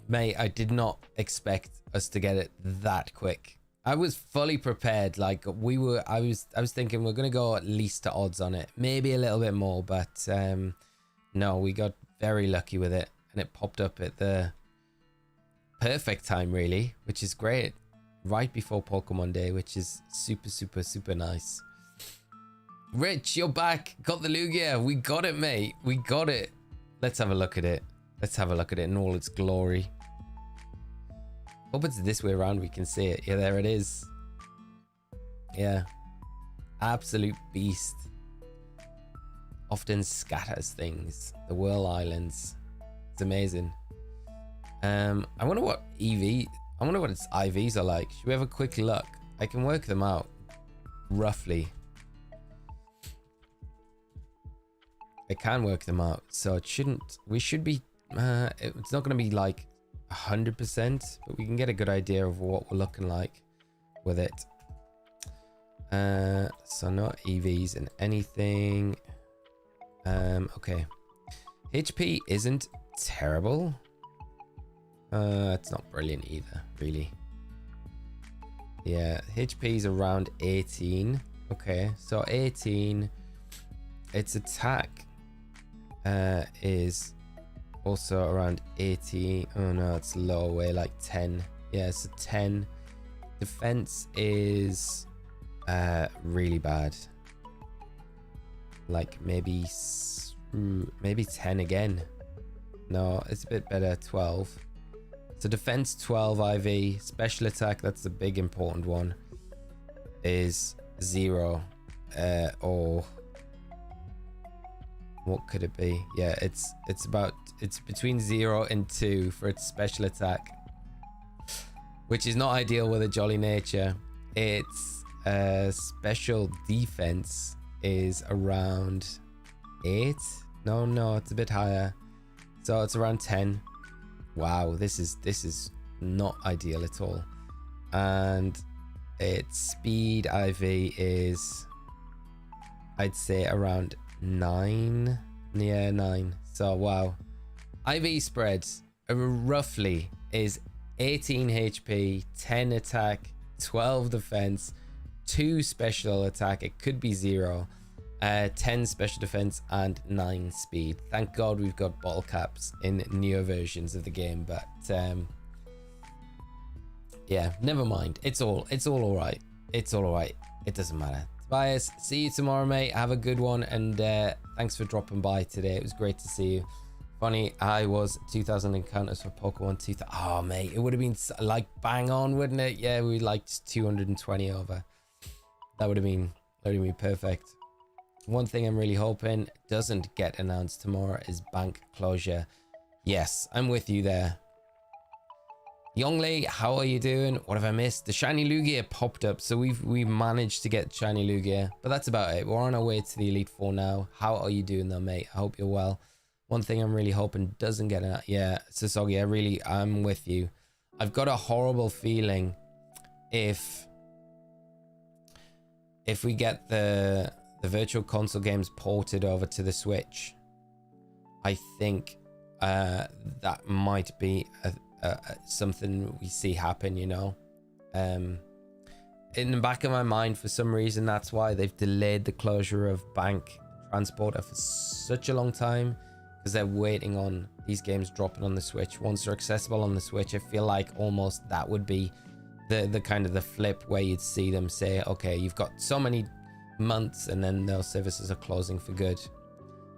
mate, I did not expect us to get it that quick. I was fully prepared. Like I was thinking we're gonna go at least to odds on it, maybe a little bit more, but no, we got very lucky with it, and it popped up at the perfect time, really, which is great, right before Pokemon Day, which is super nice. Rich, you're back. Got the Lugia. We got it, mate. We got it. Let's have a look at it. Let's have a look at it in all its glory. Hope it's this way around. We can see it. Yeah, there it is. Yeah. Absolute beast. Often scatters things. The Whirl Islands. It's amazing. I wonder what I wonder what its IVs are like. Should we have a quick look? I can work them out. Roughly. I can work them out, so it shouldn't. We should be. It's not going to be like 100%, but we can get a good idea of what we're looking like with it. So not EVs and anything. Okay. HP isn't terrible. It's not brilliant either, really. Yeah, HP is around 18. Okay, so 18. Its attack is also around 80. Oh no, it's low way, like 10. Yeah, so 10. Defense is really bad. Like maybe 10 again. No, it's a bit better. 12. So defense 12 IV. Special attack, that's the big important one, is 0. Or what could it be? Yeah, it's between 0 and 2 for its special attack, which is not ideal with a jolly nature. Its special defense is around 8. No, it's a bit higher. So it's around 10. Wow, this is not ideal at all. And its speed IV is, I'd say, around 9. Yeah, 9. So wow, IV spread roughly is 18 HP, 10 attack, 12 defense, 2 special attack. It could be 0. 10 special defense and 9 speed. Thank God we've got bottle caps in newer versions of the game, but yeah, never mind. It's all all right. It's all right. It doesn't matter. Tobias, see you tomorrow, mate. Have a good one, and thanks for dropping by today. It was great to see you. Funny, I was 2,000 encounters for Pokemon 2000. Oh, mate, it would have been like bang on, wouldn't it? Yeah, we liked 220 over. That would have been perfect. One thing I'm really hoping doesn't get announced tomorrow is bank closure. Yes, I'm with you there. Youngley, how are you doing? What have I missed? The shiny Lugia popped up, so we managed to get shiny Lugia, but that's about it. We're on our way to the Elite Four now. How are you doing though, mate? I hope you're well. One thing I'm really hoping doesn't get out. Yeah, Sasoggy, I'm with you. I've got a horrible feeling if we get the Virtual Console games ported over to the Switch, I think that might be something we see happen, you know. In the back of my mind, for some reason, that's why they've delayed the closure of Bank Transporter for such a long time, because they're waiting on these games dropping on the Switch. Once they're accessible on the Switch, I feel like almost that would be the kind of the flip where you'd see them say, okay, you've got so many months and then those services are closing for good.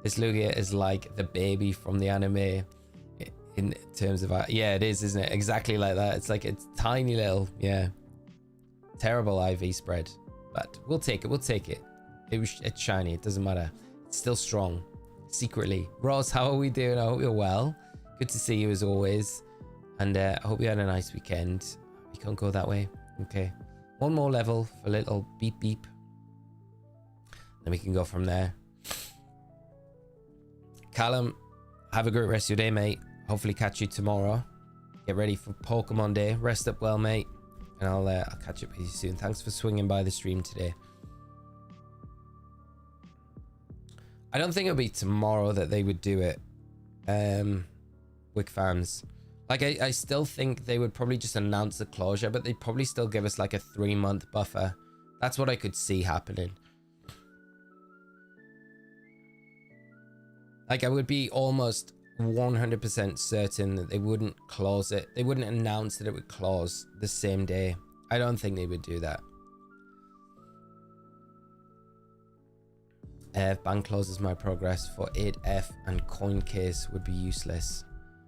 This Lugia is like the baby from the anime in terms of yeah, it is, isn't it? Exactly like that. It's like it's tiny little, yeah, terrible IV spread, but we'll take it. It's shiny, it doesn't matter. It's still strong secretly. Ross, how are we doing? I hope you're well. Good to see you as always, and I hope you had a nice weekend. You can't go that way. Okay, one more level for a little beep beep, then we can go from there. Callum, have a great rest of your day, mate. Hopefully catch you tomorrow. Get ready for Pokemon Day. Rest up well, mate, and I'll catch up with you soon. Thanks for swinging by the stream today. I don't think it'll be tomorrow that they would do it. Wick fans, like I still think they would probably just announce the closure, but they'd probably still give us like a 3-month buffer. That's what I could see happening. Like I would be almost 100% certain that they wouldn't close it. They wouldn't announce that it would close the same day. I don't think they would do that. If bank closes, my progress for 8F and coin case would be useless.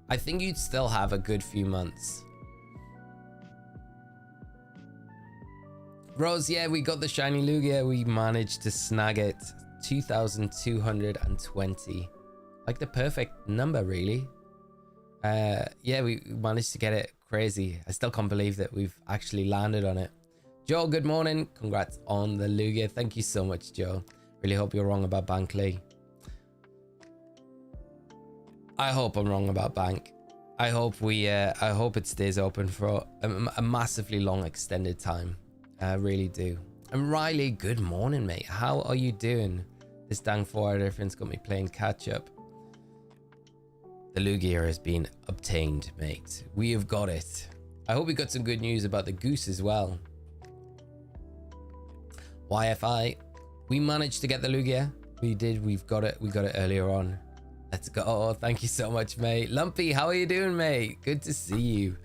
I think you'd still have a good few months. Rose, yeah, we got the shiny Lugia. We managed to snag it. 2,220. Like the perfect number, really. Yeah, we managed to get it. Crazy. I still can't believe that we've actually landed on it. Joe, good morning. Congrats on the Lugia. Thank you so much, Joe. Really hope you're wrong about Bankley. I hope I'm wrong about Bank. I hope it stays open for a massively long extended time. I really do. And Riley, good morning, mate. How are you doing? This dang 4-hour difference got me playing catch up. The Lugia has been obtained, mate. We have got it. I hope we got some good news about the goose as well. YFI, we managed to get the Lugia. We did. We've got it. We got it earlier on. Let's go. Oh, thank you so much, mate. Lumpy, how are you doing, mate? Good to see you.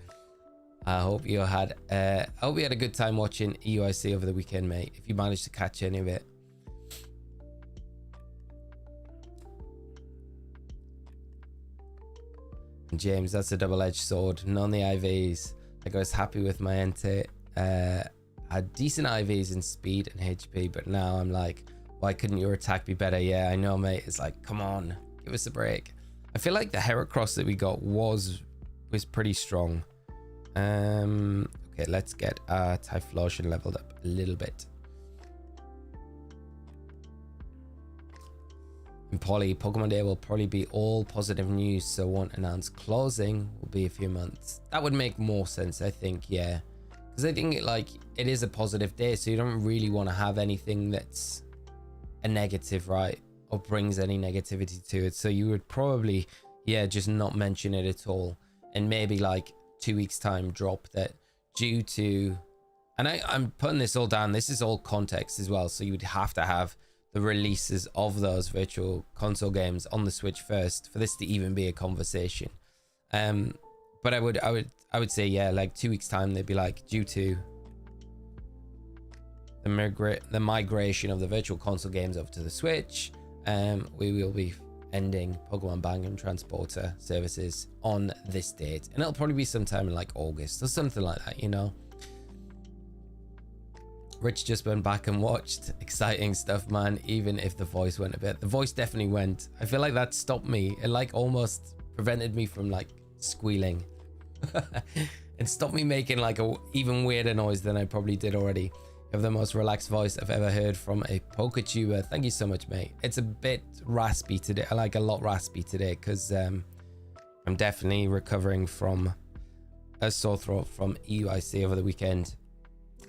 I hope you had a good time watching EUIC over the weekend, mate. If you managed to catch any of it. James, that's a double-edged sword. None the IVs. Like I was happy with my Entei. Had decent IVs in speed and HP, but now I'm like, why couldn't your attack be better? Yeah, I know, mate. It's like, come on, give us a break. I feel like the Heracross that we got was pretty strong. Okay, let's get our Typhlosion leveled up a little bit. And Polly, Pokemon Day will probably be all positive news, so won't announce closing. Will be a few months. That would make more sense, I think. Yeah, because I think it is a positive day, so you don't really want to have anything that's a negative, right, or brings any negativity to it. So you would probably, yeah, just not mention it at all, and maybe like 2 weeks time drop that due to And I'm putting this all down. This is all context as well. So you would have to have the releases of those virtual console games on the Switch first for this to even be a conversation. But I would say, yeah, like 2 weeks time, they'd be like, due to the migration of the virtual console games over to the Switch, we will be ending Pokemon Bang and Transporter services on this date. And it'll probably be sometime in like August or something like that, you know. Rich just went back and watched. Exciting stuff, man. Even if the voice went a bit, the voice definitely went. I feel like that stopped me. It like almost prevented me from like squealing. It stopped me making like a even weirder noise than I probably did already. You have the most relaxed voice I've ever heard from a PokeTuber. Thank you so much, mate. It's a bit raspy today. I like a lot raspy today because I'm definitely recovering from a sore throat from EUIC over the weekend.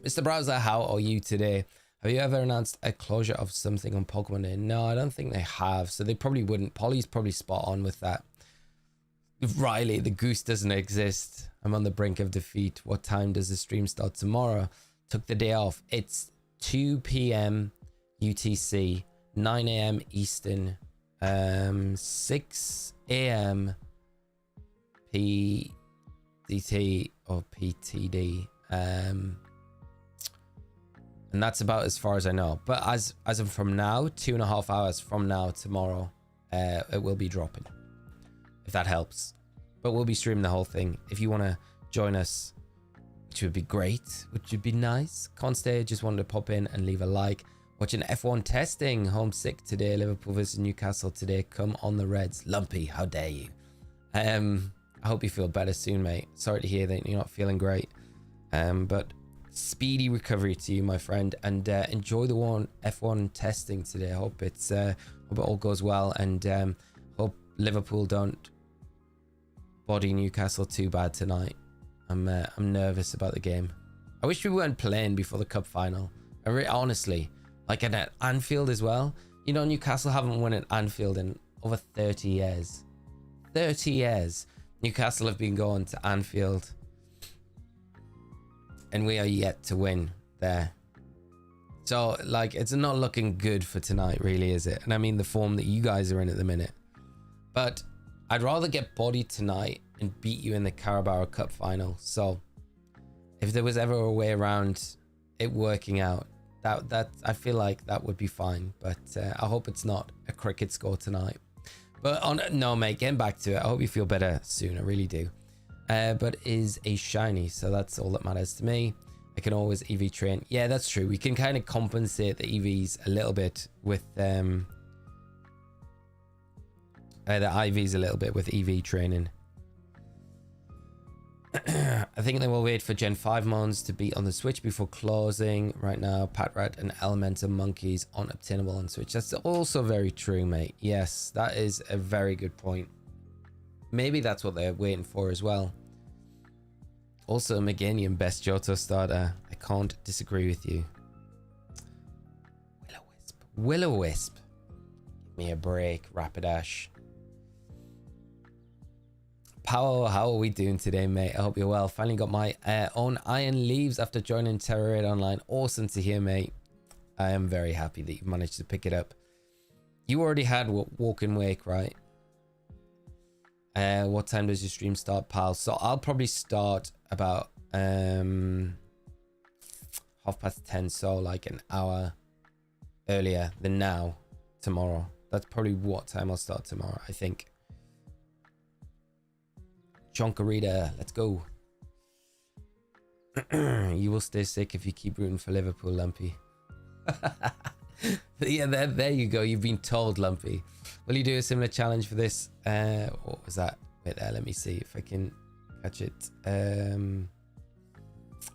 Mr. Browser, how are you today? Have you ever announced a closure of something on Pokemon Day? No, I don't think they have. So they probably wouldn't. Polly's probably spot on with that. Riley, the goose doesn't exist. I'm on the brink of defeat. What time does the stream start tomorrow? Took the day off. It's 2 p.m. UTC, 9 a.m. Eastern, 6 a.m. PDT or PTD. And that's about as far as I know. But as of from now, 2.5 hours from now, tomorrow, it will be dropping. If that helps. But we'll be streaming the whole thing. If you want to join us, which would be great, which would be nice. Constay, just wanted to pop in and leave a like. Watching F1 testing. Homesick today. Liverpool versus Newcastle today. Come on the Reds. Lumpy, how dare you. I hope you feel better soon, mate. Sorry to hear that you're not feeling great. But speedy recovery to you, my friend, and enjoy the F1 testing today. I hope it all goes well, and hope Liverpool don't body Newcastle too bad tonight. I'm nervous about the game. I wish we weren't playing before the cup final. Honestly, like at Anfield as well. You know, Newcastle haven't won at Anfield in over 30 years. 30 years. Newcastle have been going to Anfield, and we are yet to win there. So, like, it's not looking good for tonight, really, is it? And I mean the form that you guys are in at the minute. But I'd rather get bodied tonight and beat you in the Carabao Cup final. So, if there was ever a way around it working out, that I feel like that would be fine. But I hope it's not a cricket score tonight. But no, mate, getting back to it. I hope you feel better soon. I really do. But is a shiny, so that's all that matters to me. I can always EV train. Yeah, that's true. We can kind of compensate the EVs a little bit with the IVs a little bit with EV training. I think they will wait for Gen 5 mons to be on the Switch before closing. Right now, Patrat and Elemental Monkeys aren't obtainable on Switch. That's also very true, mate. Yes, that is a very good point. Maybe that's what they're waiting for as well. Also, Meganium, best Johto starter. I can't disagree with you. Will-O-Wisp. Will-O-Wisp. Give me a break, Rapidash. Power, how are we doing today, mate? I hope you're well. Finally got my own Iron Leaves after joining Terra Raid Online. Awesome to hear, mate. I am very happy that you've managed to pick it up. You already had Walk and Wake, right? What time does your stream start, pal? So I'll probably start about 10:30, so like an hour earlier than now tomorrow. That's probably what time I'll start tomorrow, I think. Chonkarita, let's go. You will stay sick if you keep rooting for Liverpool, Lumpy. Yeah, there you go. You've been told, Lumpy. Will you do a similar challenge for this? What was that? Wait there, let me see if I can catch it.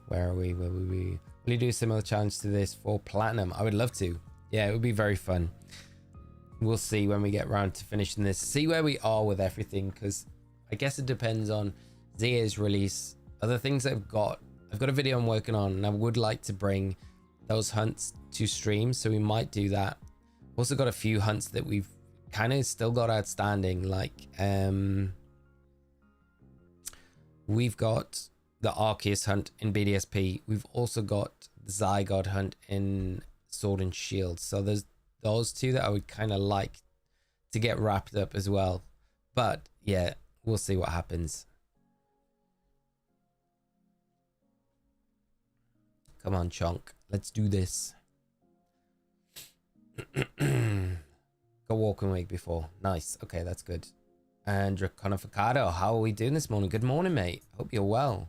Where are we? Where were we? Will you do a similar challenge to this for Platinum? I would love to. Yeah, it would be very fun. We'll see when we get around to finishing this. See where we are with everything, because I guess it depends on Zia's release. Other things I've got a video I'm working on, and I would like to bring those hunts to stream, so we might do that. Also got a few hunts that we've kind of still got outstanding, like we've got the Arceus hunt in BDSP. We've also got the Zygarde hunt in Sword and Shield. So there's those two that I would kind of like to get wrapped up as well. But yeah, we'll see what happens. Come on, Chonk. Let's do this. Got walking week before. Nice. Okay, that's good. And Draconificado, how are we doing this morning? Good morning, mate. Hope you're well.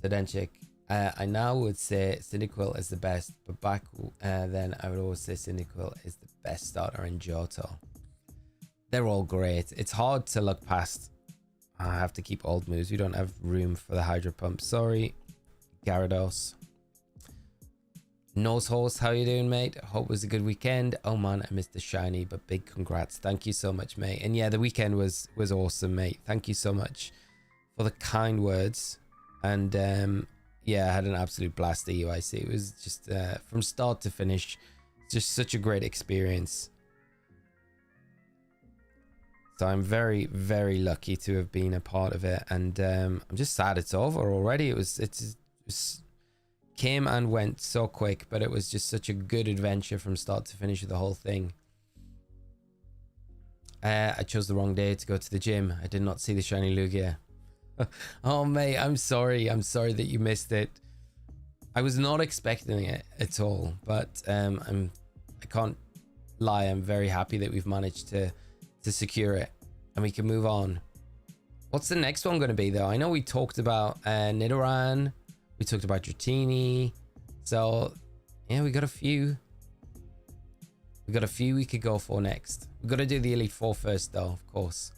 Sedenchik. I now would say Cyndaquil is the best, but back then I would always say Cyndaquil is the best starter in Johto. They're all great. It's hard to look past. I have to keep old moves. We don't have room for the Hydro Pump. Sorry, Gyarados. Nose Horse, how you doing, mate? Hope it was a good weekend. Oh man, I missed the shiny, but big congrats. Thank you so much, mate. And yeah, the weekend was awesome, mate. Thank you so much for the kind words. And yeah, I had an absolute blast at UIC. It was just from start to finish, just such a great experience. So I'm very, very lucky to have been a part of it. And I'm just sad it's over already. It was came and went so quick, but it was just such a good adventure from start to finish of the whole thing. I chose the wrong day to go to the gym. I did not see the shiny Lugia. Oh mate, I'm sorry that you missed it. I was not expecting it at all, but I can't lie, I'm very happy that we've managed to secure it and we can move on. What's the next one going to be though? I know we talked about Nidoran. We talked about Dratini. So, yeah, we got a few. We got a few we could go for next. We've got to do the Elite Four first, though, of course.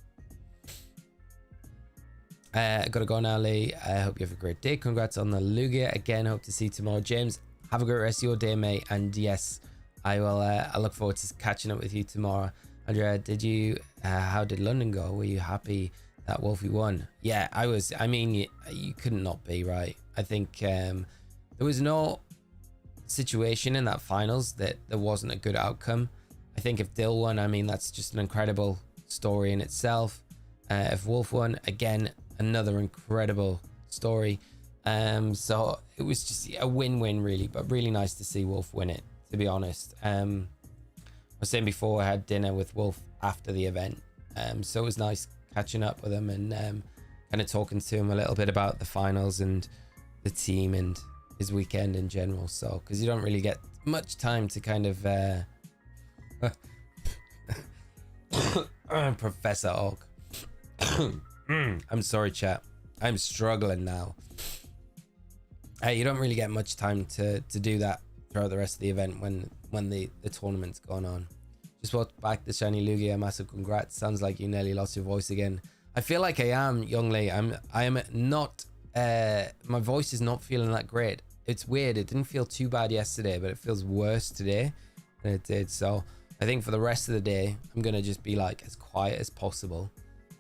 I got to go now, Lee. I hope you have a great day. Congrats on the Lugia. Again, hope to see you tomorrow. James, have a great rest of your day, mate. And yes, I will. I look forward to catching up with you tomorrow. Andrea, did you? How did London go? Were you happy that Wolfie won? Yeah, I was. I mean, you couldn't not be, right? I think there was no situation in that finals that there wasn't a good outcome. I think if Dill won, I mean, that's just an incredible story in itself. If Wolf won, again, another incredible story. So it was just a win-win, really, but really nice to see Wolf win it, to be honest. I was saying before, I had dinner with Wolf after the event. So it was nice catching up with him and kind of talking to him a little bit about the finals and the team and his weekend in general. So because you don't really get much time to kind of Professor Oak. I'm sorry, chat, I'm struggling now. You don't really get much time to do that throughout the rest of the event when the tournament's going on. Just walked back the shiny Lugia. Massive congrats. Sounds like you nearly lost your voice again. I feel like I am, young lady. I am not my voice is not feeling that great. It's weird. It didn't feel too bad yesterday, but it feels worse today than it did. So I think for the rest of the day, I'm gonna just be like as quiet as possible.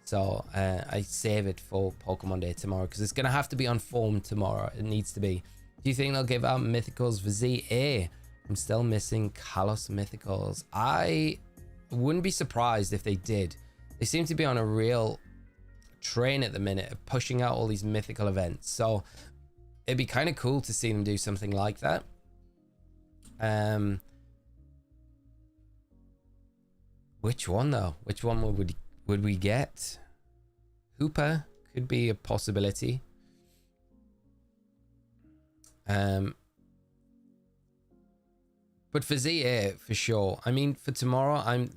So I save it for Pokemon Day tomorrow because it's gonna have to be on form tomorrow. It needs to be. Do you think they'll give out mythicals for ZA? I'm still missing Kalos mythicals. I wouldn't be surprised if they did. They seem to be on a real train at the minute of pushing out all these mythical events, so it'd be kind of cool to see them do something like that. Which one though? Which one would we get? Hooper could be a possibility. But for ZA, for sure. I mean, for tomorrow,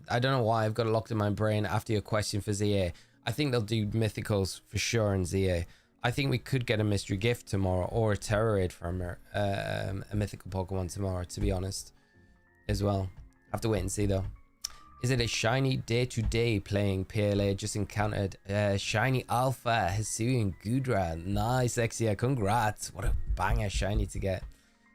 I don't know why I've got it locked in my brain after your question for ZA. I think they'll do mythicals for sure in ZA. I think we could get a mystery gift tomorrow or a terror raid from a mythical Pokemon tomorrow, to be honest, as well. Have to wait and see though. Is it a shiny day-to-day playing PLA? Just encountered shiny Alpha, Hisuian Gudra. Nice, Exia. Congrats. What a banger shiny to get.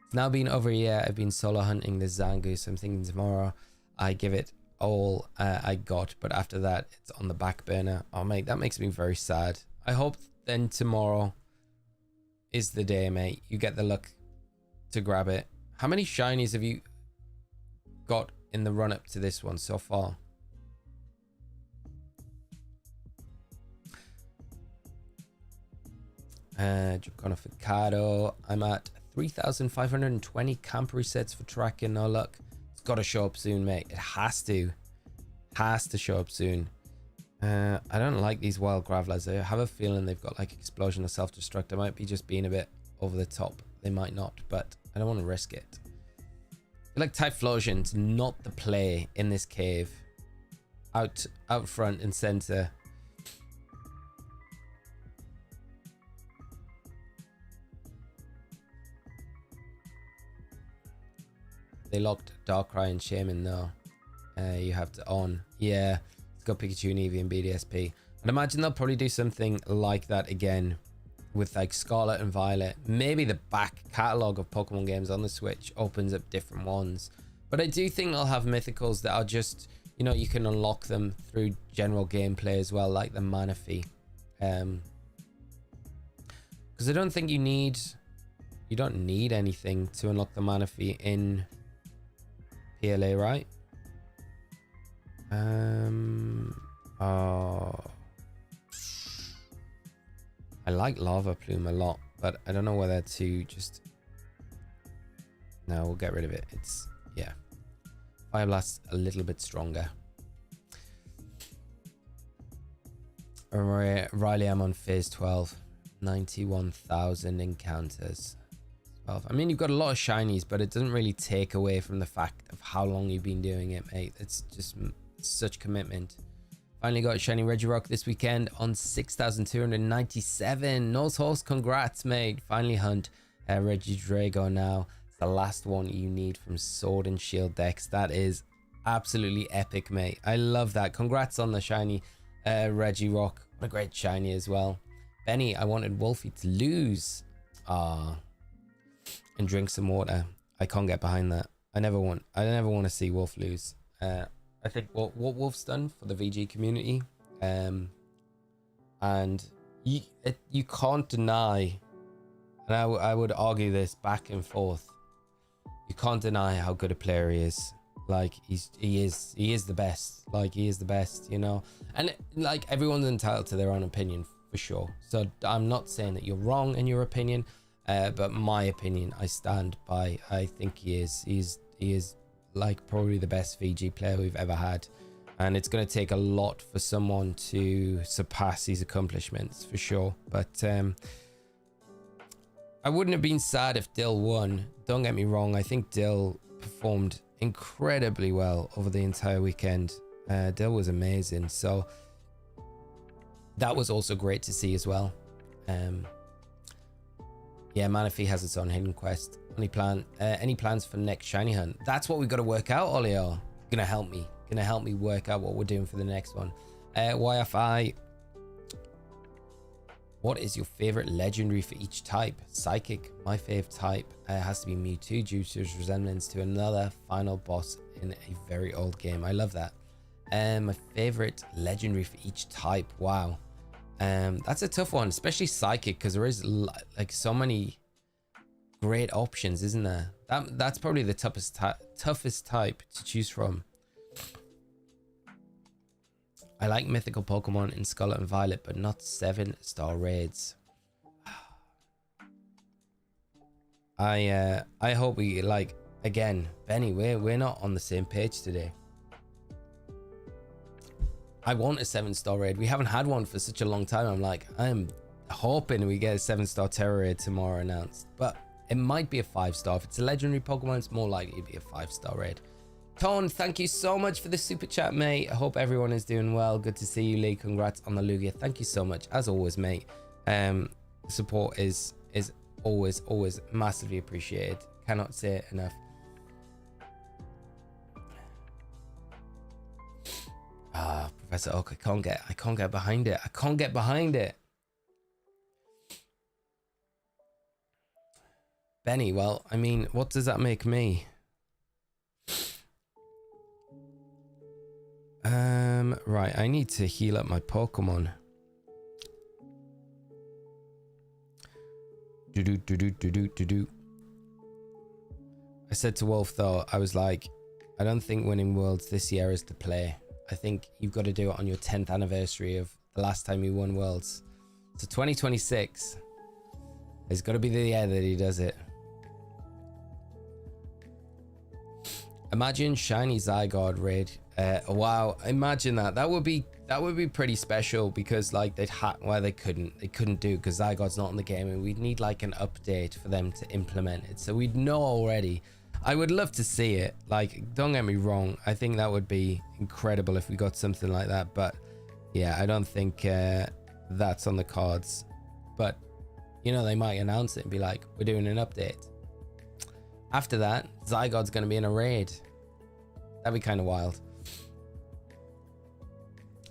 It's now been over a year. I've been solo hunting the Zangoose. I'm thinking tomorrow I give it all I got, but after that it's on the back burner. Oh mate, that makes me very sad. I hope then tomorrow is the day, mate. You get the luck to grab it. How many shinies have you got in the run up to this one so far? Draconificado. I'm at 3,520 camp resets for tracking. No luck. It's got to show up soon, mate. It has to. Has to show up soon. I don't like these wild gravelers. I have a feeling they've got like explosion or self-destruct. I might be just being a bit over the top. They might not, but I don't want to risk it. I feel like Typhlosion's not the play in this cave. Out front and center. They locked Darkrai and Shaman though. You have to on. Yeah, it's got Pikachu and Eevee and BDSP. I'd imagine they'll probably do something like that again with like Scarlet and Violet. Maybe the back catalogue of Pokemon games on the Switch opens up different ones. But I do think they'll have mythicals that are just, you know, you can unlock them through general gameplay as well, like the Manaphy. Because I don't think you don't need anything to unlock the Manaphy in PLA, right? Oh, I like Lava Plume a lot, but I don't know whether to just... No, we'll get rid of it. It's, yeah. Fire Blast's a little bit stronger. Riley, I'm on phase 12. 91,000 encounters. 12. I mean, you've got a lot of shinies, but it doesn't really take away from the fact of how long you've been doing it, mate. It's just such commitment. Finally got a shiny Regirock this weekend on 6,297. Nose Horse, congrats, mate. Finally hunt Regidrago now. It's the last one you need from Sword and Shield decks. That is absolutely epic, mate. I love that. Congrats on the shiny Regirock. What a great shiny as well. Benny, I wanted Wolfie to lose. And drink some water. I can't get behind that. I never want to see Wolf lose. I think what Wolf's done for the VG community, and you can't deny, and I would argue this back and forth, you can't deny how good a player he is. Like he is the best. Like he is the best, you know. And like everyone's entitled to their own opinion for sure. So I'm not saying that you're wrong in your opinion, but my opinion I stand by. I think he is like probably the best VG player we've ever had, and it's going to take a lot for someone to surpass his accomplishments for sure. But I wouldn't have been sad if Dill won. Don't get me wrong, I think Dill performed incredibly well over the entire weekend. Dill was amazing, so that was also great to see as well. Yeah, Manaphy has its own hidden quest. Any plans for next shiny hunt? That's what we've got to work out, Olio. Gonna help me work out what we're doing for the next one. YFI, what is your favorite legendary for each type? Psychic, my fave type, has to be Mewtwo due to its resemblance to another final boss in a very old game. I love that. My favorite legendary for each type. Wow. That's a tough one, especially Psychic, because there is like so many great options, isn't there? That's probably the toughest type to choose from. I like mythical Pokemon in Scarlet and Violet, but not 7-star raids. I hope we, like, again, Benny, we're not on the same page today. I want a 7-star raid. We haven't had one for such a long time. I'm hoping we get a 7-star Terror raid tomorrow announced, but it might be a 5-star. If it's a legendary Pokemon, it's more likely to be a 5-star raid. Tone, thank you so much for the super chat, mate. I hope everyone is doing well. Good to see you, Lee. Congrats on the Lugia. Thank you so much, as always, mate. The support is always massively appreciated. Cannot say it enough. Professor Oak, I can't get behind it. I can't get behind it. Benny, well, I mean, what does that make me? Right, I need to heal up my Pokemon. I said to Wolf though, I was like, I don't think winning Worlds this year is the play. I think you've got to do it on your 10th anniversary of the last time you won Worlds. So 2026, It's got to be the year that he does it. Imagine shiny Zygarde raid. Wow, imagine that. That would be pretty special, because like they couldn't do, because Zygarde's not in the game, and we'd need like an update for them to implement it, so we'd know already. I would love to see it. Like, don't get me wrong, I think that would be incredible if we got something like that, but yeah, I don't think that's on the cards. But you know, they might announce it and be like, we're doing an update. After that, Zygarde's going to be in a raid. That'd be kind of wild.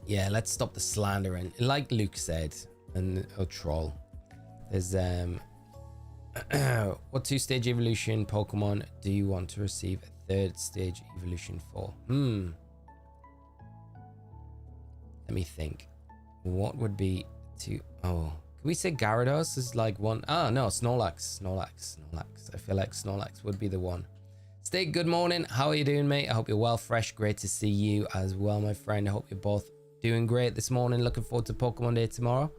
Yeah, let's stop the slandering. Like Luke said, and troll. There's what 2-stage evolution Pokemon do you want to receive a 3rd stage evolution for? Let me think. What would be to... Oh, can we say Gyarados is like one? Ah, no, Snorlax. I feel like Snorlax would be the one. Steak, good morning. How are you doing, mate? I hope you're well, fresh. Great to see you as well, my friend. I hope you're both doing great this morning. Looking forward to Pokemon Day tomorrow.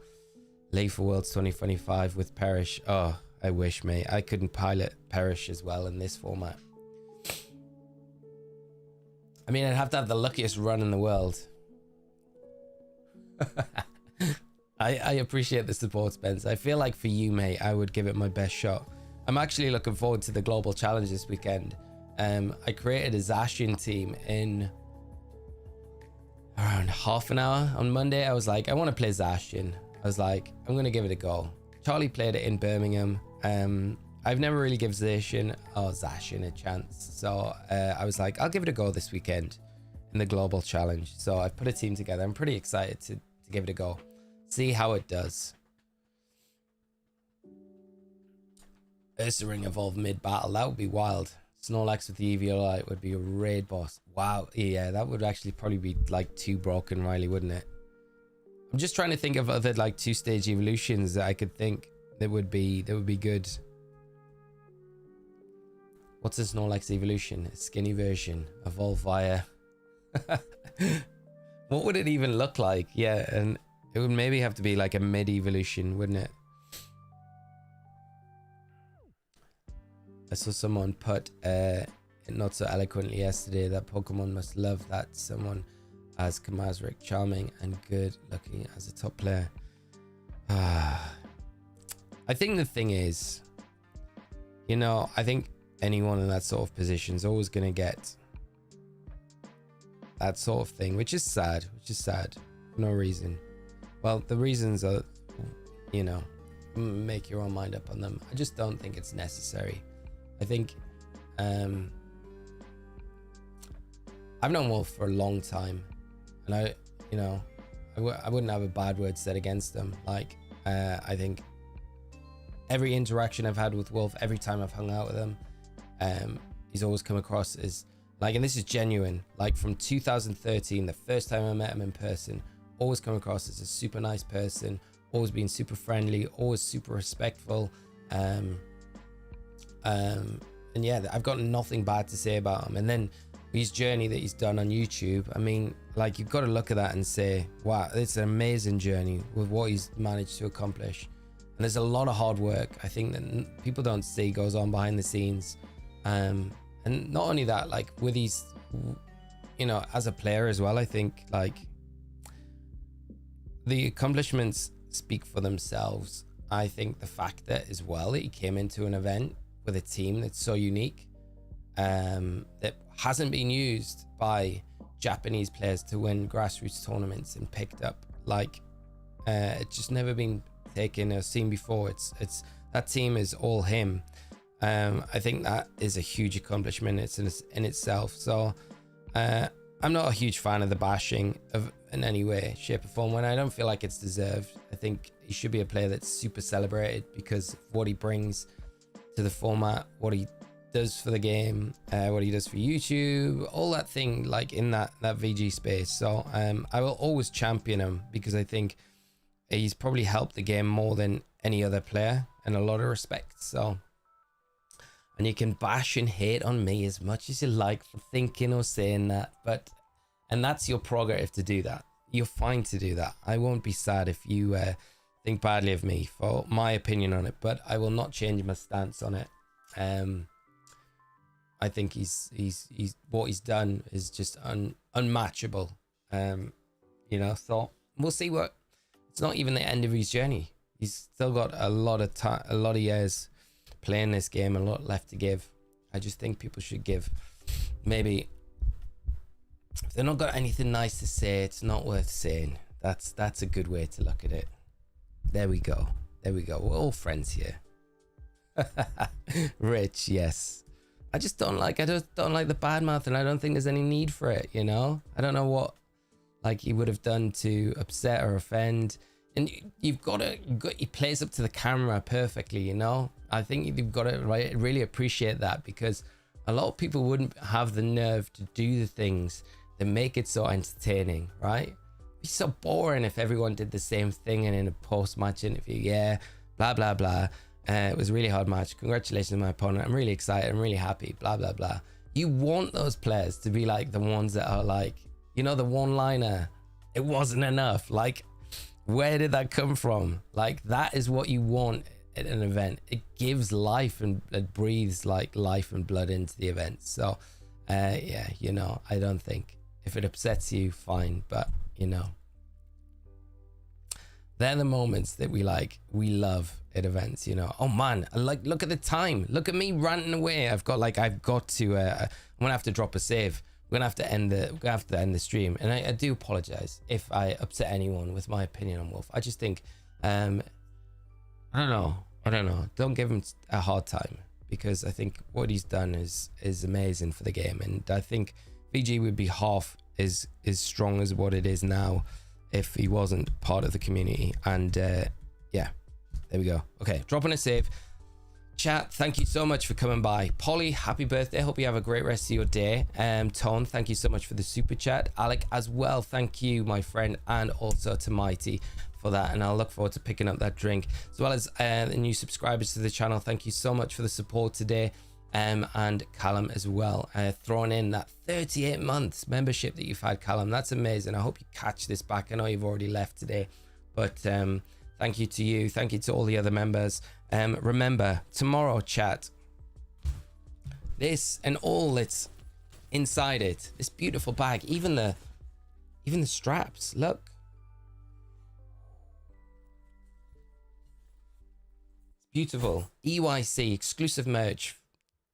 League for Worlds 2025 with Perish. Oh, I wish, mate. I couldn't pilot Perish as well in this format. I mean, I'd have to have the luckiest run in the world. I appreciate the support, Spence. I feel like for you, mate, I would give it my best shot. I'm actually looking forward to the global challenge this weekend. I created a Zacian team in around half an hour on Monday. I was like, I want to play Zacian. I was like, I'm going to give it a go. Charlie played it in Birmingham. I've never really given Zacian a chance. So I was like, I'll give it a go this weekend in the global challenge. So I've put a team together. I'm pretty excited to give it a go. See how it does. Ursaring evolved mid-battle. That would be wild. Snorlax with the Eviolite would be a raid boss. Wow. Yeah, that would actually probably be like too broken, Riley, wouldn't it? I'm just trying to think of other like 2-stage evolutions that I could think that would be good. What's a Snorlax evolution? A skinny version. Evolve via. What would it even look like? Yeah, and it would maybe have to be like a mid-evolution, wouldn't it? I saw someone put it not so eloquently yesterday that Pokemon must love that someone as Kamazrik, charming and good looking as a top player. I think the thing is, you know, I think anyone in that sort of position is always going to get that sort of thing, which is sad, for no reason. Well, the reasons are, you know, make your own mind up on them. I just don't think it's necessary. I think I've known Wolf for a long time, and I wouldn't have a bad word said against them. Like, I think every interaction I've had with Wolf, every time I've hung out with him, he's always come across as like, and this is genuine, like from 2013, the first time I met him in person, always come across as a super nice person, always being super friendly, always super respectful. And yeah, I've got nothing bad to say about him. And then his journey that he's done on YouTube, I mean, like, you've got to look at that and say, wow, it's an amazing journey with what he's managed to accomplish. And there's a lot of hard work, I think, that people don't see goes on behind the scenes. And not only that, like with his, you know, as a player as well, I think like the accomplishments speak for themselves. I think the fact that as well that he came into an event with a team that's so unique, that hasn't been used by Japanese players to win grassroots tournaments and picked up, like it's just never been taken or seen before. It's that team is all him. I think that is a huge accomplishment. It's in itself. So I'm not a huge fan of the bashing of in any way, shape or form, when I don't feel like it's deserved. I think he should be a player that's super celebrated because of what he brings to the format, what he does for the game, what he does for YouTube, all that thing, like in that VG space. So I will always champion him because I think he's probably helped the game more than any other player in a lot of respects. So, and you can bash and hate on me as much as you like for thinking or saying that, and that's your prerogative to do that. You're fine to do that. I won't be sad if you think badly of me for my opinion on it, but I will not change my stance on it. I think he's what he's done is just unmatchable. You know, so we'll see what. It's not even the end of his journey. He's still got a lot of time, a lot of years playing this game, a lot left to give. I just think people should give. Maybe if they've not got anything nice to say, it's not worth saying. That's a good way to look at it. There we go. There we go. We're all friends here. Rich, yes. I just don't like the bad mouth, and I don't think there's any need for it, you know? I don't know what like he would have done to upset or offend. And you've got to, he plays up to the camera perfectly, you know? I think you've got to really appreciate that, because a lot of people wouldn't have the nerve to do the things that make it so entertaining, right? It'd be so boring if everyone did the same thing and in a post-match interview, yeah, blah, blah, blah. It was a really hard match. Congratulations, my opponent. I'm really excited. I'm really happy, blah, blah, blah. You want those players to be like the ones that are like, you know, the one-liner, it wasn't enough. Like, where did that come from? Like, that is what you want at an event. It gives life and it breathes like life and blood into the event. So, yeah, you know, I don't think if it upsets you, fine. But, you know, they're the moments that we love at events, you know. Oh man, like, look at the time. Look at me ranting away. I've got to, I'm gonna have to drop a save. We're gonna have to end the stream, and I do apologize if I upset anyone with my opinion on Wolf. I just think, I don't know. Don't give him a hard time, because I think what he's done is amazing for the game, and I think VG would be half as strong as what it is now if he wasn't part of the community. And yeah, there we go. Okay, dropping a save. Chat, thank you so much for coming by. Polly, happy birthday. Hope you have a great rest of your day. Tone, thank you so much for the super chat. Alec as well, thank you, my friend, and also to Mighty for that. And I'll look forward to picking up that drink, as well as the new subscribers to the channel. Thank you so much for the support today. And Callum as well, throwing in that 38 months membership that you've had, Callum. That's amazing. I hope you catch this back. I know you've already left today, but thank you to you. Thank you to all the other members. Remember, tomorrow, chat, this and all that's inside it, this beautiful bag, even the straps, look. It's beautiful. EYC, exclusive merch.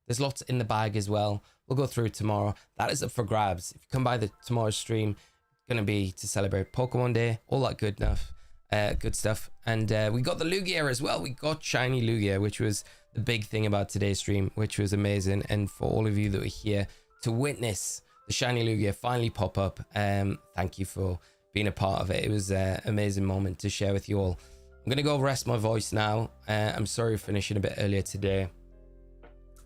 There's lots in the bag as well. We'll go through it tomorrow. That is up for grabs. If you come by tomorrow's stream, it's going to be to celebrate Pokemon Day, all that good stuff. And we got the Lugia as well. We got shiny Lugia, which was the big thing about today's stream, which was amazing. And for all of you that were here to witness the shiny Lugia finally pop up, thank you for being a part of it. It was an amazing moment to share with you all. I'm going to go rest my voice now. I'm sorry for finishing a bit earlier today.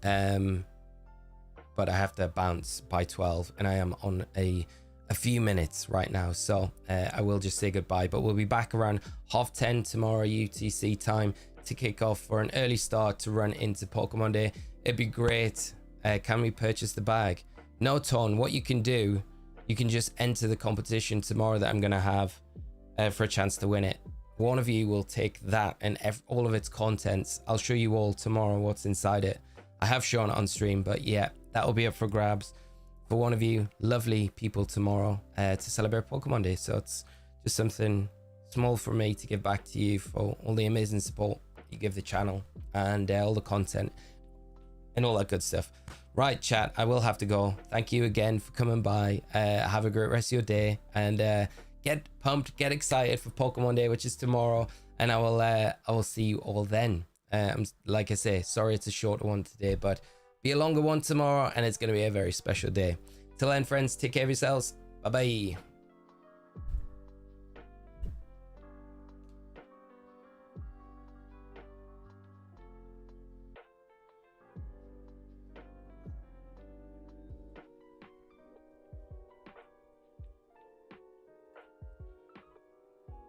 But I have to bounce by 12, and I am on a few minutes right now, so I will just say goodbye. But we'll be back around 10:30 tomorrow UTC time to kick off for an early start to run into Pokemon Day. It'd be great. Can we purchase the bag? No, Ton. What you can do, you can just enter the competition tomorrow that I'm gonna have for a chance to win it. One of you will take that and all of its contents. I'll show you all tomorrow what's inside it. I have shown it on stream, but yeah, that will be up for grabs for one of you lovely people tomorrow to celebrate Pokemon Day. So it's just something small for me to give back to you for all the amazing support you give the channel and all the content and all that good stuff. Right, chat, I will have to go. Thank you again for coming by. Have a great rest of your day, and get pumped, get excited for Pokemon Day, which is tomorrow, and I will see you all then. Like I say, sorry it's a shorter one today, but be a longer one tomorrow, and it's going to be a very special day. Till then, friends, take care of yourselves. Bye bye.